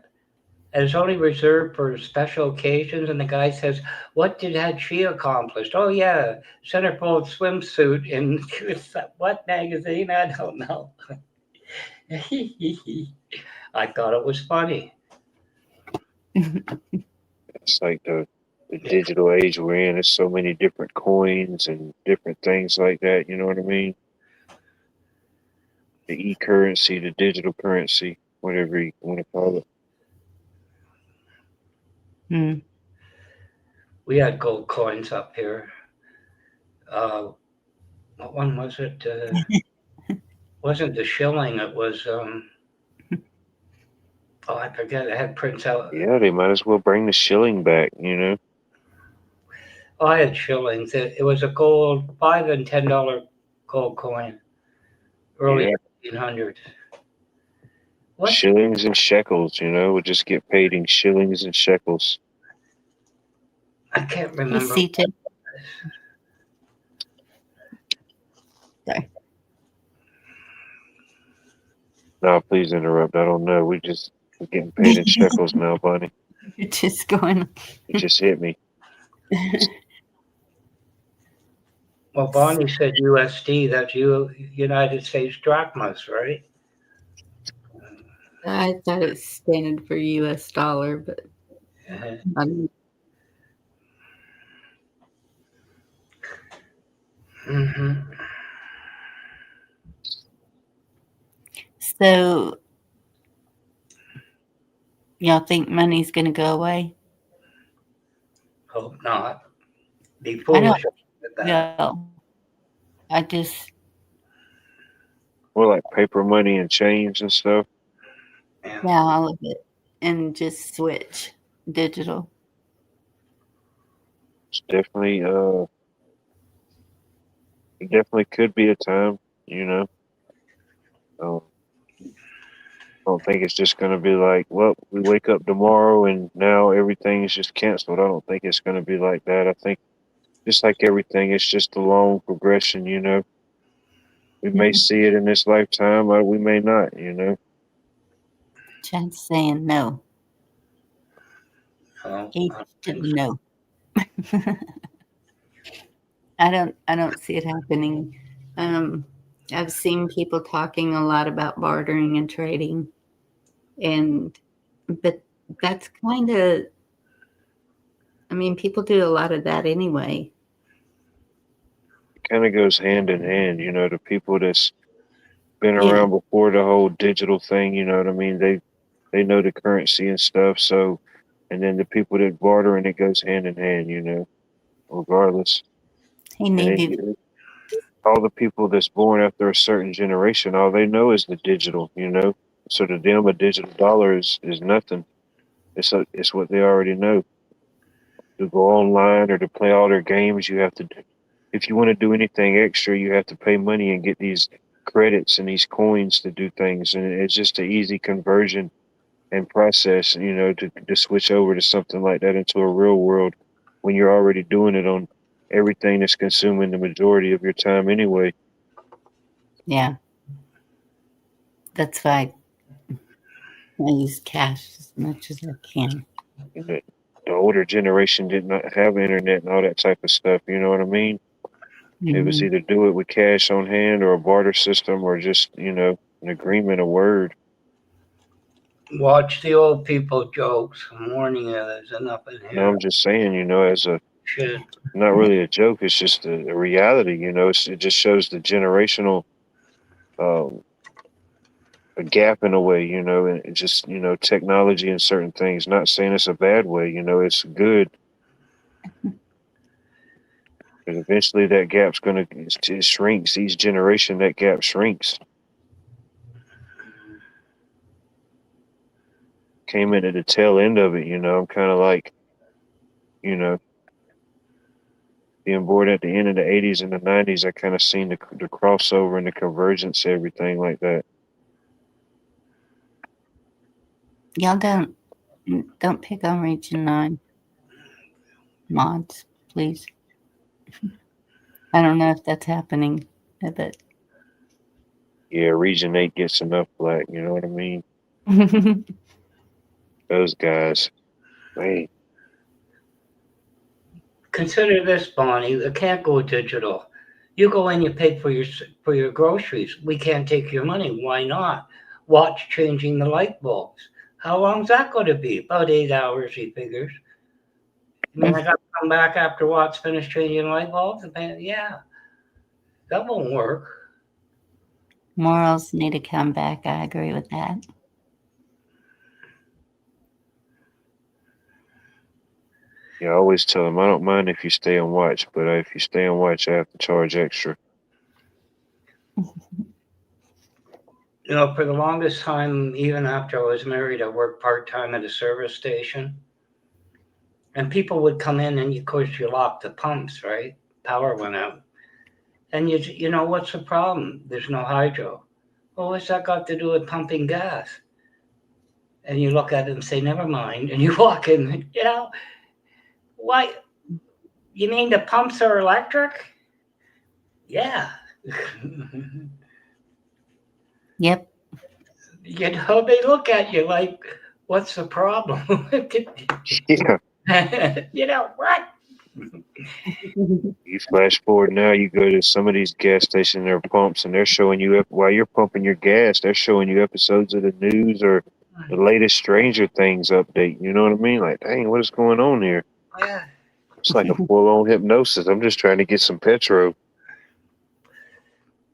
And it's only reserved for special occasions. And the guy says, "What had she accomplished?" "Oh yeah, centerfold swimsuit in what magazine? I don't know." I thought it was funny. It's like the digital age we're in. There's so many different coins and different things like that. You know what I mean? The e-currency, the digital currency, whatever you want to call it. We had gold coins up here. What one was it? Wasn't the shilling? It was. I forget. It had prints out. Yeah, they might as well bring the shilling back. You know. Oh, I had shillings. It was a gold $5 and $10 gold coin. Early 1800s. What? Shillings and shekels. You know, we'll just get paid in shillings and shekels. I can't Hey, remember. CJ. Sorry. No, please interrupt. I don't know. We're getting paid in shekels now, Bonnie. You're just going. It just hit me. Well, Bonnie said USD, that's United States drachmas, right? I thought it standard for US dollar, but Uh, I'm, mhm. so y'all think money's going to go away? Hope not. Be I don't foolish with that. know. I just, Or like paper money and change and stuff. Yeah. yeah, all of it, and just switch digital. It's definitely it definitely could be a time, you know. I don't think it's just gonna be like, well, we wake up tomorrow and now everything is just canceled. I don't think it's gonna be like that. I think just like everything, it's just a long progression, you know. We may see it in this lifetime or we may not, you know. Chad's saying no. Oh, He I don't should think so. know. I don't see it happening. I've seen people talking a lot about bartering and trading, but that's kind of, I mean, people do a lot of that anyway. It kind of goes hand in hand, you know. The people that's been Yeah, around before the whole digital thing, you know what I mean? They know the currency and stuff. So, and then the people that barter and it goes hand in hand, you know, regardless. he And then needed. all the people that's born after a certain generation, all they know is the digital, you know. So to them, a digital dollar is nothing. It's what they already know. To go online or to play all their games, you have to. If you want to do anything extra, you have to pay money and get these credits and these coins to do things. And it's just an easy conversion and process, you know, to switch over to something like that into a real world when you're already doing it on everything that's consuming the majority of your time anyway. Yeah, that's why I use cash as much as I can. And the older generation did not have internet and all that type of stuff. You know what I mean? It was Mhm. either do it with cash on hand or a barter system or just, you know, an agreement, a word. Watch the old people jokes. I'm warning you, there's enough in No, here. I'm just saying, you know, as a Shit. not really a joke. It's just a reality. You know, it just shows the generational um, a gap in a way. You know, and it just you know technology and certain things. Not saying it's a bad way. You know, it's good. But eventually, that gap's gonna it shrinks. Each generation, that gap shrinks. Came in at the tail end of it. You know, I'm kind of like, you know, being born at the end of the '80s and the '90s. I kind of seen the crossover and the convergence, everything like that. Y'all don't pick on Region 9 mods, please. I don't know if that's happening, but Yeah, Region 8 gets enough black. You know what I mean? Those guys, man. Consider this, Bonnie. It can't go digital. You go in, you pay for your groceries. We can't take your money. Why not? Watch changing the light bulbs. How long's that going to be? About 8 hours, he figures. I mean, I got to come back after Watt's finished changing light bulbs. And yeah, that won't work. morals need to come back. I agree with that. Yeah, I always tell them I don't mind if you stay on watch, but if you stay on watch, I have to charge extra. You know, for the longest time, even after I was married, I worked part-time at a service station. And people would come in and of course you lock the pumps, right? Power went out. And you know, what's the problem? There's no hydro. Well, what's that got to do with pumping gas? And you look at it and say, never mind. And you walk in, you know, why? You mean the pumps are electric? Yeah. Yep. You know, they look at you like, What's the problem? Yeah. You know what? You flash forward now, you go to some of these gas stations, there are pumps, and they're showing you while you're pumping your gas, they're showing you episodes of the news or the latest Stranger Things update. You know what I mean? Like, dang, what is going on here? Yeah. It's like a full-on hypnosis. I'm just trying to get some petrol.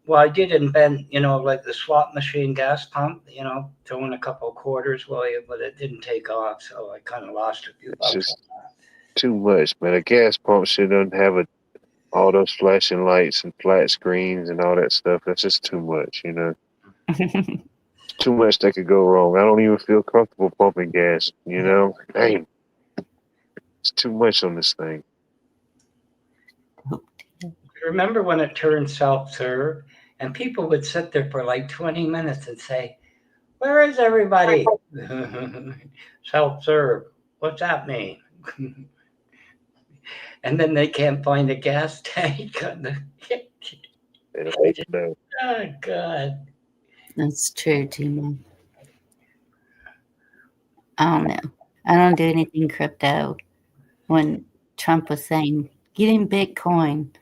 Well, I did invent, like the swap machine gas pump, throw in a couple of quarters, but it didn't take off, so I kind of lost a few It's bucks. just too much, man. A gas pump shouldn't have all those flashing lights and flat screens and all that stuff. That's just too much, Too much that could go wrong. I don't even feel comfortable pumping gas, Dang, it's too much on this thing. Remember when it turned self-serve and people would sit there for like 20 minutes and say, "Where is everybody?" Self-serve. What's that mean? And then they can't find a gas tank on the. They don't need to know. Oh God. That's true, Timo. I don't know. I don't do anything crypto. When Trump was saying, get in Bitcoin,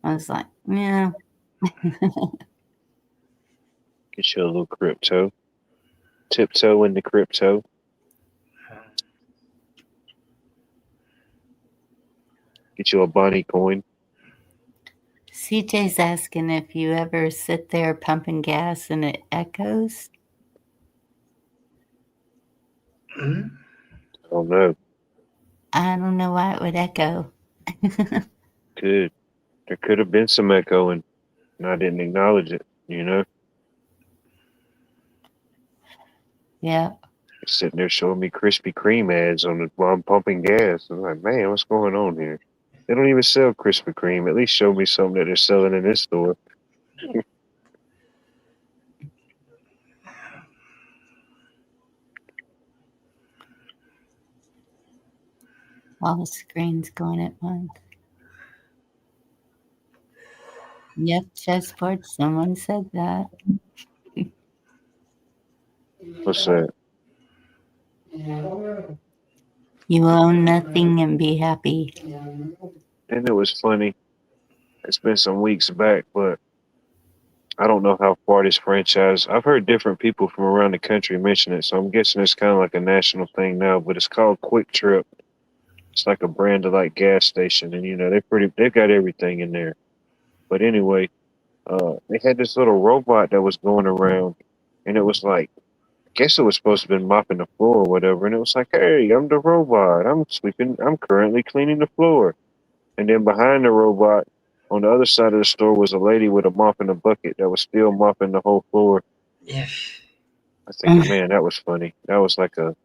I was like, yeah. Get you a little crypto. Tiptoe into crypto. Get you a Bonnie coin. CJ's asking if you ever sit there pumping gas and it echoes. Hmm? I don't know. I don't know why it would echo. Good. There could have been some echoing, and I didn't acknowledge it, Yeah. Sitting there showing me Krispy Kreme ads while I'm pumping gas. I'm like, man, what's going on here? They don't even sell Krispy Kreme. At least show me something that they're selling in this store. All the screens going at once. Yep, chessboard. Someone said that. What's that? You own nothing and be happy. And it was funny. It's been some weeks back, but I don't know how far this franchise. I've heard different people from around the country mention it, so I'm guessing it's kind of like a national thing now. But it's called Quick Trip. It's like a brand of like gas station, and they've got everything in there. But anyway, they had this little robot that was going around, and it was like, I guess it was supposed to have been mopping the floor or whatever, and it was like, hey, I'm the robot. I'm currently cleaning the floor. And then behind the robot, on the other side of the store, was a lady with a mop and a bucket that was still mopping the whole floor. Yeah. I think, man, that was funny. That was like a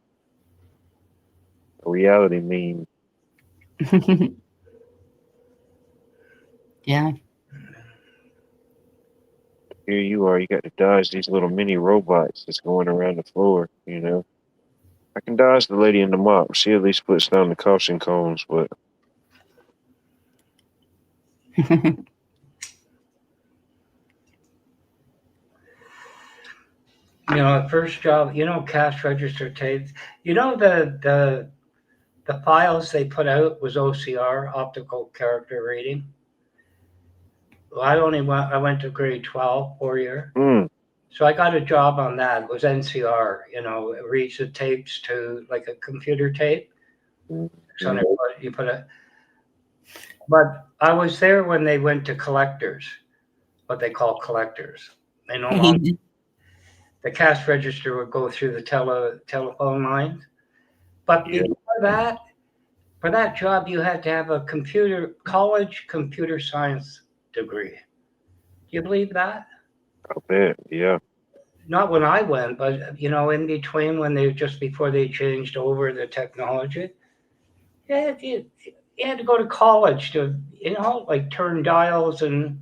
reality meme. Yeah. Here you are, you got to dodge these little mini robots that's going around the floor, I can dodge the lady in the mop. She at least puts down the caution cones, but First job, cash register tapes. The files they put out was OCR, optical character reading. Well, I went to grade 12, 4-year. So I got a job on that. It was NCR, it reads the tapes to like a computer tape. So you put it. But I was there when they went to collectors, what they call collectors. They no longer. The cash register would go through the telephone lines. But before that, for that job, you had to have a college computer science degree. Do you believe that? I bet, yeah. Not when I went, but in between just before they changed over the technology, you had to go to college to like turn dials and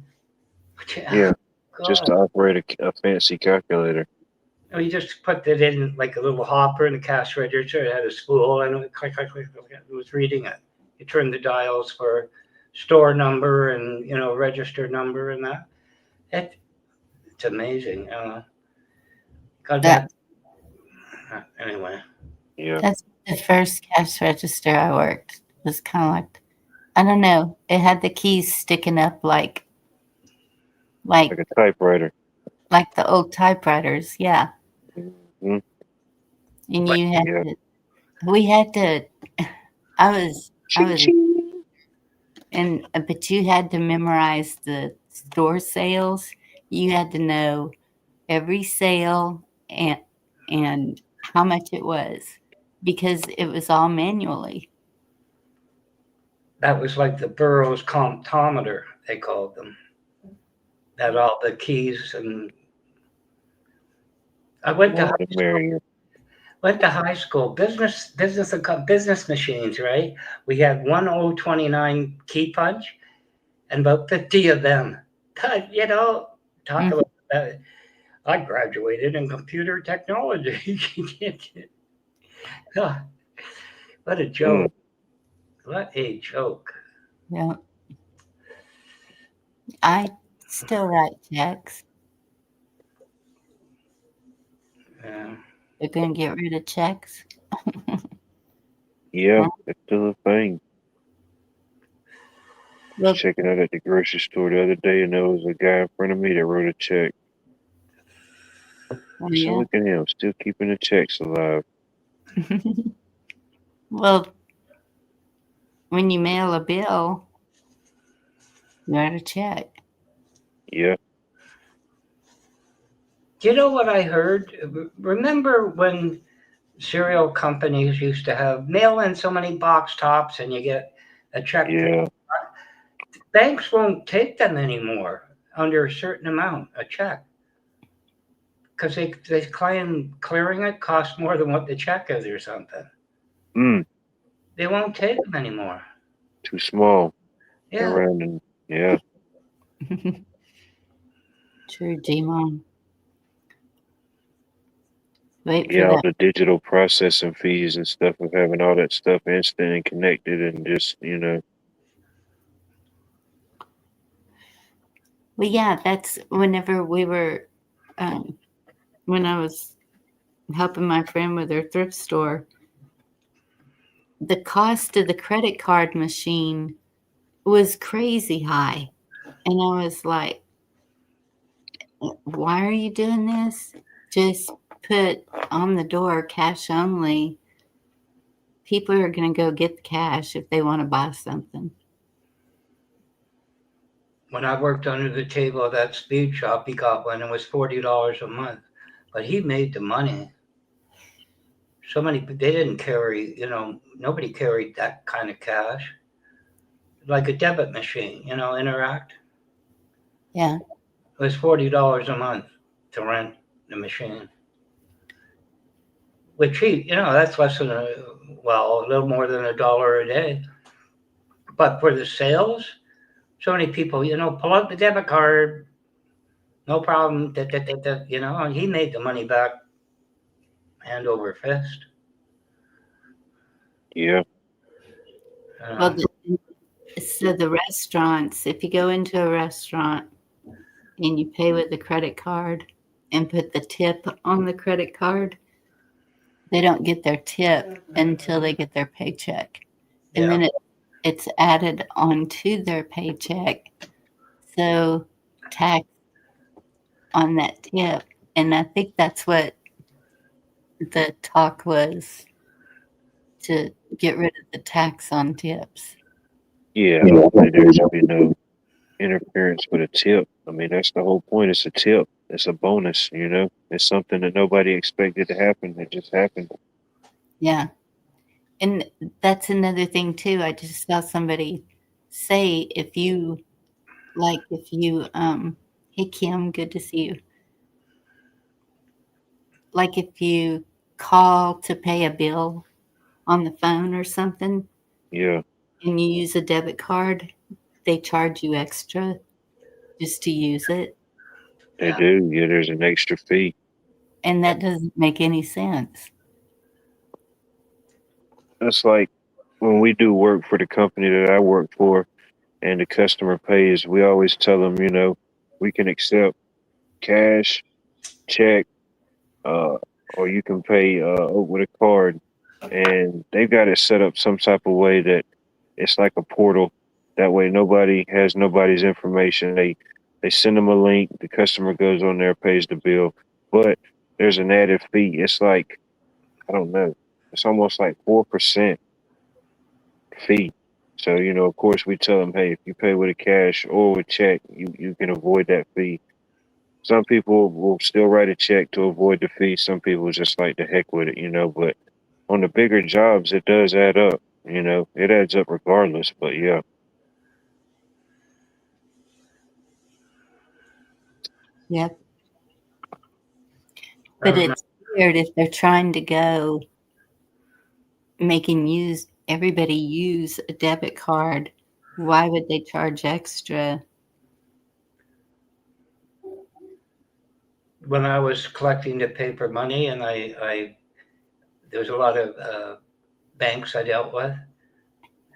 just to operate a fancy calculator. You just put it in like a little hopper in the cash register. It had a spool and it was reading it. You turn the dials for store number and register number and that. It's amazing. Got that. Anyway. Yeah. That's the first cash register I worked. It was kind of like, I don't know. It had the keys sticking up Like a typewriter. like the old typewriters. Yeah. Mhm. And you had Yeah. to, we had to, I was, but you had to memorize the store sales. You had to know every sale and how much it was because it was all manually. That was like the Burroughs comptometer, they called them. Had all the keys, and I went to More the merrier. high school. Business machines, right? We had one 029 key punch and about 50 of them. You know, talk Mhm. about that. I graduated in computer technology. God, what a joke. What a joke. Yeah. I still write checks. Yeah. They're going to get rid of checks. Yeah, it's still a thing. Was Well, checking out at the grocery store the other day, and there was a guy in front of me that wrote a check. So yeah. look at him, still keeping the checks alive. Well, when you mail a bill, you write a check. Yeah, Do you know what I heard? Remember when cereal companies used to have mail in so many box tops and you get a check? yeah, Banks won't take them anymore under a certain amount, a check. Because they claim clearing it costs more than what the check is or something. They won't take them anymore. too small Yeah. around, and yeah, True, G-Mom. Wait for yeah, all that. the digital processing fees and stuff of having all that stuff instant and connected, and just Well, yeah, that's whenever we were, when I was helping my friend with her thrift store, the cost of the credit card machine was crazy high. And I was like, why are you doing this? Just put on the door cash only. People are going to go get the cash if they want to buy something. When I worked under the table at that speed shop, he got one. It was $40 a month, but he made the money. So many, they didn't carry, nobody carried that kind of cash. Like a debit machine, Interact. Yeah. It was $40 a month to rent the machine. Which that's less than a little more than $1 a day. But for the sales, so many people, pull out the debit card, no problem. And he made the money back hand over fist. yeah, Well, so the restaurants, if you go into a restaurant and you pay with a credit card and put the tip on the credit card, they don't get their tip until they get their paycheck. And then it's added onto their paycheck. So tax on that tip. And I think that's what the talk was, to get rid of the tax on tips. yeah. Hopefully there should be no interference with a tip. I mean, that's the whole point. It's a tip. It's a bonus. It's something that nobody expected to happen. It just happened. Yeah. And that's another thing too. I just saw somebody say if you hey Kim, good to see you. Like if you call to pay a bill on the phone or something Yeah, and you use a debit card, they charge you extra just to use it. they do. Yeah, there's an extra fee. And that doesn't make any sense. That's like when we do work for the company that I work for and the customer pays, we always tell them, we can accept cash, check, or you can pay with a card. and they've got it set up some type of way that it's like a portal. That way, nobody has nobody's information. They send them a link. The customer goes on there, pays the bill, but there's an added fee. It's like, I don't know. It's almost like 4% fee. So, of course, we tell them, hey, if you pay with a cash or with check, you can avoid that fee. Some people will still write a check to avoid the fee. Some people just like the heck with it. But on the bigger jobs, it does add up. It adds up regardless. But yeah, Yep. But it's weird if they're trying to go making everybody use a debit card. Why would they charge extra? When I was collecting the paper money, and there was a lot of banks I dealt with.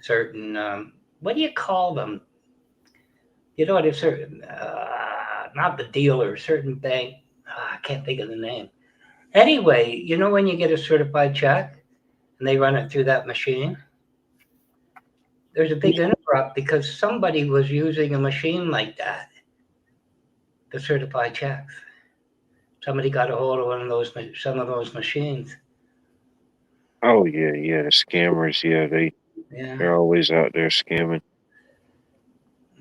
Certain, what do you call them? You know what? It's certain, not the dealer, certain bank. I can't think of the name. Anyway, when you get a certified check and they run it through that machine, there's a big interrupt because somebody was using a machine like that to certify checks. Somebody got a hold of some of those machines. oh yeah, the scammers, yeah, Yeah, they're always out there scamming.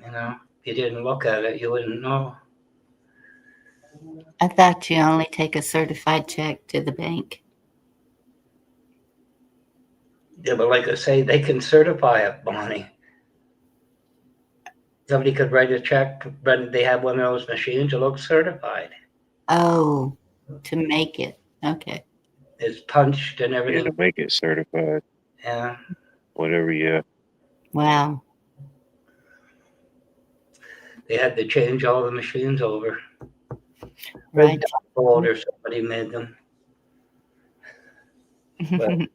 if you didn't look at it, you wouldn't know. I thought you only take a certified check to the bank. Yeah, but like I say, they can certify it, Bonnie. Somebody could write a check, but they have one of those machines that looks certified. Oh, to make it. Okay. It's punched and Yeah, everything. to make it certified, Yeah. whatever. Yeah, Wow. They had to change all the machines over. Right. Old or somebody made them. But,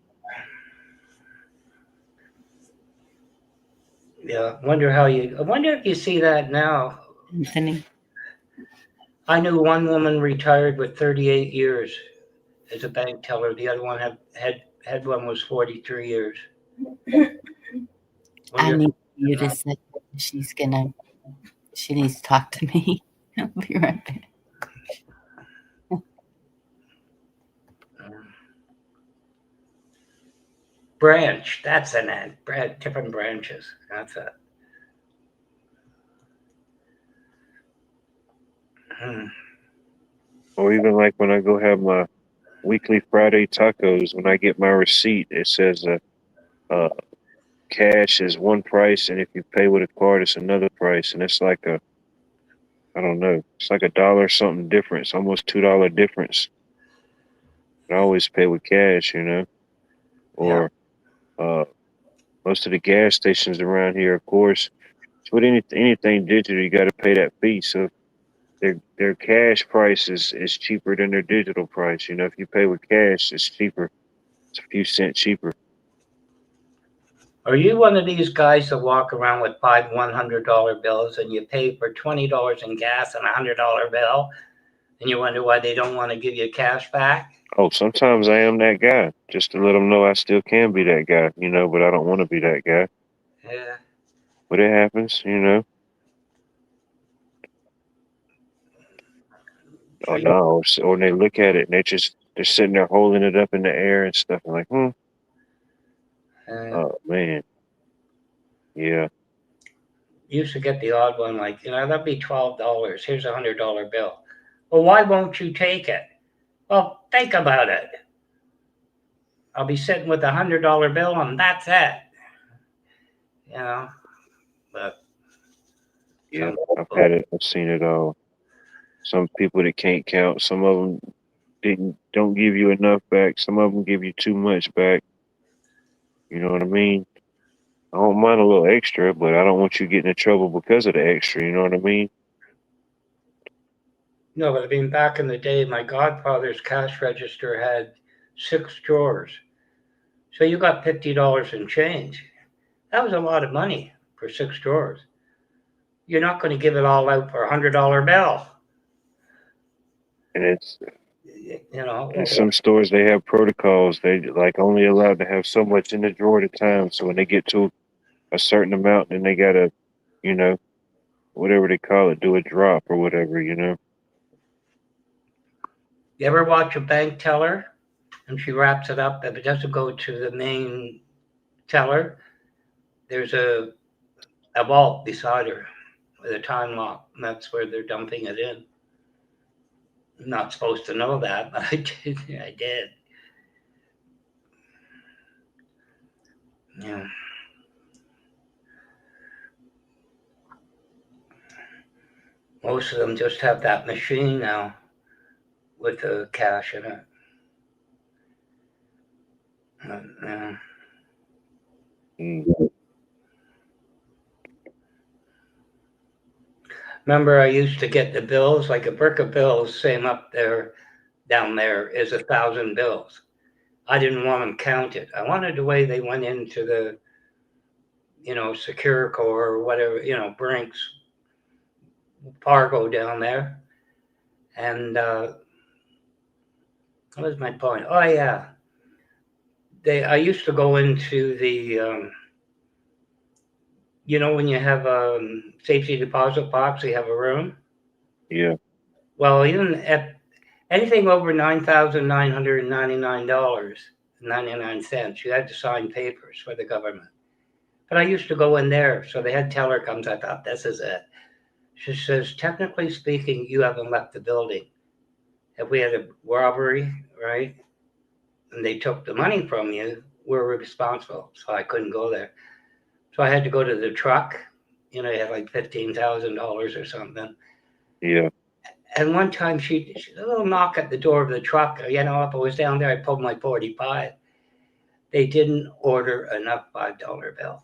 yeah, I wonder if you see that now. Anthony. I knew one woman retired with 38 years as a bank teller. The other one had one was 43 years. I need you to say she needs to talk to me. I'll be right back. Branch, that's an ad. Different branches. That's it. or even like when I go have my weekly Friday tacos, when I get my receipt, it says cash is one price, and if you pay with a card, it's another price, and it's like I don't know, it's like $1 something difference, almost $2 difference. I always pay with cash, or most of the gas stations around here, of course, with anything digital, you got to pay that fee. So their cash price is cheaper than their digital price. If you pay with cash, it's cheaper. It's a few cents cheaper. Are you one of these guys that walk around with 5 $100 bills and you pay for $20 in gas and $100 bill, and you wonder why they don't want to give you cash back? Oh, sometimes I am that guy, just to let them know I still can be that guy, but I don't want to be that guy. Yeah. But it happens, Oh no, or they look at it and they're sitting there holding it up in the air and stuff. I'm like, oh man, yeah. Used to get the odd one, like, that'd be $12. Here's a $100 bill. Well, why won't you take it? Well, think about it. I'll be sitting with a $100 bill and that's it. But Yeah, I've had it. I've seen it all. Some people that can't count. Some of them don't give you enough back. Some of them give you too much back. You know what I mean? I don't mind a little extra, but I don't want you getting in trouble because of the extra. You know what I mean? No, but I mean, back in the day, my godfather's cash register had 6 drawers. So you got $50 in change. That was a lot of money for 6 drawers. You're not going to give it all out for a $100 bill. And you know. In some stores, they have protocols. They like only allowed to have so much in the drawer at a time. So when they get to a certain amount, then they gotta, you know, whatever they call it, do a drop or whatever, you know. You ever watch a bank teller and she wraps it up? If it doesn't go to the main teller, there's a vault beside her with a time lock, and that's where they're dumping it in. I'm not supposed to know that, but I did. I did. Yeah. Most of them just have that machine now with the cash in it. Yeah. Mm. Remember, I used to get the bills, like a brick of bills, same up there, down there is 1,000 bills. I didn't want them counted. I wanted the way they went into the, Securicor or whatever, Brinks, Fargo down there. And what was my point? Oh yeah, I used to go into the, when you have a safety deposit box, you have a room. Yeah. Well, even at anything over $9,999.99, you had to sign papers for the government. But I used to go in there, so the head teller comes. I thought, this is it. She says, technically speaking, you haven't left the building. If we had a robbery, right, and they took the money from you, we're responsible. So I couldn't go there. So I had to go to the truck. You had like $15,000 or something. Yeah. And one time she a little knock at the door of the truck. If I was down there, I pulled my 45. They didn't order enough $5 bills.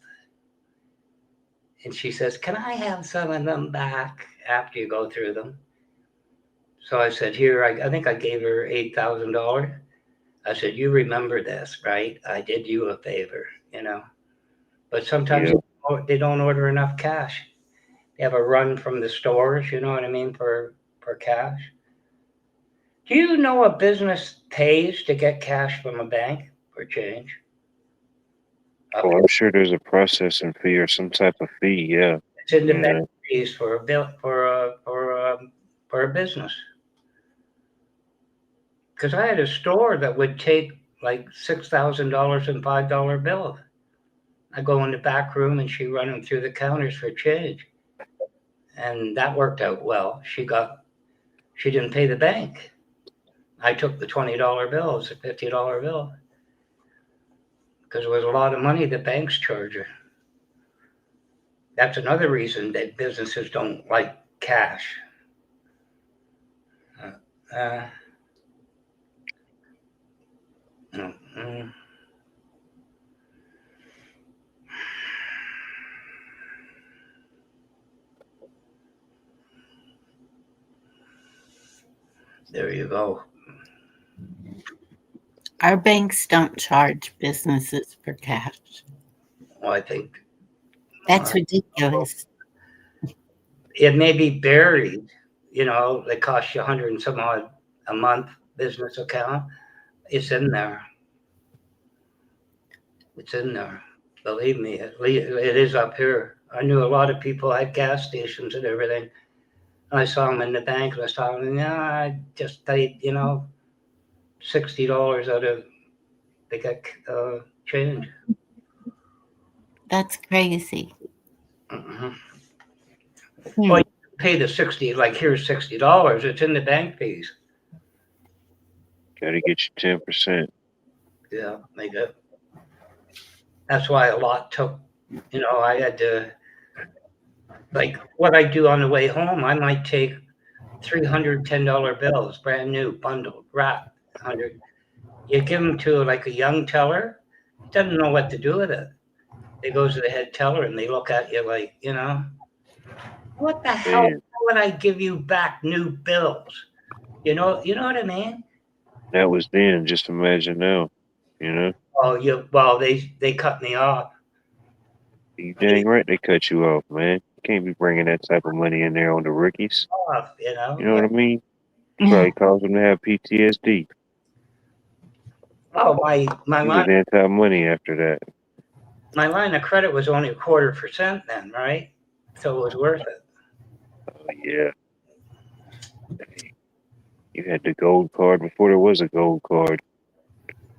And she says, can I have some of them back after you go through them? So I said, here, I think I gave her $8,000. I said, you remember this, right? I did you a favor, But sometimes they don't order enough cash. They have a run from the stores, you know what I mean, for cash. Do you know a business pays to get cash from a bank for change? Oh, I'm sure there's a processing fee or some type of fee. Yeah. It's in the bank fees for a bill for a business. Because I had a store that would take like $6,000 in $5 bills. I go in the back room and she run them through the counters for change, and that worked out well. She didn't pay the bank. I took the $20 bills, the $50 bill, because it was a lot of money the banks charge her. That's another reason that businesses don't like cash. There you go. Our banks don't charge businesses for cash. Well, I think That's ridiculous. it may be buried, they cost you 100 and some odd a month business account. It's in there. It's in there. Believe me, it is up here. I knew a lot of people had gas stations and everything. And I saw them in the bank and I saw them, I just paid, $60 out of, they got change. That's crazy. Mm-hmm. Well, you pay the 60, like here's $60. It's in the bank fees. Got to get you 10%. Yeah, they do. That's why a lot took, I had to, like what I do on the way home, I might take $310 bills, brand new, bundled, wrapped, 100. You give them to like a young teller, doesn't know what to do with it. They goes to the head teller and they look at you like, what the hell? Why would I give you back new bills? You know what I mean? That was then. Just imagine now, Oh, they cut me off. You dang right they cut you off, man. You can't be bringing that type of money in there on the rookies. Off, You know what I mean? Probably caused them to have PTSD. Oh, my He line was anti-money after that. my line of credit was only 0.25% then, right? So it was worth it. Oh, yeah. You had the gold card before there was a gold card.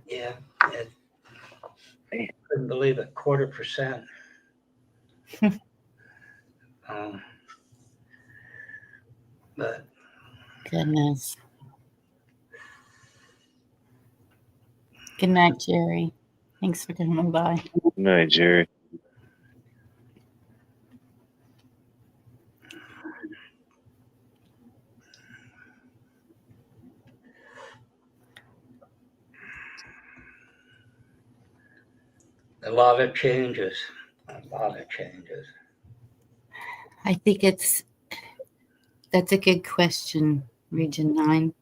Yeah. Man. Couldn't believe it. 0.25%. um, but Goodness. Good night, Jerry. Thanks for coming by. Good night, Jerry. a lot of changes. A lot of changes. I think that's a good question, Region 9.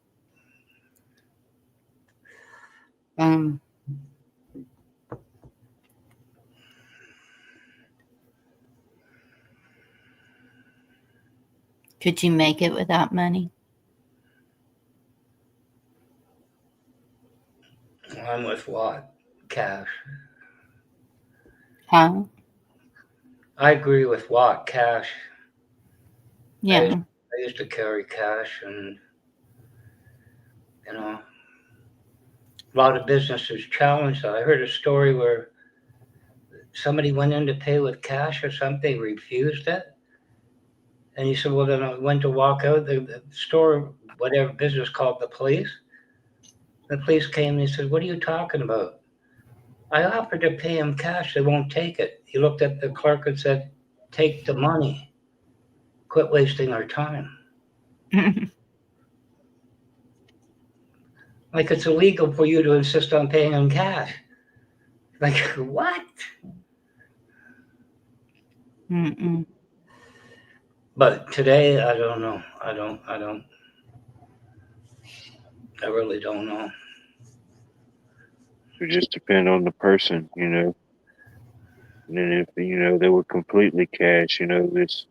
Could you make it without money? I'm with what? Cash. Huh? I agree with what? Cash. Yeah. I used to carry cash, and a lot of businesses challenged that. I heard a story where somebody went in to pay with cash or something, refused it. And he said, well, then I went to walk out. The store, whatever business, called the police. The police came and he said, what are you talking about? I offered to pay him cash. They won't take it. He looked at the clerk and said, take the money. Quit wasting our time. Like it's illegal for you to insist on paying him cash. Like, what? Mm-mm. But today, I don't know. I really don't know. It just depend on the person, And then if, they were completely cash, it's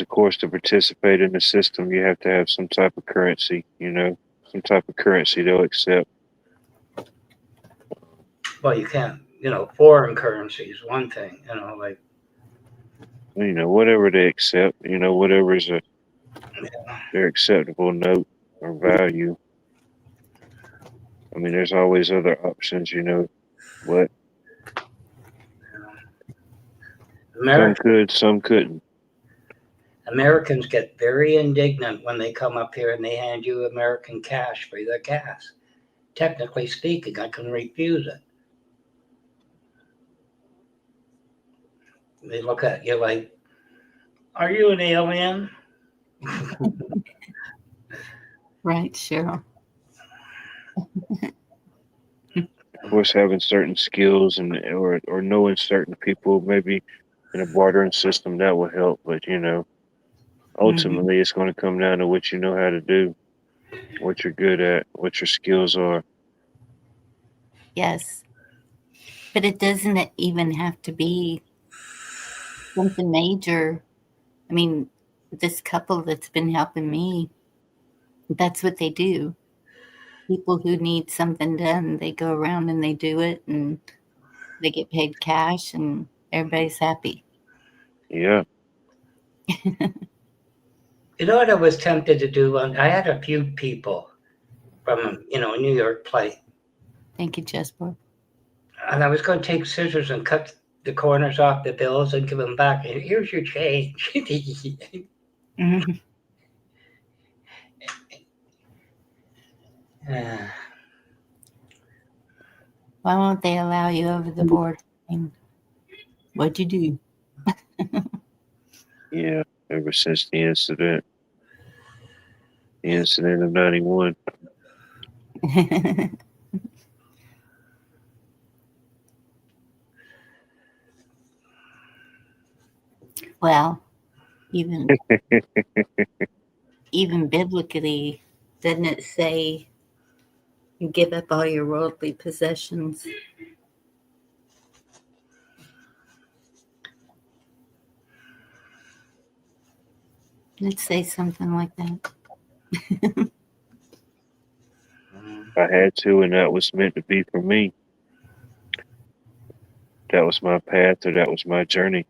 of course to participate in the system, you have to have some type of currency, some type of currency they'll accept. Well, you can't, foreign currency is one thing, like. Whatever they accept, whatever is their acceptable note or value. I mean, there's always other options, what some could, some couldn't. Americans get very indignant when they come up here and they hand you American cash for their gas. Technically speaking, I can refuse it. They look at you like, are you an alien? Right, Cheryl. Of course, having certain skills or knowing certain people, maybe in a bartering system, that will help. But ultimately, it's going to come down to what you know how to do, what you're good at, what your skills are. Yes. But it doesn't even have to be something major. I mean, this couple that's been helping me, that's what they do. People who need something done, they go around and they do it, and they get paid cash, and everybody's happy. Yeah. You know what I was tempted to do? I had a few people from, New York play. Thank you, Jesper. And I was going to take scissors and cut the corners off the bills and give them back. Here's your change. Mm-hmm. Why won't they allow you over the border? What'd you do? Yeah, ever since the incident of 91. Well, even biblically, doesn't it say you give up all your worldly possessions? Let's say something like that. I had to, and that was meant to be for me. That was my path, or that was my journey.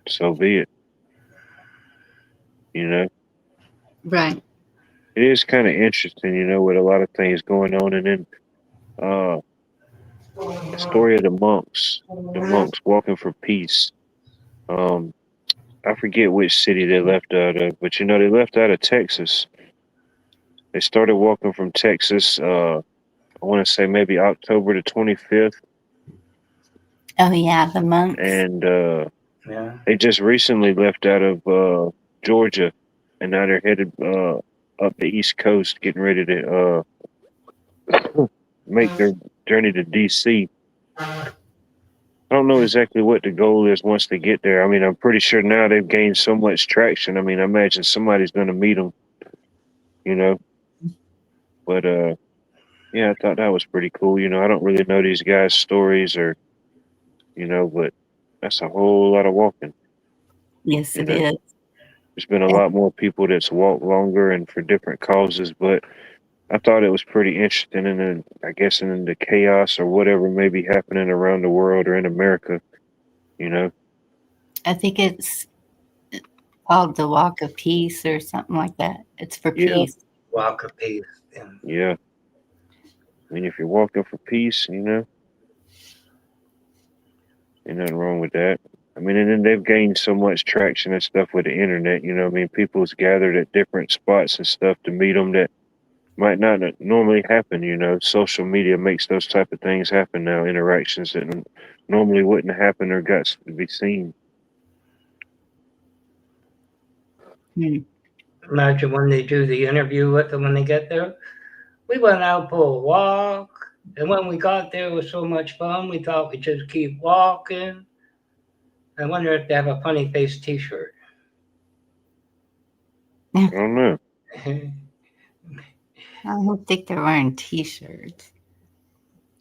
So be it. You know, Right. it is kind of interesting, with a lot of things going on, and then uh, the story of the monks walking for peace. Um, I forget which city they left out of, but they left out of Texas. They started walking from Texas. I want to say maybe October the 25th, Oh yeah, the monks. and Yeah. they just recently left out of Georgia, and now they're headed up the East Coast, getting ready to make their journey to DC. I don't know exactly what the goal is once they get there. I mean, I'm pretty sure now they've gained so much traction. I mean, I imagine somebody's going to meet them, you know. But yeah, I thought that was pretty cool. I don't really know these guys' stories or, but that's a whole lot of walking. Yes, You it know, is. there's been a lot more people that's walked longer and for different causes, but I thought it was pretty interesting. And then I guess in the chaos or whatever may be happening around the world or in America, you know. I think it's called the Walk of Peace or something like that. It's for Yeah. peace. Walk of peace. Yeah. Yeah. I mean, if you're walking for peace, ain't nothing wrong with that. I mean, and then they've gained so much traction and stuff with the internet. I mean, people's gathered at different spots and stuff to meet them that might not normally happen. Social media makes those type of things happen now. Interactions that normally wouldn't happen or got to be seen. Hmm. Imagine when they do the interview with them when they get there. We went out for a walk, and when we got there, it was so much fun. We thought we'd just keep walking. I wonder if they have a funny face T-shirt. I don't know. I don't think they're wearing T-shirts.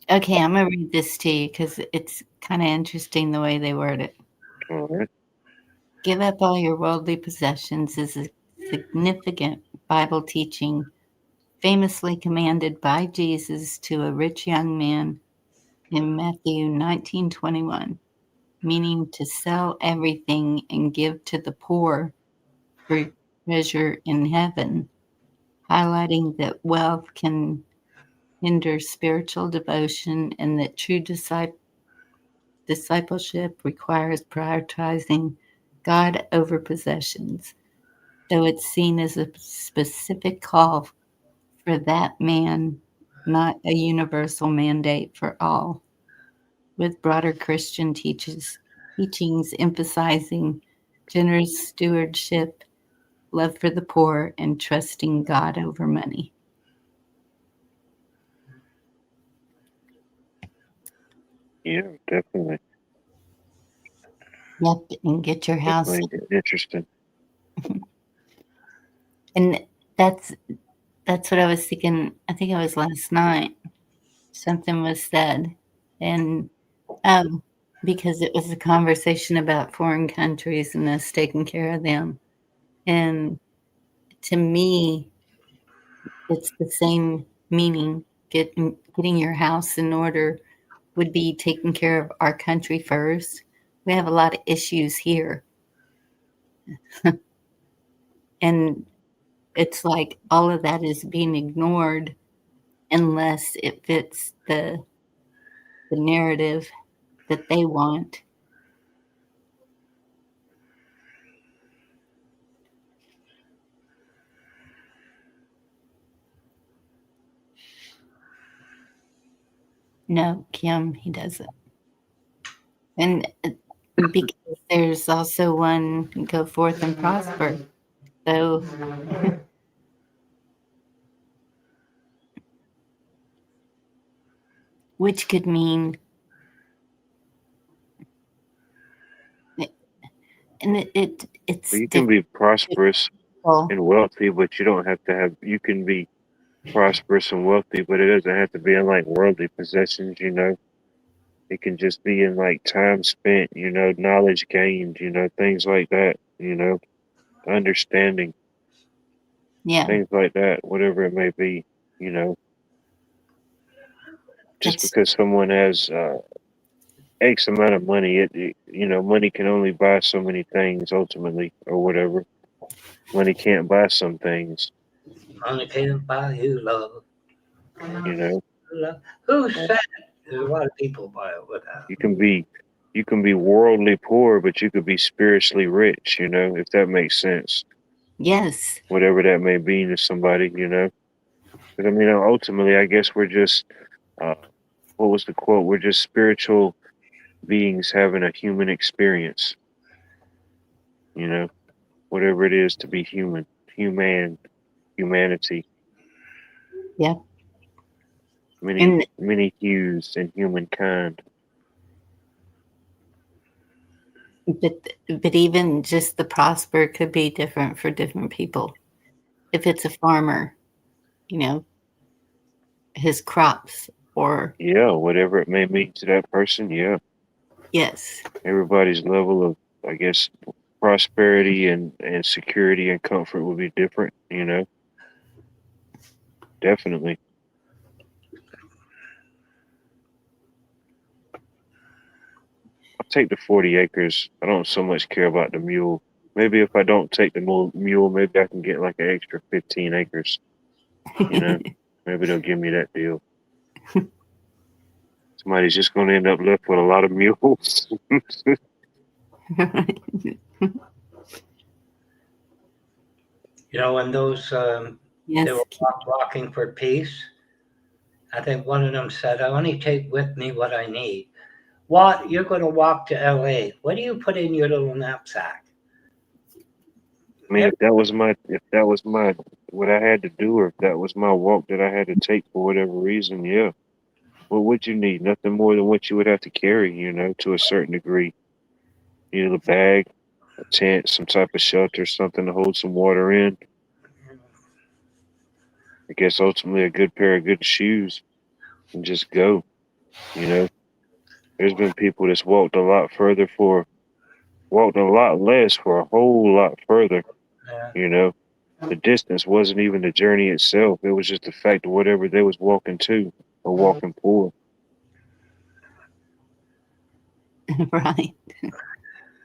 Okay, I'm gonna read this to you because it's kind of interesting the way they word it. All right. Give up all your worldly possessions is a significant Bible teaching famously commanded by Jesus to a rich young man in Matthew 19:21, meaning to sell everything and give to the poor for treasure in heaven, highlighting that wealth can hinder spiritual devotion and that true discipleship requires prioritizing God over possessions. So it's seen as a specific call for that man, not a universal mandate for all, with broader Christian teachings emphasizing generous stewardship, love for the poor, and trusting God over money. Yeah, definitely. Yep, and get your house. Definitely interesting. And that's what I was thinking. I think it was last night. Something was said, and because it was a conversation about foreign countries and us taking care of them. And to me, it's the same meaning. Getting your house in order would be taking care of our country first. We have a lot of issues here. And it's like all of that is being ignored unless it fits the narrative that they want. No, Kim, he doesn't. And because there's also one go forth and prosper. So which could mean and it's Well, you can be prosperous difficult. and wealthy, but you don't have to have. You can be prosperous and wealthy, but it doesn't have to be in like worldly possessions. It can just be in like time spent. Knowledge gained. Things like that. Understanding. Yeah, things like that, whatever it may be, you know. Just that's because someone has X amount of money, you know, money can only buy so many things ultimately, or whatever. Money can't buy some things, Money can't buy you love. you know. Love. Who said it? There's a lot of people buy it without. You can be worldly poor, but you could be spiritually rich, you know, if that makes sense. yes, Whatever that may mean to somebody, you know. But I mean, ultimately, I guess we're just, uh, what was the quote? We're just spiritual beings having a human experience, you know, whatever it is to be humanity, yep. many, And many hues in humankind. but even just the prosper could be different for different people. If it's a farmer, you know, his crops or Yeah, whatever it may mean to that person. Yeah, yes. everybody's level of, I guess, prosperity and security and comfort would be different, you know, definitely. I'll take the 40 acres. I don't so much care about the mule. Maybe if I don't take the mule, maybe I can get like an extra 15 acres, you know, maybe they'll give me that deal. Somebody's just going to end up left with a lot of mules. You know, when those they Yes, were walking for peace, I think one of them said, "I only take with me what I need." What? You're going to walk to LA? What do you put in your little knapsack? I mean, if that was my, what I had to do, or if that was my walk that I had to take for whatever reason, yeah. What would you need? Nothing more than what you would have to carry, you know, to a certain degree. You know, a bag, a tent, some type of shelter, something to hold some water in. I guess ultimately a good pair of good shoes and just go, you know. There's been people that's walked a lot less for a whole lot further, Yeah. you know. The distance wasn't even the journey itself. It was just the fact of whatever they was walking to or walking for. right.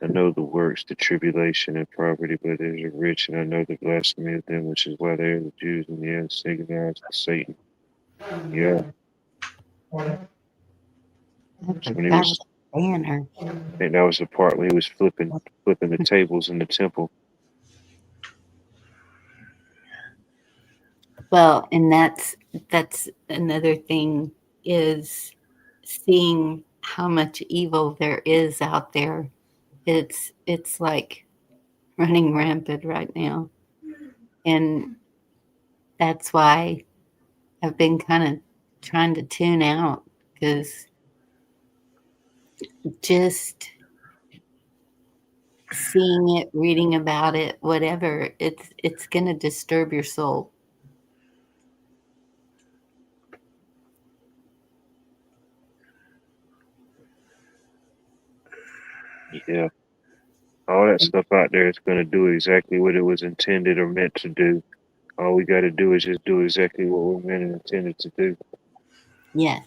I know the works, the tribulation and poverty, but there's the rich, and I know the blasphemy of them, which is why they are the Jews, and the antagonists of Satan. Yeah, That's when he God's was, banner. I think that was the part where he was flipping the tables in the temple. Well, and that's another thing is seeing how much evil there is out there. It's like running rampant right now. And that's why I've been kind of trying to tune out because just seeing it, reading about it, whatever, it's going to disturb your soul. Yeah, all that stuff out there is going to do exactly what it was intended or meant to do. All we got to do is just do exactly what we're meant and intended to do, Yes.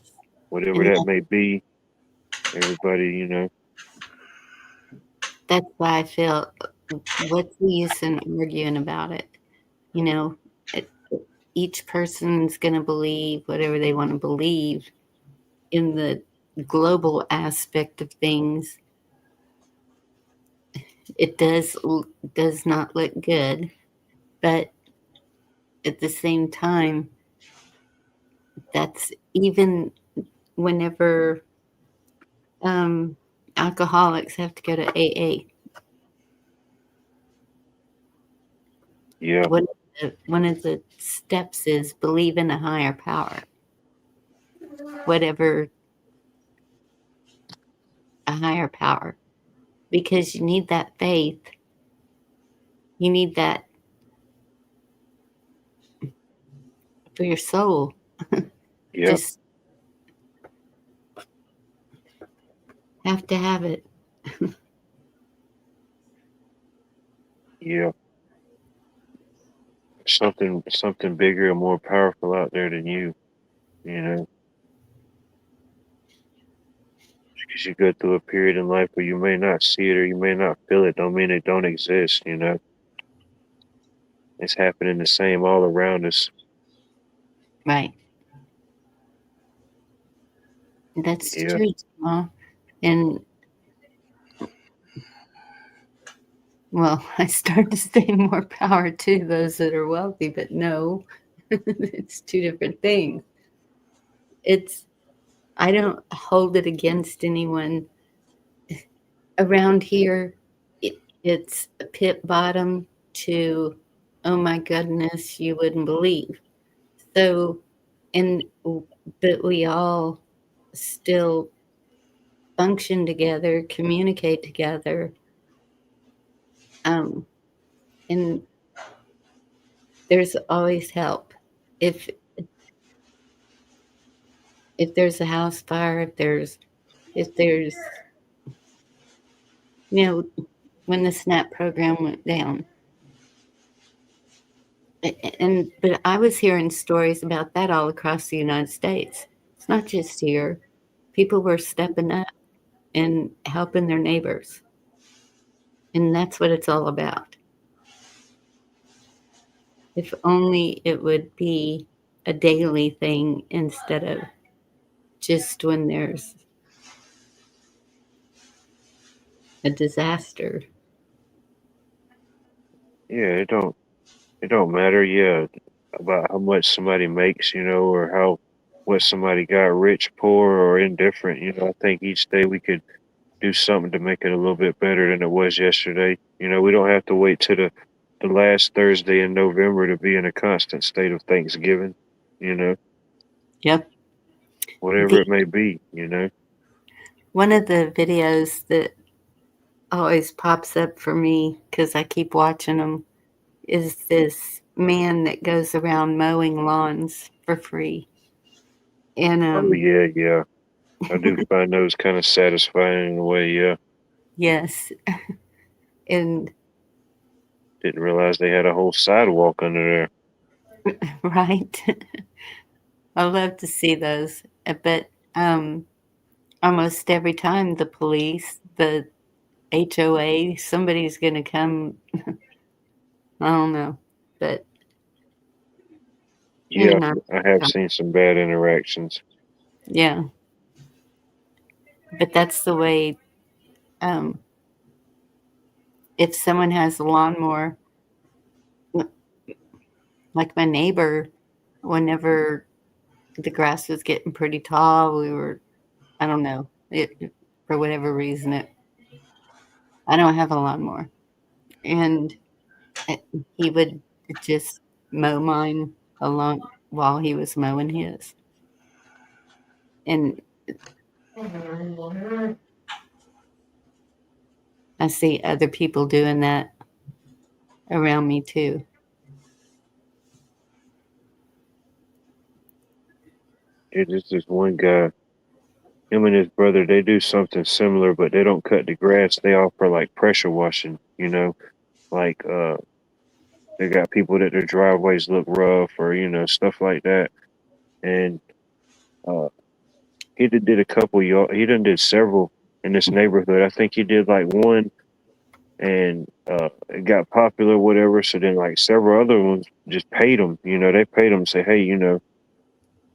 whatever And that may be. Everybody, you know, that's why I feel what's the use in arguing about it? You know, it, each person's going to believe whatever they want to believe in the global aspect of things. It does not look good, but at the same time, that's even whenever um, alcoholics have to go to AA. yeah, One of the steps is believe in a higher power, whatever a higher power, because you need that faith. You need that for your soul. yeah, Just have to have it. yeah. something bigger and more powerful out there than you. You know, because you go through a period in life where you may not see it or you may not feel it. Don't mean it don't exist. You know, it's happening the same all around us. Right. That's Yeah. true, Jamal. And well, I start to say more power to those that are wealthy, but no, it's two different things. It's, I don't hold it against anyone. Around here, it's a pit bottom to, oh my goodness, you wouldn't believe. So, and, but we all still function together, communicate together. Um, and there's always help. If there's a house fire, if there's you know, when the SNAP program went down. And but I was hearing stories about that all across the United States. It's not just here. People were stepping up and helping their neighbors. And that's what it's all about. If only it would be a daily thing instead of just when there's a disaster. Yeah, it don't matter, yeah, about how much somebody makes, you know, or how what somebody got, rich, poor, or indifferent. You know, I think each day we could do something to make it a little bit better than it was yesterday. You know, we don't have to wait to the last Thursday in November to be in a constant state of Thanksgiving, you know, Yep. whatever it may be, you know. One of the videos that always pops up for me because I keep watching them is this man that goes around mowing lawns for free. And Oh yeah, yeah. I do find those kind of satisfying in a way, yeah. yes, and Didn't realize they had a whole sidewalk under there. right, I love to see those. But almost every time the police, the HOA, somebody's going to come. I don't know, but you're Yeah, not. I have seen some bad interactions. Yeah, but that's the way. Um, if someone has a lawnmower, like my neighbor, whenever the grass was getting pretty tall, we were, I don't know, for whatever reason, I don't have a lawnmower. And he would just mow mine along while he was mowing his. And I see other people doing that around me too. It's just one guy, him and his brother, they do something similar, but they don't cut the grass. They offer like pressure washing, you know, like they got people that their driveways look rough or, you know, stuff like that. And uh did a couple, y'all. He done did several in this neighborhood. I think he did like one and it got popular, whatever. So then like several other ones just paid him, you know, they paid him, say, hey, you know,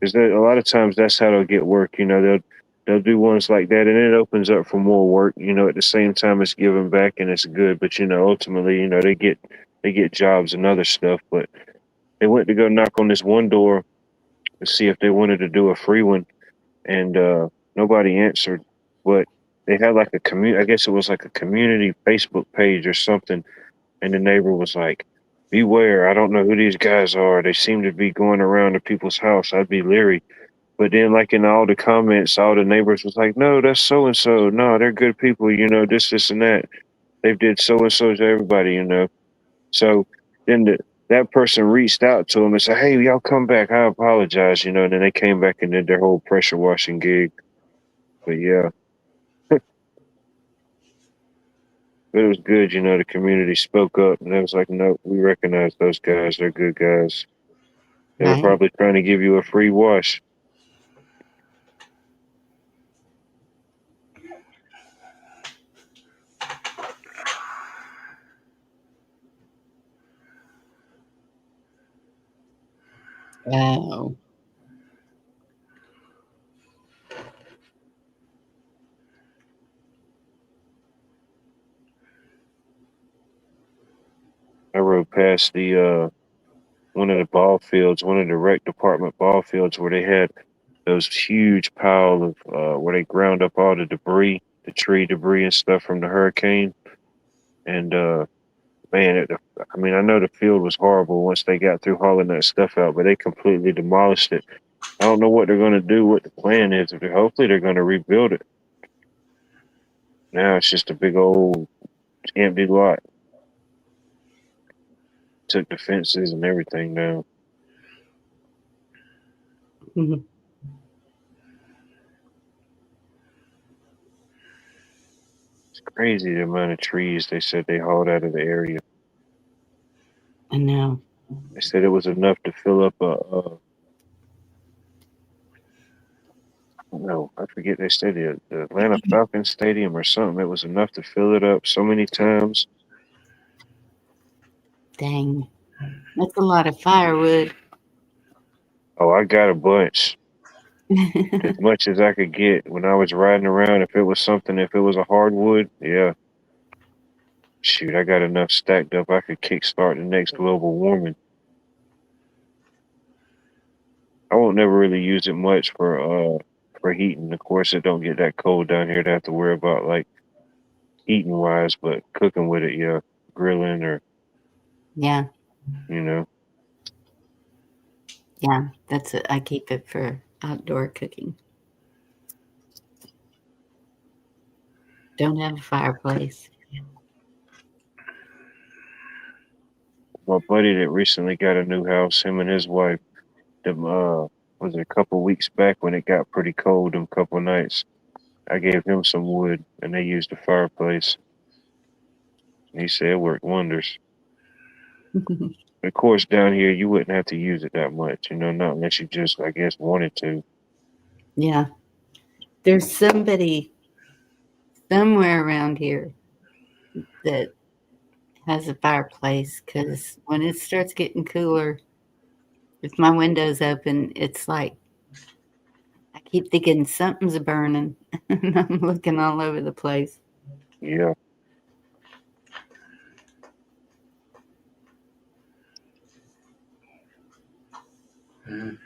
because a lot of times that's how they'll get work. You know, they'll do ones like that, and it opens up for more work. You know, at the same time, it's giving back and it's good. But you know, ultimately, you know, they get jobs and other stuff. But they went to go knock on this one door to see if they wanted to do a free one, and nobody answered. But they had like a community. I guess it was like a community Facebook page or something, and the neighbor was like, beware, I don't know who these guys are. They seem to be going around to people's house. I'd be leery. But then, like in all the comments, all the neighbors was like, "No, that's so and so. No, they're good people. You know, this, and that. They did so and so to everybody. You know." So then that person reached out to him and said, "Hey, y'all come back. I apologize." You know, and then they came back and did their whole pressure washing gig. But yeah, But it was good, you know, the community spoke up and it was like, no, we recognize those guys. They're good guys. They were Right. probably trying to give you a free wash. Oh. I rode past the one of the ball fields, one of the rec department ball fields where they had those huge pile of where they ground up all the debris, the tree debris and stuff from the hurricane. And man, I mean, I know the field was horrible once they got through hauling that stuff out, but they completely demolished it. I don't know what they're going to do, what the plan is. Hopefully, they're going to rebuild it. Now it's just a big old empty lot. Took the fences and everything down. Mhm. It's crazy the amount of trees they said they hauled out of the area. I know. They said it was enough to fill up no, I forget. They said the Atlanta Falcons Stadium or something. It was enough to fill it up so many times. Dang. That's a lot of firewood. Oh, I got a bunch. As much as I could get when I was riding around. If it was a hardwood, yeah. Shoot, I got enough stacked up I could kickstart the next global warming. I won't never really use it much for heating. Of course, it don't get that cold down here to have to worry about like eating wise, but cooking with it, yeah, grilling or Yeah. you know, Yeah. That's it. I keep it for outdoor cooking. Don't have a fireplace. my buddy that recently got a new house, him and his wife, them was it a couple weeks back when it got pretty cold, them couple nights. I gave him some wood and they used the fireplace. And he said it worked wonders. Of course, down here you wouldn't have to use it that much, you know, not unless you just, I guess, wanted to. Yeah. There's somebody somewhere around here that has a fireplace because when it starts getting cooler, if my window's open, it's like I keep thinking something's burning and I'm looking all over the place. Yeah, Mm.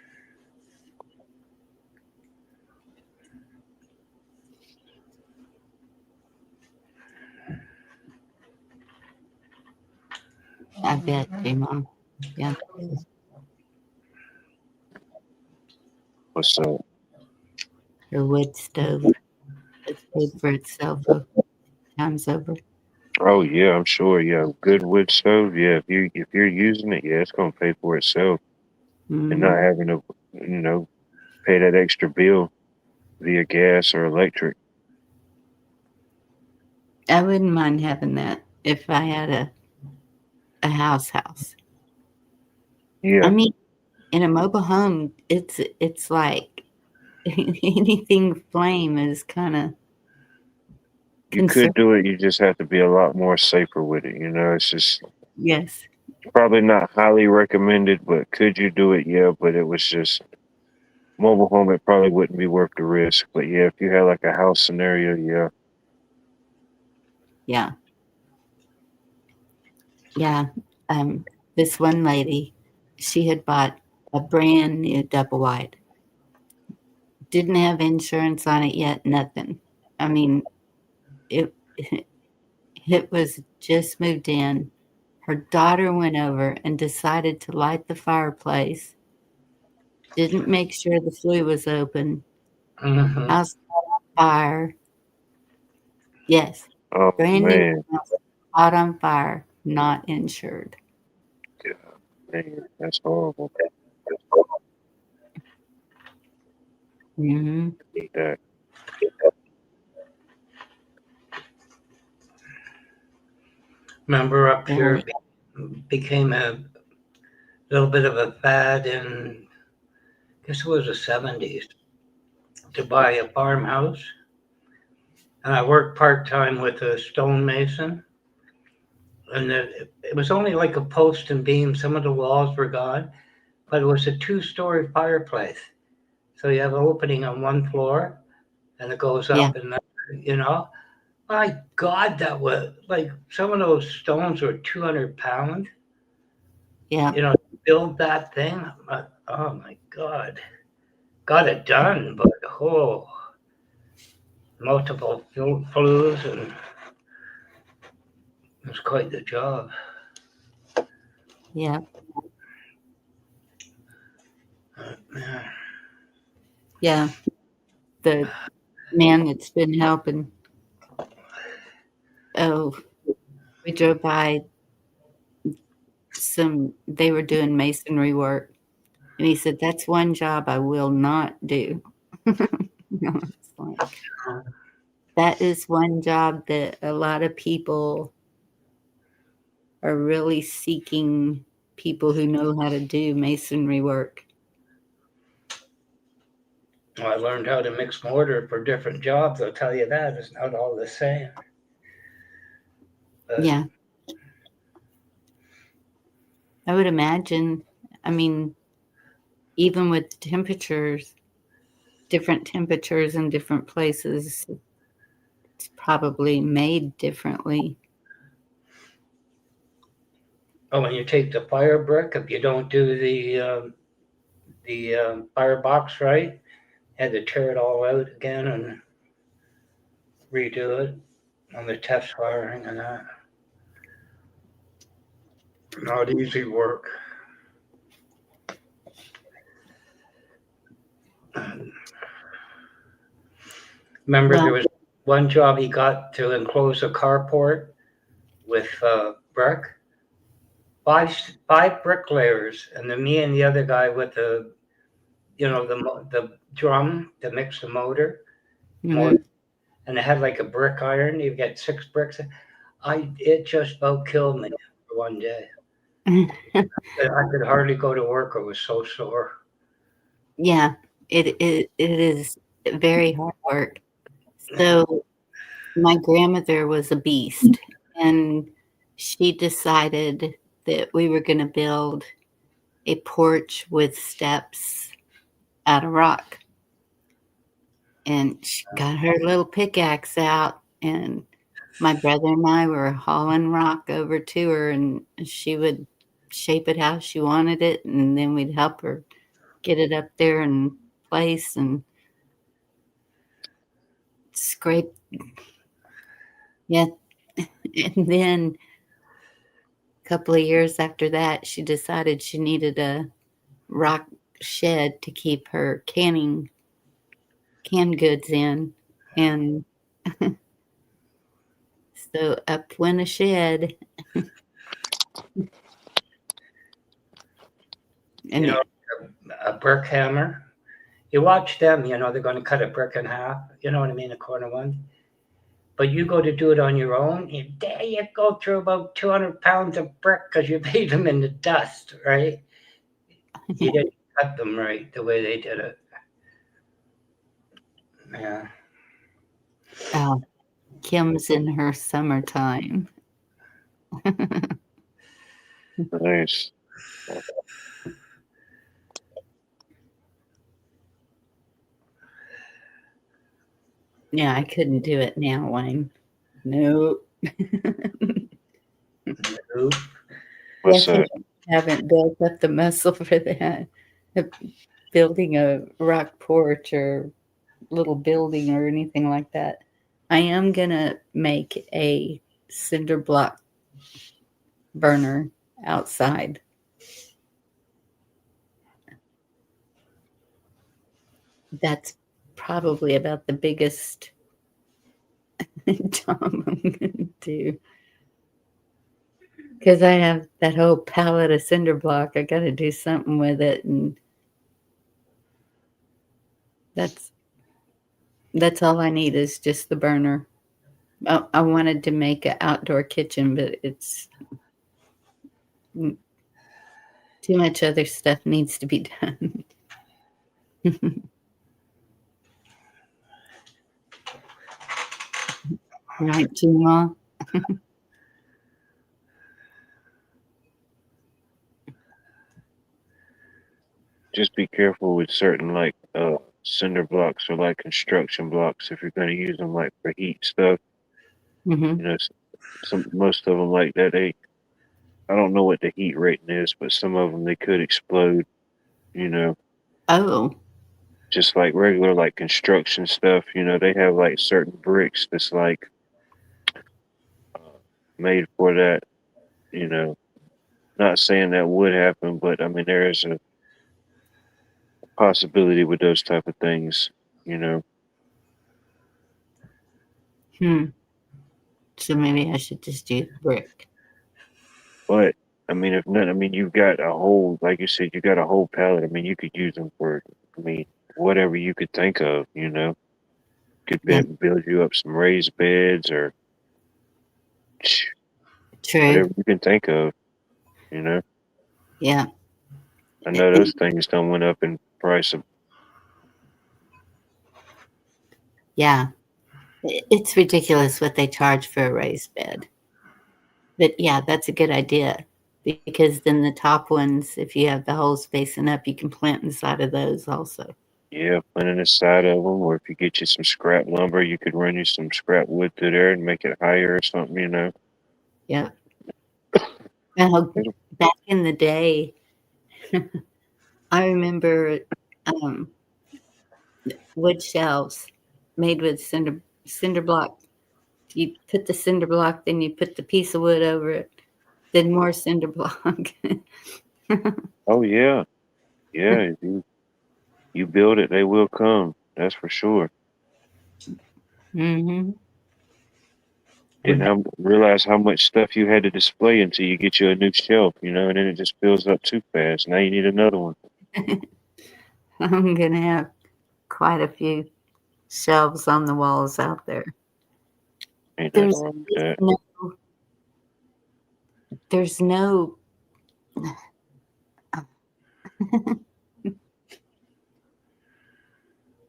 I bet you, Mom. Yeah. what's up? Her wood stove has paid for itself times over. Oh yeah, I'm sure. Yeah, good wood stove. Yeah, if you're using it, yeah, it's gonna pay for itself, and Hmm. not having to, you know, pay that extra bill via gas or electric. I wouldn't mind having that if I had a house. I Yeah, mean, in a mobile home, it's like anything flame is kind of you concerned. could do it. You just have to be a lot more safer with it. You know, it's just Yes. probably not highly recommended, but could you do it? Yeah, but it was just mobile home. It probably wouldn't be worth the risk. But yeah, if you had like a house scenario, yeah, Yeah. Yeah. This one lady, she had bought a brand new double wide. Didn't have insurance on it yet, nothing. I mean, it it was just moved in. Her daughter went over and decided to light the fireplace. Didn't make sure the flue was open. Mhm. House caught on fire. Yes, oh brand new man, house caught on fire, not insured. yeah, man, that's horrible. Hmm. Need that. Remember up Yeah. here became a little bit of a fad in, I guess it was the 70s, to buy a farmhouse. And I worked part-time with a stonemason. And it was only like a post and beam. Some of the walls were gone, but it was a 2-story fireplace. So you have an opening on one floor and it goes Yeah. up and, you know, my God, that was like some of those stones were 200 pounds. Yeah. You know, build that thing. Oh my God. Got it done, but multiple flues and it was quite the job. Yeah. Yeah. Yeah. The man that's been helping. Oh, we drove by they were doing masonry work. And he said, that's one job I will not do. It's like, that is one job that a lot of people are really seeking people who know how to do masonry work. Well, I learned how to mix mortar for different jobs. I'll tell you that. It's not all the same. But Yeah. I would imagine, I mean, even with different temperatures in different places, it's probably made differently. when you take the fire brick, if you don't do the firebox right, had to tear it all out again and redo it on the test firing and that. Not easy work. Remember, Well, there was one job he got to enclose a carport with brick. Five bricklayers, and then me and the other guy with the drum to mix the motor, mhm. and it had like a brick iron. You get 6 bricks. It just about killed me for one day. I could hardly go to work. I was so sore. Yeah, it is very hard work. So my grandmother was a beast, and she decided that we were going to build a porch with steps out of rock. And she got her little pickaxe out, and my brother and I were hauling rock over to her, and she would shape it how she wanted it, and then we'd help her get it up there in place and scrape. Yeah. And then a couple of years after that, she decided she needed a rock shed to keep her canned goods in. And so up went a shed. You And know, a brick hammer. You watch them. You know they're going to cut a brick in half. You know what I mean, a corner one. But you go to do it on your own, you go through about 200 pounds of brick because you made them in the dust, right? You didn't cut them right the way they did it. Yeah. Kim's in her summertime. Nice. Yeah, I couldn't do it now, Wayne. Nope. Nope. What's Yes, that? I haven't built up the muscle for that. Building a rock porch or little building or anything like that. I am gonna make a cinder block burner outside. That's probably about the biggest job I'm gonna do. Because I have that whole pallet of cinder block. I gotta do something with it, and that's all I need is just the burner. I wanted to make an outdoor kitchen, but it's too much other stuff needs to be done. Right, Juma? Just be careful with certain like cinder blocks or like construction blocks if you're going to use them like for heat stuff. Hmm. You know, some most of them like that. I don't know what the heat rating is, but some of them they could explode. You know, Oh, just like regular like construction stuff. You know, they have like certain bricks that's like made for that. You know, not saying that would happen, but I mean there is a possibility with those type of things. You know, hmm. So maybe I should just use brick. but I mean if not, I mean you've got a whole like you said, you got a whole pallet. I mean you could use them for. I mean whatever you could think of. You know, could Yeah, build you up some raised beds or true. whatever you can think of. You know, Yeah. I know those things don't went up in price. Yeah. It's ridiculous what they charge for a raised bed. But yeah, that's a good idea because then the top ones, if you have the holes facing up, you can plant inside of those also. Yeah, planting the side of them, or if you get you some scrap lumber, you could run you some scrap wood through there and make it higher or something. You know, Yeah. Now, back in the day, I remember um, wood shelves made with cinder block. You put the cinder block, then you put the piece of wood over it, then more cinder block. oh yeah, yeah. If you build it, they will come. That's for sure. Hmm. Didn't realize how much stuff you had to display until you get you a new shelf. You know, and then it just fills up too fast. Now you need another one. I'm gonna have quite a few shelves on the walls out there. Ain't nothing There's wrong with that. no, there's no.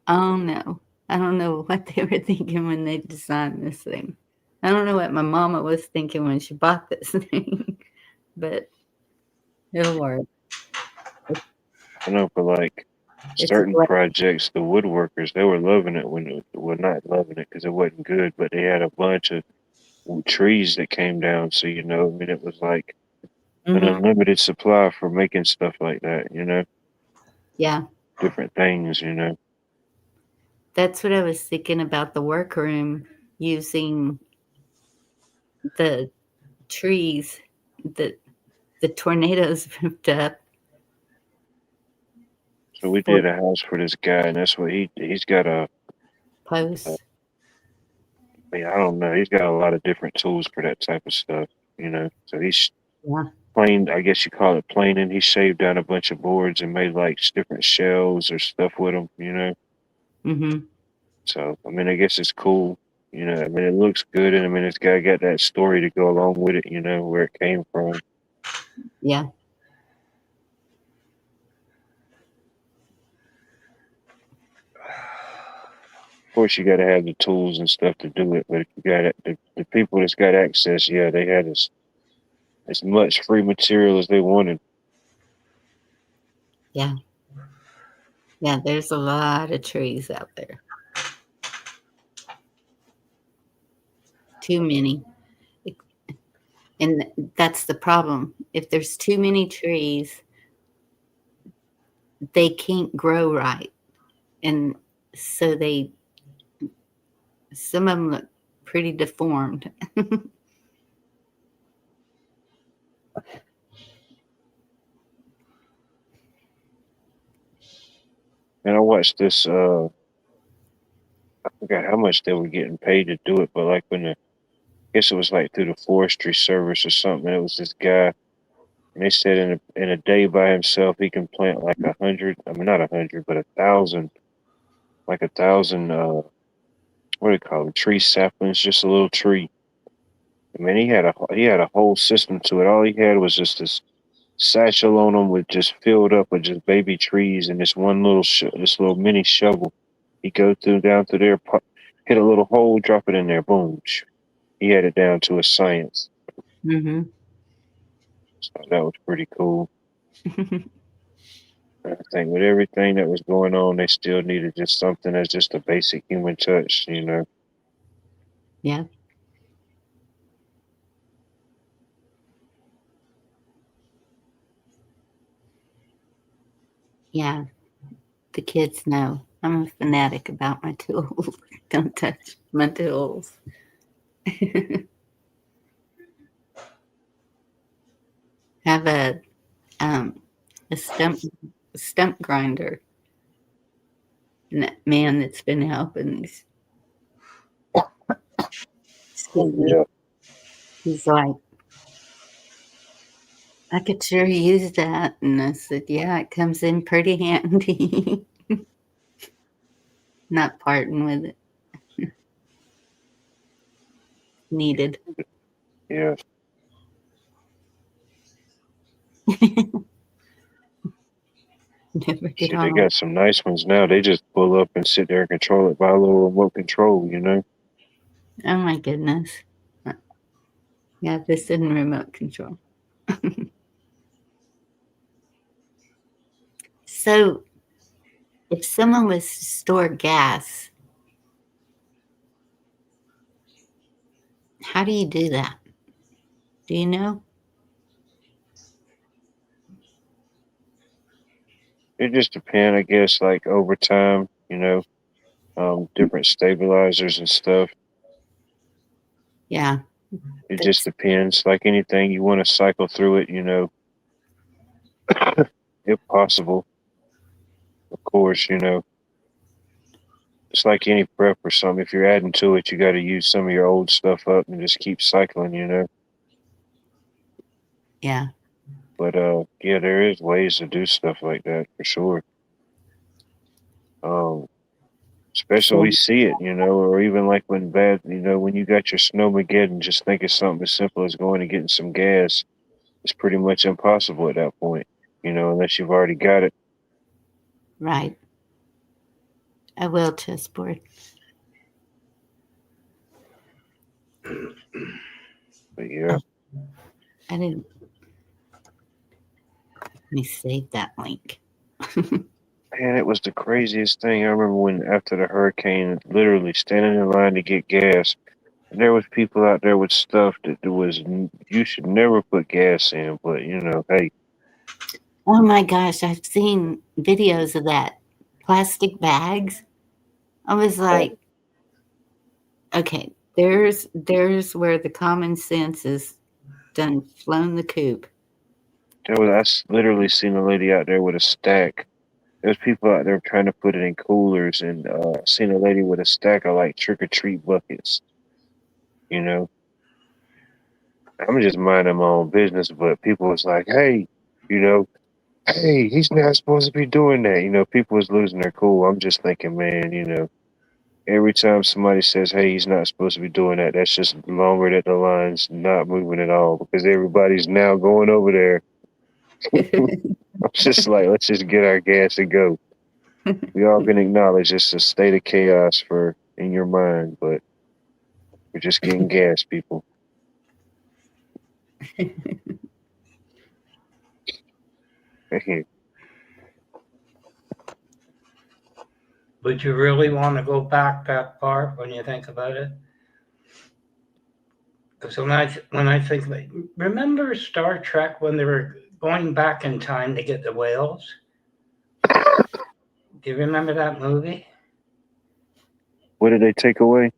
Oh no, I don't know what they were thinking when they designed this thing. I don't know what my mama was thinking when she bought this thing, but it'll work. I know for like It's a certain projects, the woodworkers they were loving it when it well not loving it because it wasn't good, but they had a bunch of trees that came down. So you know, I mean, it was like an Mhm. unlimited supply for making stuff like that. You know, Yeah, different things. You know, that's what I was thinking about the workroom using the trees that the tornadoes ripped up. so we For did a house for this guy, and that's what he's got a. posts. I mean, I don't know. He's got a lot of different tools for that type of stuff. You know, so he's Yeah. planed. I guess you call it planing. He shaved down a bunch of boards and made like different shells or stuff with them. You know. Hmm. So, I mean, I guess it's cool. You know, I mean, it looks good, and I mean, it's got that story to go along with it. You know, where it came from. Yeah. Of course, you got to have the tools and stuff to do it. But if you got it, the people that's got access, yeah, they had as much free material as they wanted. Yeah. Yeah. There's a lot of trees out there. Too many. And that's the problem. If there's too many trees, they can't grow right. And so some of them look pretty deformed. And I watched this. I forgot how much they were getting paid to do it, but like when I guess it was like through the forestry service or something. It was this guy, and they said in a day by himself he can plant like 100. I mean, not 100, but 1,000, like 1,000. what do you call them? Tree saplings, just a little tree. I mean, he had a whole system to it. All he had was just this satchel on him with just filled up with just baby trees and this one little this little mini shovel. He go down through there, hit a little hole, drop it in there, boom. He had it down to a science. Mm-hmm. So that was pretty cool. I think with everything that was going on, they still needed just something that's just a basic human touch, you know. Yeah. Yeah. The kids know I'm a fanatic about my tools. Don't touch my tools. Have a stump grinder. And that man that's been helping. Yeah. He's like, I could sure use that. And I said, yeah, it comes in pretty handy. Not parting with it. Needed. Yeah. Never get Shit, they on. got some nice ones now. They just pull up and sit there and control it by a little remote control, you know? Oh my goodness. Yeah, this isn't remote control. So, if someone was to store gas, how do you do that? Do you know? It just depends, I guess, like over time, you know, different stabilizers and stuff. Yeah. It just depends. Like anything, you want to cycle through it, you know, if possible. Of course, you know, it's like any prep or something. If you're adding to it, you got to use some of your old stuff up and just keep cycling, you know. Yeah. But yeah, there is ways to do stuff like that for sure. Especially we see it, you know, or even like when when you got your snowmageddon, just think of something as simple as going and getting some gas. It's pretty much impossible at that point, you know, unless you've already got it. Right. I will, chessboard. But yeah. I didn't. Let me save that link. Man, it was the craziest thing. I remember when after the hurricane, literally standing in line to get gas, and there was people out there with stuff that you should never put gas in, but you know, hey. Oh my gosh, I've seen videos of that. Plastic bags. I was like, okay, there's where the common sense is done flown the coop. I literally seen a lady out there with a stack. There's people out there trying to put it in coolers, and seen a lady with a stack of like trick or treat buckets. You know, I'm just minding my own business, but people was like, "Hey, you know, hey, he's not supposed to be doing that." You know, people was losing their cool. I'm just thinking, man, you know, every time somebody says, "Hey, he's not supposed to be doing that," that's just longer that the line's not moving at all because everybody's now going over there. I'm just like, let's just get our gas and go. We all can acknowledge it's a state of chaos in your mind, but we're just getting gas, people. Would you really want to go back that far when you think about it? Because when I think of it, remember Star Trek when they were going back in time to get the whales? Do you remember that movie? What did they take away?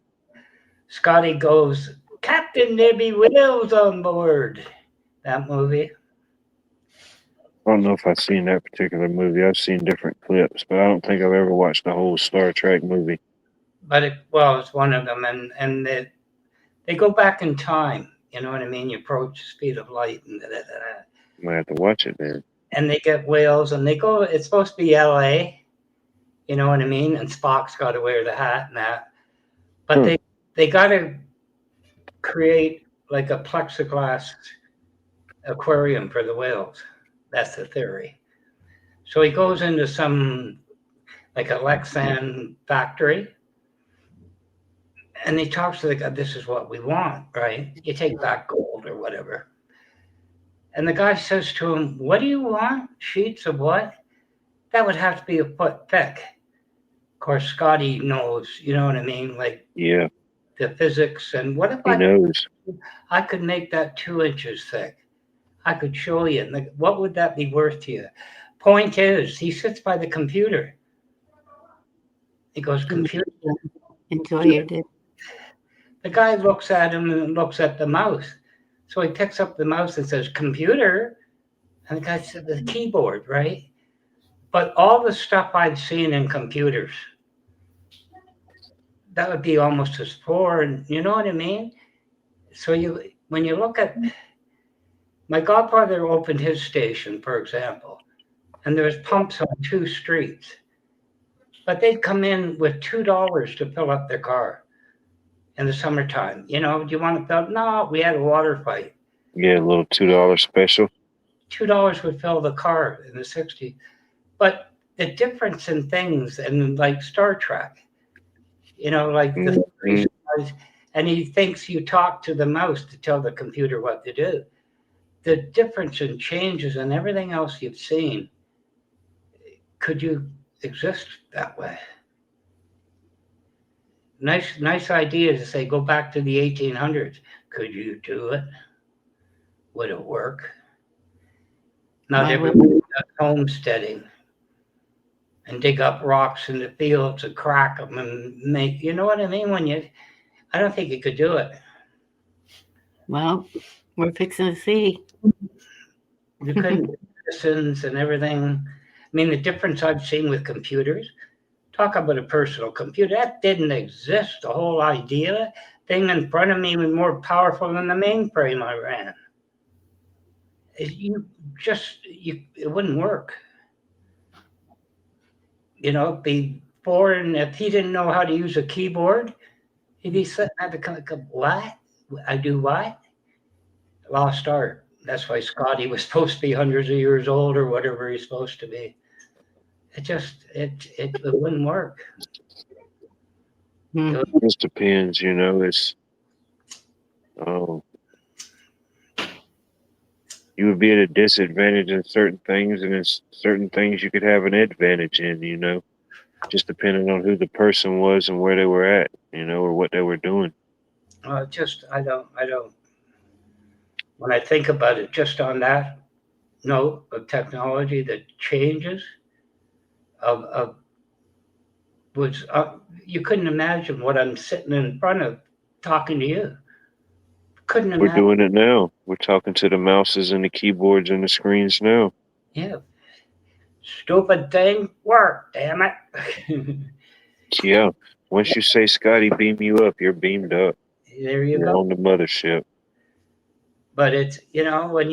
Scotty goes, "Captain, there be whales on board." That movie. I don't know if I've seen that particular movie. I've seen different clips, but I don't think I've ever watched the whole Star Trek movie. But it's one of them, and they go back in time. You know what I mean? You approach the speed of light, and I might have to watch it then. and they get whales, and they go. It's supposed to be L.A. You know what I mean? And Spock's got to wear the hat and that. But they got to create like a plexiglass aquarium for the whales. That's the theory. So he goes into some like a Lexan factory, and he talks to the guy. This is what we want, right? You take back gold or whatever. And the guy says to him, "What do you want? Sheets of what? That would have to be a foot thick." Of course, Scotty knows, you know what I mean? Like Yeah, the physics. And what if he knows. I could make that 2 inches thick? I could show you. Like, what would that be worth to you? Point is, he sits by the computer. He goes, computer. Enjoyed it. The guy looks at him and looks at the mouse. So he picks up the mouse and says, computer. And the guy said, the keyboard, right? But all the stuff I've seen in computers, that would be almost as poor. And you know what I mean? So when you look at, my godfather opened his station, for example, and there's pumps on 2 streets. But they'd come in with $2 to fill up their car in the summertime. You know, do you want to fill? No, we had a water fight. Yeah, a little $2 special. $2 would fill the car in the 60s. But the difference in things, and like Star Trek, you know, like the and he thinks you talk to the mouse to tell the computer what to do. The difference in changes and everything else you've seen, could you exist that way? Nice idea to say, go back to the 1800s. Could you do it? Would it work? Not everybody does homesteading and dig up rocks in the fields and crack them and make, you know what I mean? I don't think you could do it. Well, we're fixing to see. You couldn't do medicines and everything. I mean, the difference I've seen with computers, talk about a personal computer, that didn't exist. The whole idea thing in front of me was more powerful than the mainframe I ran. It wouldn't work. You know, before, and if he didn't know how to use a keyboard, he'd be sitting at the, what? I do what? Lost art. That's why Scotty was supposed to be hundreds of years old or whatever he's supposed to be. It wouldn't work. Hmm. It just depends, you know. You would be at a disadvantage in certain things, and in certain things you could have an advantage in, you know, just depending on who the person was and where they were at, you know, or what they were doing. I don't. When I think about it, just on that note of technology, the changes you couldn't imagine what I'm sitting in front of talking to you. Couldn't imagine. We're doing it now. We're talking to the mouses and the keyboards and the screens now. Yeah. Stupid thing work, damn it. Yeah. Once you say, Scotty, beam you up, you're beamed up. There you You're go. on the mothership. But it's, you know, when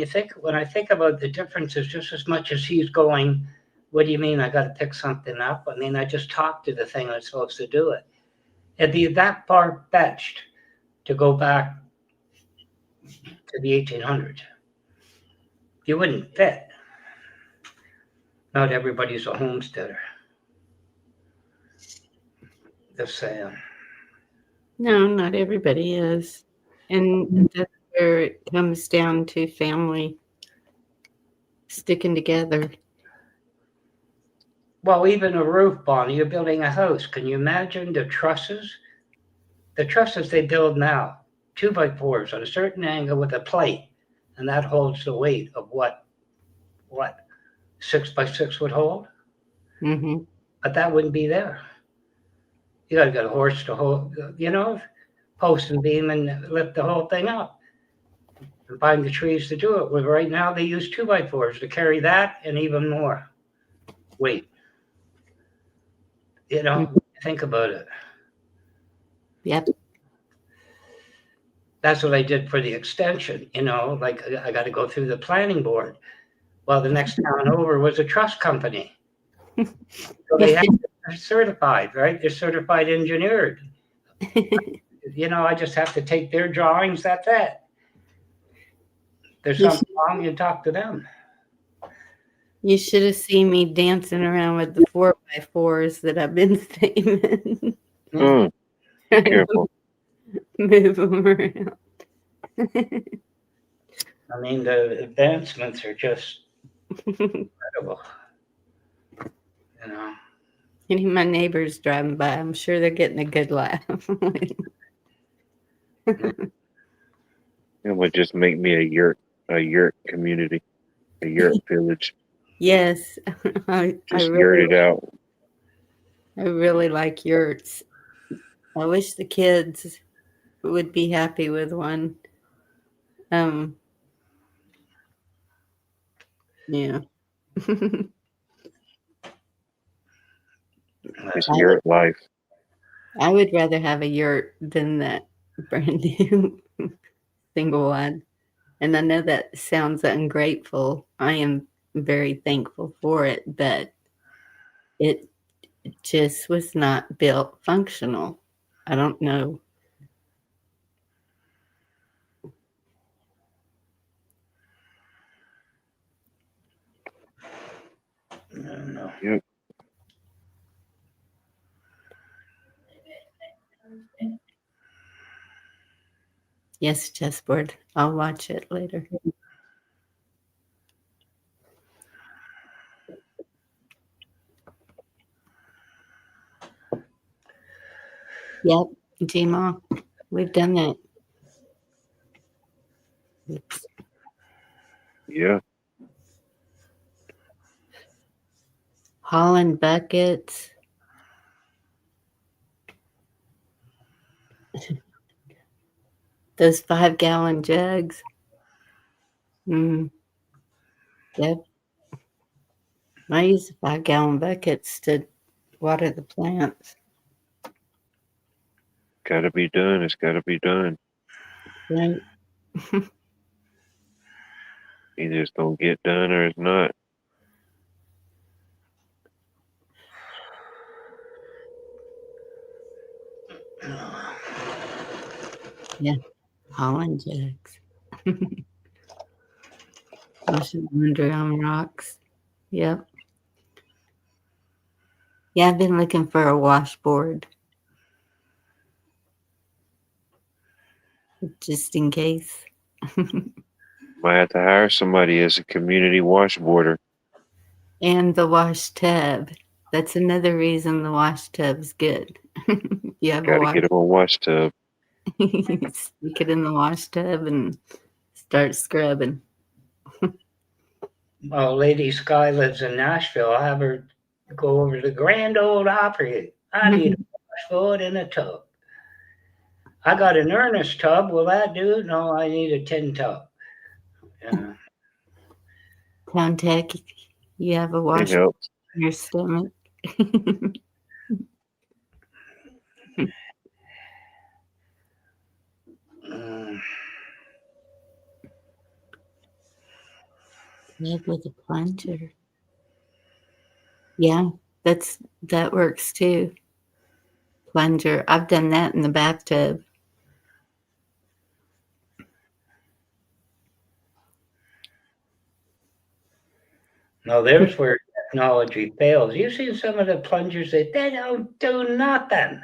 I think about the differences, just as much as he's going, what do you mean I got to pick something up? I mean, I just talked to the thing that's supposed to do it. It'd be that far-fetched to go back to the 1800s. You wouldn't fit. Not everybody's a homesteader. Just saying. No, not everybody is. And that's where it comes down to family sticking together. Well, even a roof, Bonnie, you're building a house. Can you imagine the trusses? The trusses they build now, 2x4s on a certain angle with a plate, and that holds the weight of what 6x6 would hold. Mm-hmm. But that wouldn't be there. You got to get a horse to hold, you know, post and beam and lift the whole thing up. And find the trees to do it. Well, right now they use 2x4s to carry that and even more weight. You know, think about it. Yep. That's what I did for the extension, you know, like I got to go through the planning board. Well, the next town over was a trust company. So they're certified, right? They're certified engineered. You know, I just have to take their drawings. That's it. There's You something wrong, you talk to them. You should have seen me dancing around with the 4x4s that I've been saving. Mm, careful. Move them around. I mean, the advancements are just incredible. You know, Any of my neighbors driving by, I'm sure they're getting a good laugh. It would just make me a yurt community, a yurt village. Yes, I Just really, yurted out. I really like yurts. I wish the kids would be happy with one. Yeah. It's yurt life. I would rather have a yurt than that brand new single one. And I know that sounds ungrateful. I am very thankful for it, but it just was not built functional. I don't know. I don't know. Yep. Yes, chessboard. I'll watch it later. Yep, Gma. We've done that. Oops. Yeah. Holland buckets. Those 5-gallon jugs. Yep. I use the 5-gallon buckets to water the plants. Gotta be done. It's gotta be done. Right. Either it's gonna get done or it's not. Holland jugs. Ocean Wonder on rocks. Yep. Yeah, I've been looking for a washboard. Just in case. Might have to hire somebody as a community washboarder. And the wash tub. That's another reason the wash tub's good. You have a Gotta wash get them a wash tub. stick it in the wash tub and start scrubbing. Well, Lady Sky lives in Nashville. I'll have her go over to the Grand Ole Opry. I need a washboard and a tub. I got an Ernest tub. Will that do? No, I need a tin tub. Yeah. Town Tech, you have a It wash helps. in your stomach. Mm. Made with a plunger. Yeah, that works too. Plunger. I've done that in the bathtub. No, there's where technology fails. You see some of the plungers that they don't do nothing.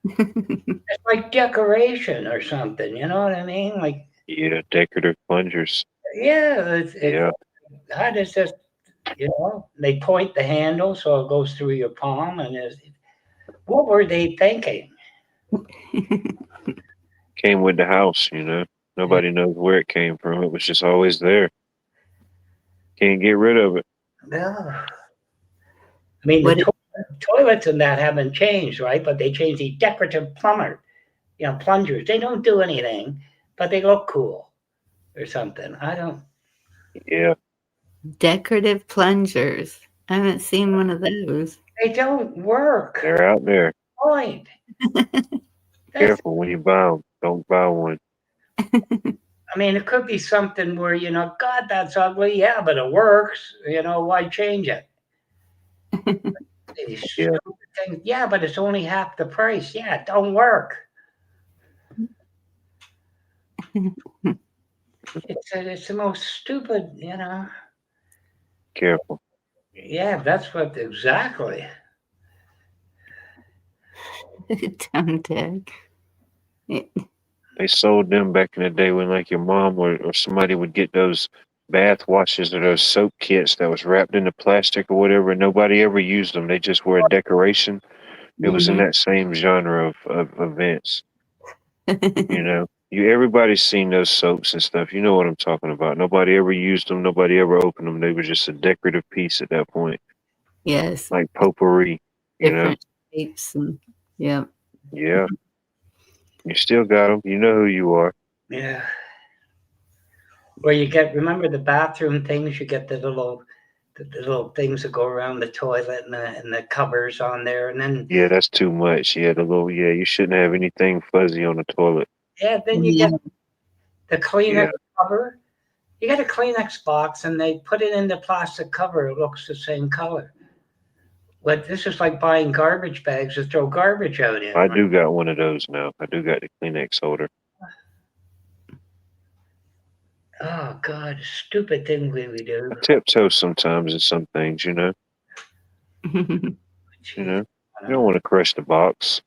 It's like decoration or something. You know what I mean? Like, Yeah, decorative plungers. yeah, Yeah. how does this? You know, they point the handle so it goes through your palm, and what were they thinking? Came with the house, you know. Nobody knows where it came from. It was just always there. Can't get rid of it. Yeah. I mean, What the toilets and that haven't changed, right? But they changed the decorative plungers. They don't do anything, but they look cool or something. I don't. Yeah. Decorative plungers. I haven't seen one of those. They don't work. They're out there. Point. That's, Careful when you buy them. Don't buy one. I mean, it could be something where God, that's ugly. Yeah, but it works. Why change it? These Yeah. stupid things. Yeah, but it's only half the price. Yeah, it don't work. It's the most stupid, you know. Careful. Yeah, that's what exactly. Dumb Doug. They sold them back in the day when like your mom or somebody would get those bath washes or those soap kits that was wrapped into plastic or whatever, and nobody ever used them. They just were a decoration. It was in that same genre of events. You know, everybody's seen those soaps and stuff. You know what I'm talking about. Nobody ever used them. Nobody ever opened them. They were just a decorative piece at that point, Yes. like potpourri. You know, Different shapes and yeah. yeah. You still got them. You know who you are. Yeah. Where you get, remember the bathroom things? You get the little things that go around the toilet and the covers on there, and then Yeah, that's too much. Yeah, you shouldn't have anything fuzzy on the toilet. then you get the Kleenex Yeah. cover. You get a Kleenex box, and they put it in the plastic cover. It looks the same color. But this is like buying garbage bags to throw garbage out in. I do got one of those now. I do got the Kleenex holder. Oh God, stupid thing we do. I tiptoe sometimes in some things, you know. You know, you don't want to crush the box.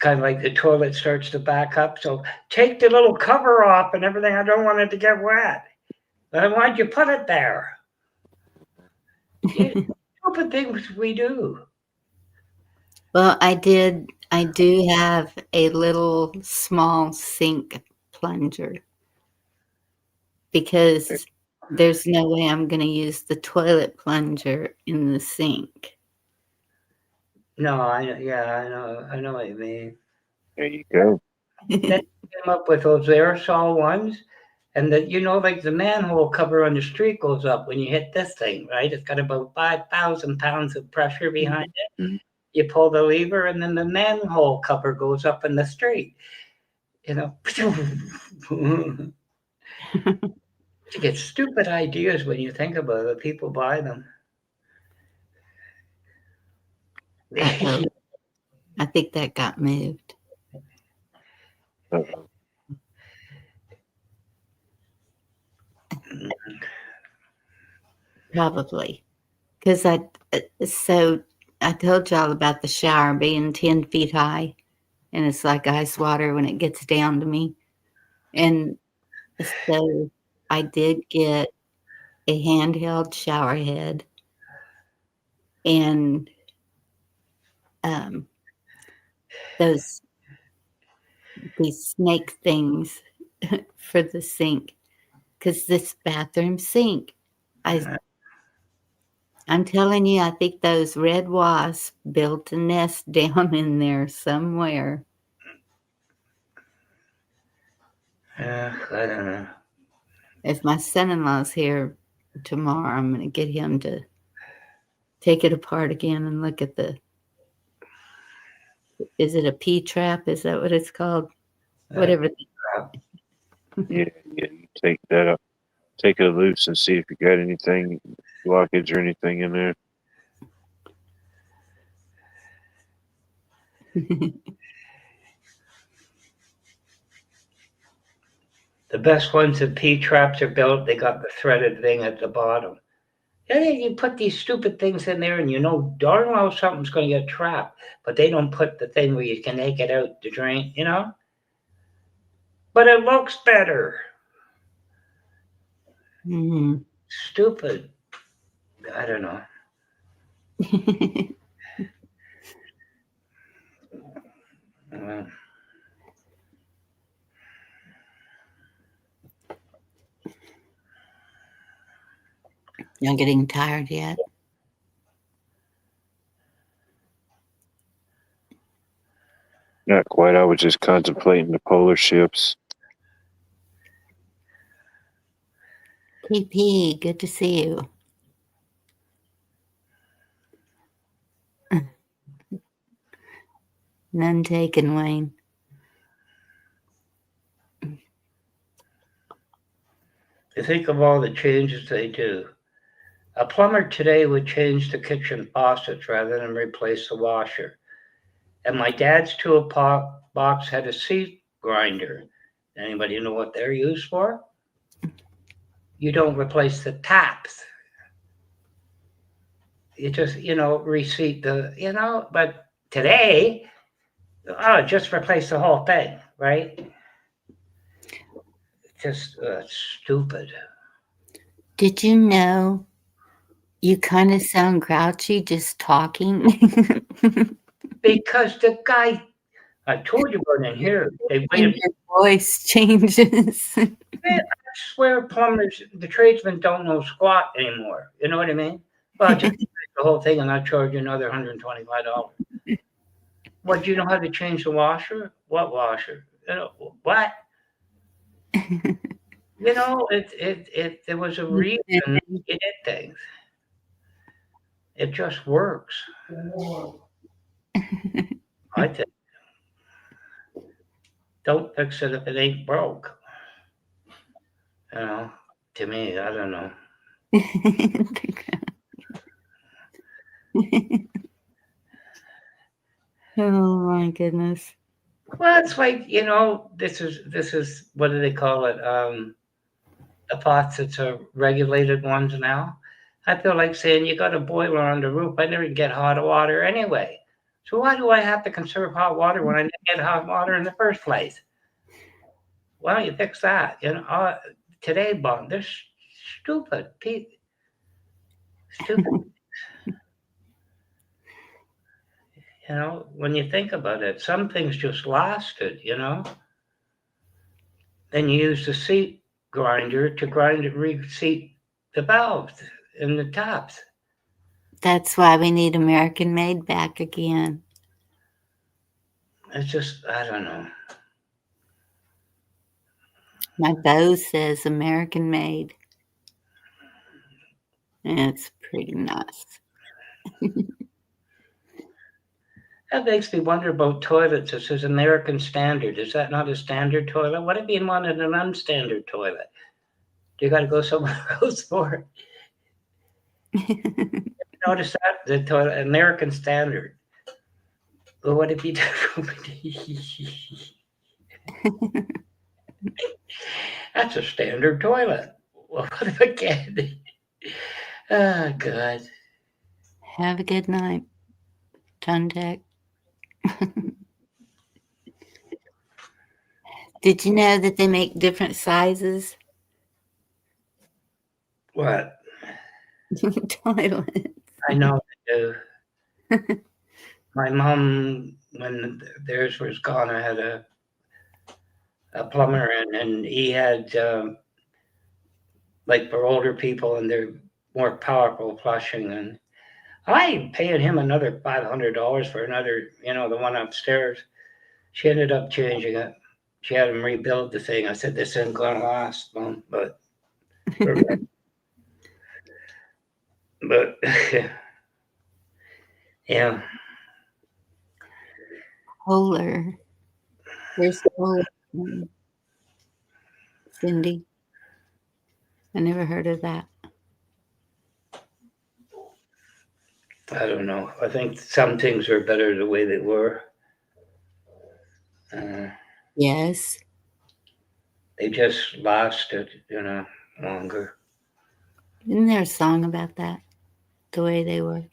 Kind of like the toilet starts to back up. So take the little cover off and everything. I don't want it to get wet. Then why'd you put it there? Stupid things we do. Well, I do have a little small sink plunger because there's no way I'm going to use the toilet plunger in the sink. No, I know what you mean. There you go. Then you came up with those aerosol ones, and that like the manhole cover on the street goes up when you hit this thing, right? It's got about 5,000 pounds of pressure behind it. Mhm. You pull the lever, and then the manhole cover goes up in the street. You know, you get stupid ideas when you think about it. People buy them. Uh-oh. I think that got moved. Uh-oh. Probably. Because I told y'all about the shower being 10 feet high, and it's like ice water when it gets down to me. And so I did get a handheld shower head and these snake things for the sink, because this bathroom sink, I'm telling you, I think those red wasps built a nest down in there somewhere. I don't know. If my son-in-law's here tomorrow, I'm going to get him to take it apart again and look at is it a P-trap? Is that what it's called? Whatever. Yeah, you take that up. Take it loose and see if you got anything, blockage or anything in there. The best ones that P-traps are built, they got the threaded thing at the bottom. Yeah, you put these stupid things in there, and darn well something's going to get trapped. But they don't put the thing where you can take it out the drain, But it looks better. Mm. Stupid. I don't know. You're getting tired yet? Not quite. I was just contemplating the polar ships. KP, good to see you. None taken, Wayne. You think of all the changes they do. A plumber today would change the kitchen faucets rather than replace the washer. And my dad's toolbox had a seat grinder. Anybody know what they're used for? You don't replace the taps. You just, reseat but today, just replace the whole thing, right? Just stupid. Did you know you kind of sound grouchy just talking? Because the guy, I told you weren't in here. They And waited. your voice changes. I swear plumbers, the tradesmen don't know squat anymore. You know what I mean? Well, just the whole thing and I'll charge you another $125. What, do you know how to change the washer? What washer? What? There was a reason you did things. It just works. I think. Don't fix it if it ain't broke. To me, I don't know. Oh my goodness. Well, it's like, this is what do they call it? The faucets are regulated ones now. I feel like saying you got a boiler on the roof. I never get hot water anyway. So why do I have to conserve hot water when I didn't get hot water in the first place? Why don't you fix that? Today, Bond, they're stupid. Stupid. When you think about it, some things just lasted, Then you use the seat grinder to reseat the valves and the taps. That's why we need American Made back again. It's just, I don't know. My bow says American Made. And it's pretty nice. That makes me wonder about toilets. It says American Standard. Is that not a standard toilet? What if you wanted an unstandard toilet? You got to go somewhere else for it. Notice that? The toilet, American Standard. Well, what if you That's a standard toilet. Well, what if I can't? Oh, God. Have a good night, John Deck. Did you know that they make different sizes? What? Toilets. I know they do. My mom, when theirs was gone, I had a plumber, and he had, like for older people, and they're more powerful flushing. And I paying him another $500 for another, the one upstairs. She ended up changing it. She had him rebuild the thing. I said, this isn't going to last, Mom, but yeah. Polar. There's Polar. Cindy. I never heard of that. I don't know. I think some things are better the way they were. Yes. They just lasted, longer. Isn't there a song about that? The way they were.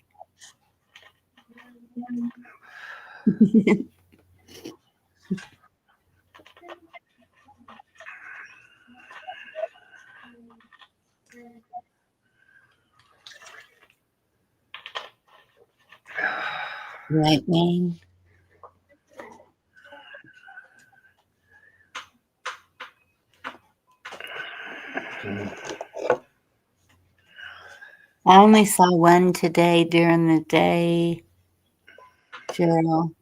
Right name. I only saw one today during the day, Cheryl.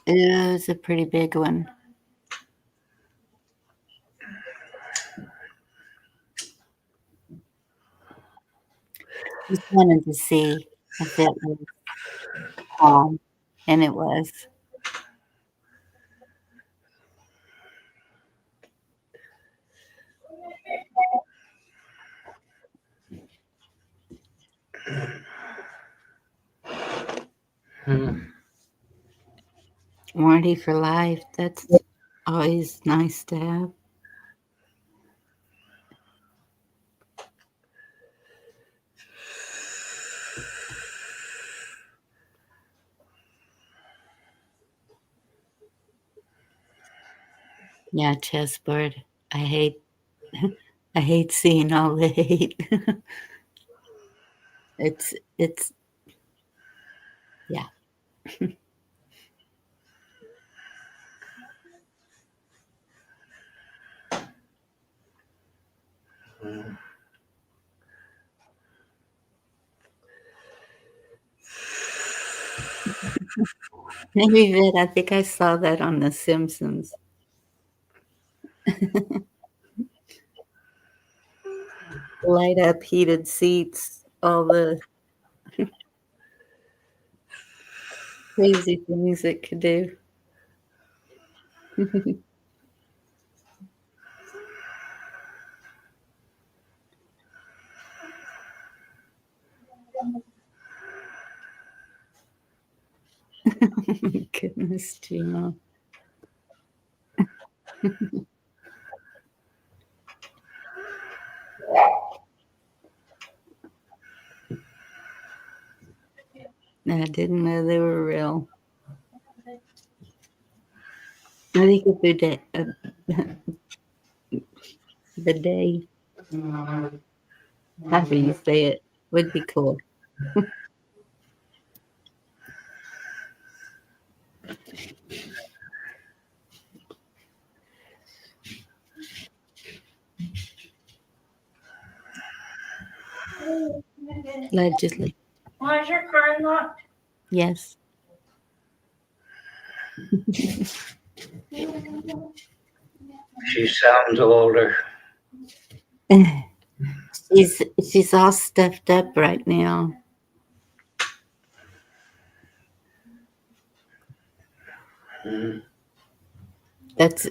It was a pretty big one. Just wanted to see if it was calm, and it was. Warranty for life. That's always nice to have. Yeah, chessboard. I hate I hate seeing all the hate. it's yeah. Mm. Maybe that I think I saw that on The Simpsons. Light up heated seats, all the crazy things it could do. Goodness, Gino. I didn't know they were real. I think a bidet, bidet, however you say it, would be cool. Allegedly. Was your car locked? Yes. She sounds older. She's all stuffed up right now. Mm. That's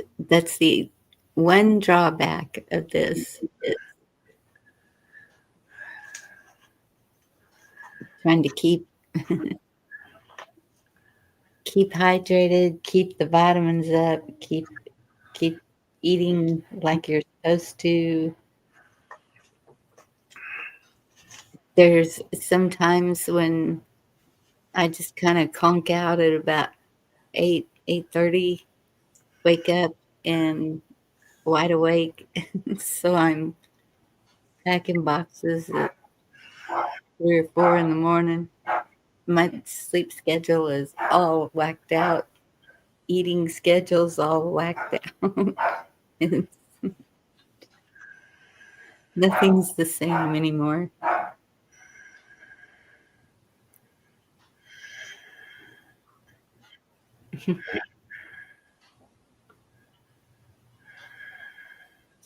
the one drawback of this. It's trying to keep hydrated, keep the vitamins up, keep eating like you're supposed to. There's sometimes when I just kind of conk out at about 8:30, wake up and wide awake. So I'm packing boxes at 3 or 4 in the morning. My sleep schedule is all whacked out. Eating schedule's all whacked out. It's, nothing's the same anymore.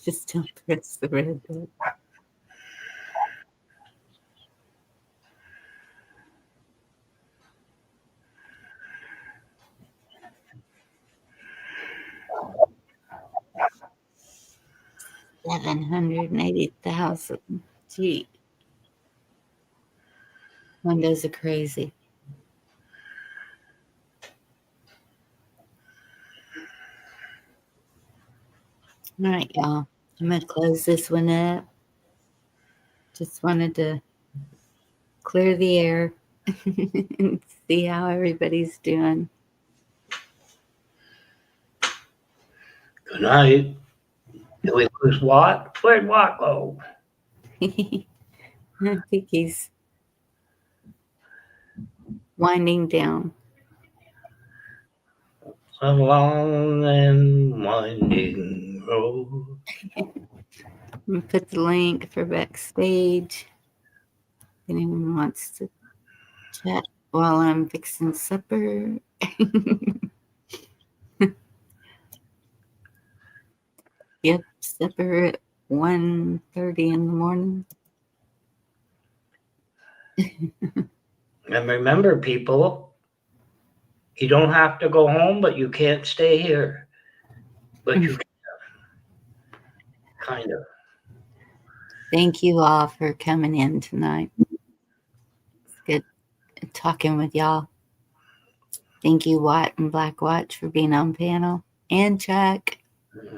Just don't press the red button. $780,000. Gee, windows are crazy. All right, y'all. I'm gonna close this one up. Just wanted to clear the air and see how everybody's doing. Good night. Did we lose Watt? Where'd Watt go? I think he's winding down. A long and winding road. I'm gonna put the link for backstage. If anyone wants to chat while I'm fixing supper. Yep, supper at 1:30 in the morning. And remember, people, you don't have to go home, but you can't stay here. But you can, kind of. Thank you all for coming in tonight. It's good talking with y'all. Thank you, Watt and Black Watch, for being on panel. And Chuck.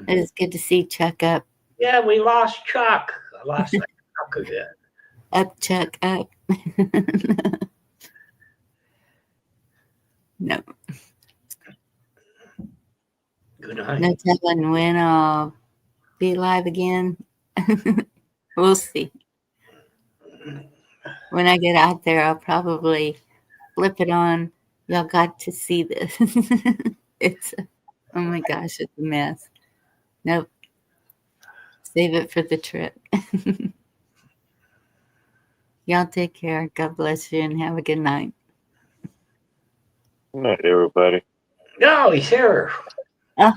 It is good to see Chuck up. Yeah, we lost Chuck. I lost that Chuck again. Up, Chuck, up. No. Good night. No telling when I'll be live again. We'll see. When I get out there, I'll probably flip it on. Y'all got to see this. Oh my gosh, it's a mess. Nope. Save it for the trip. Y'all take care. God bless you and have a good night. Not everybody. No, he's here. Oh.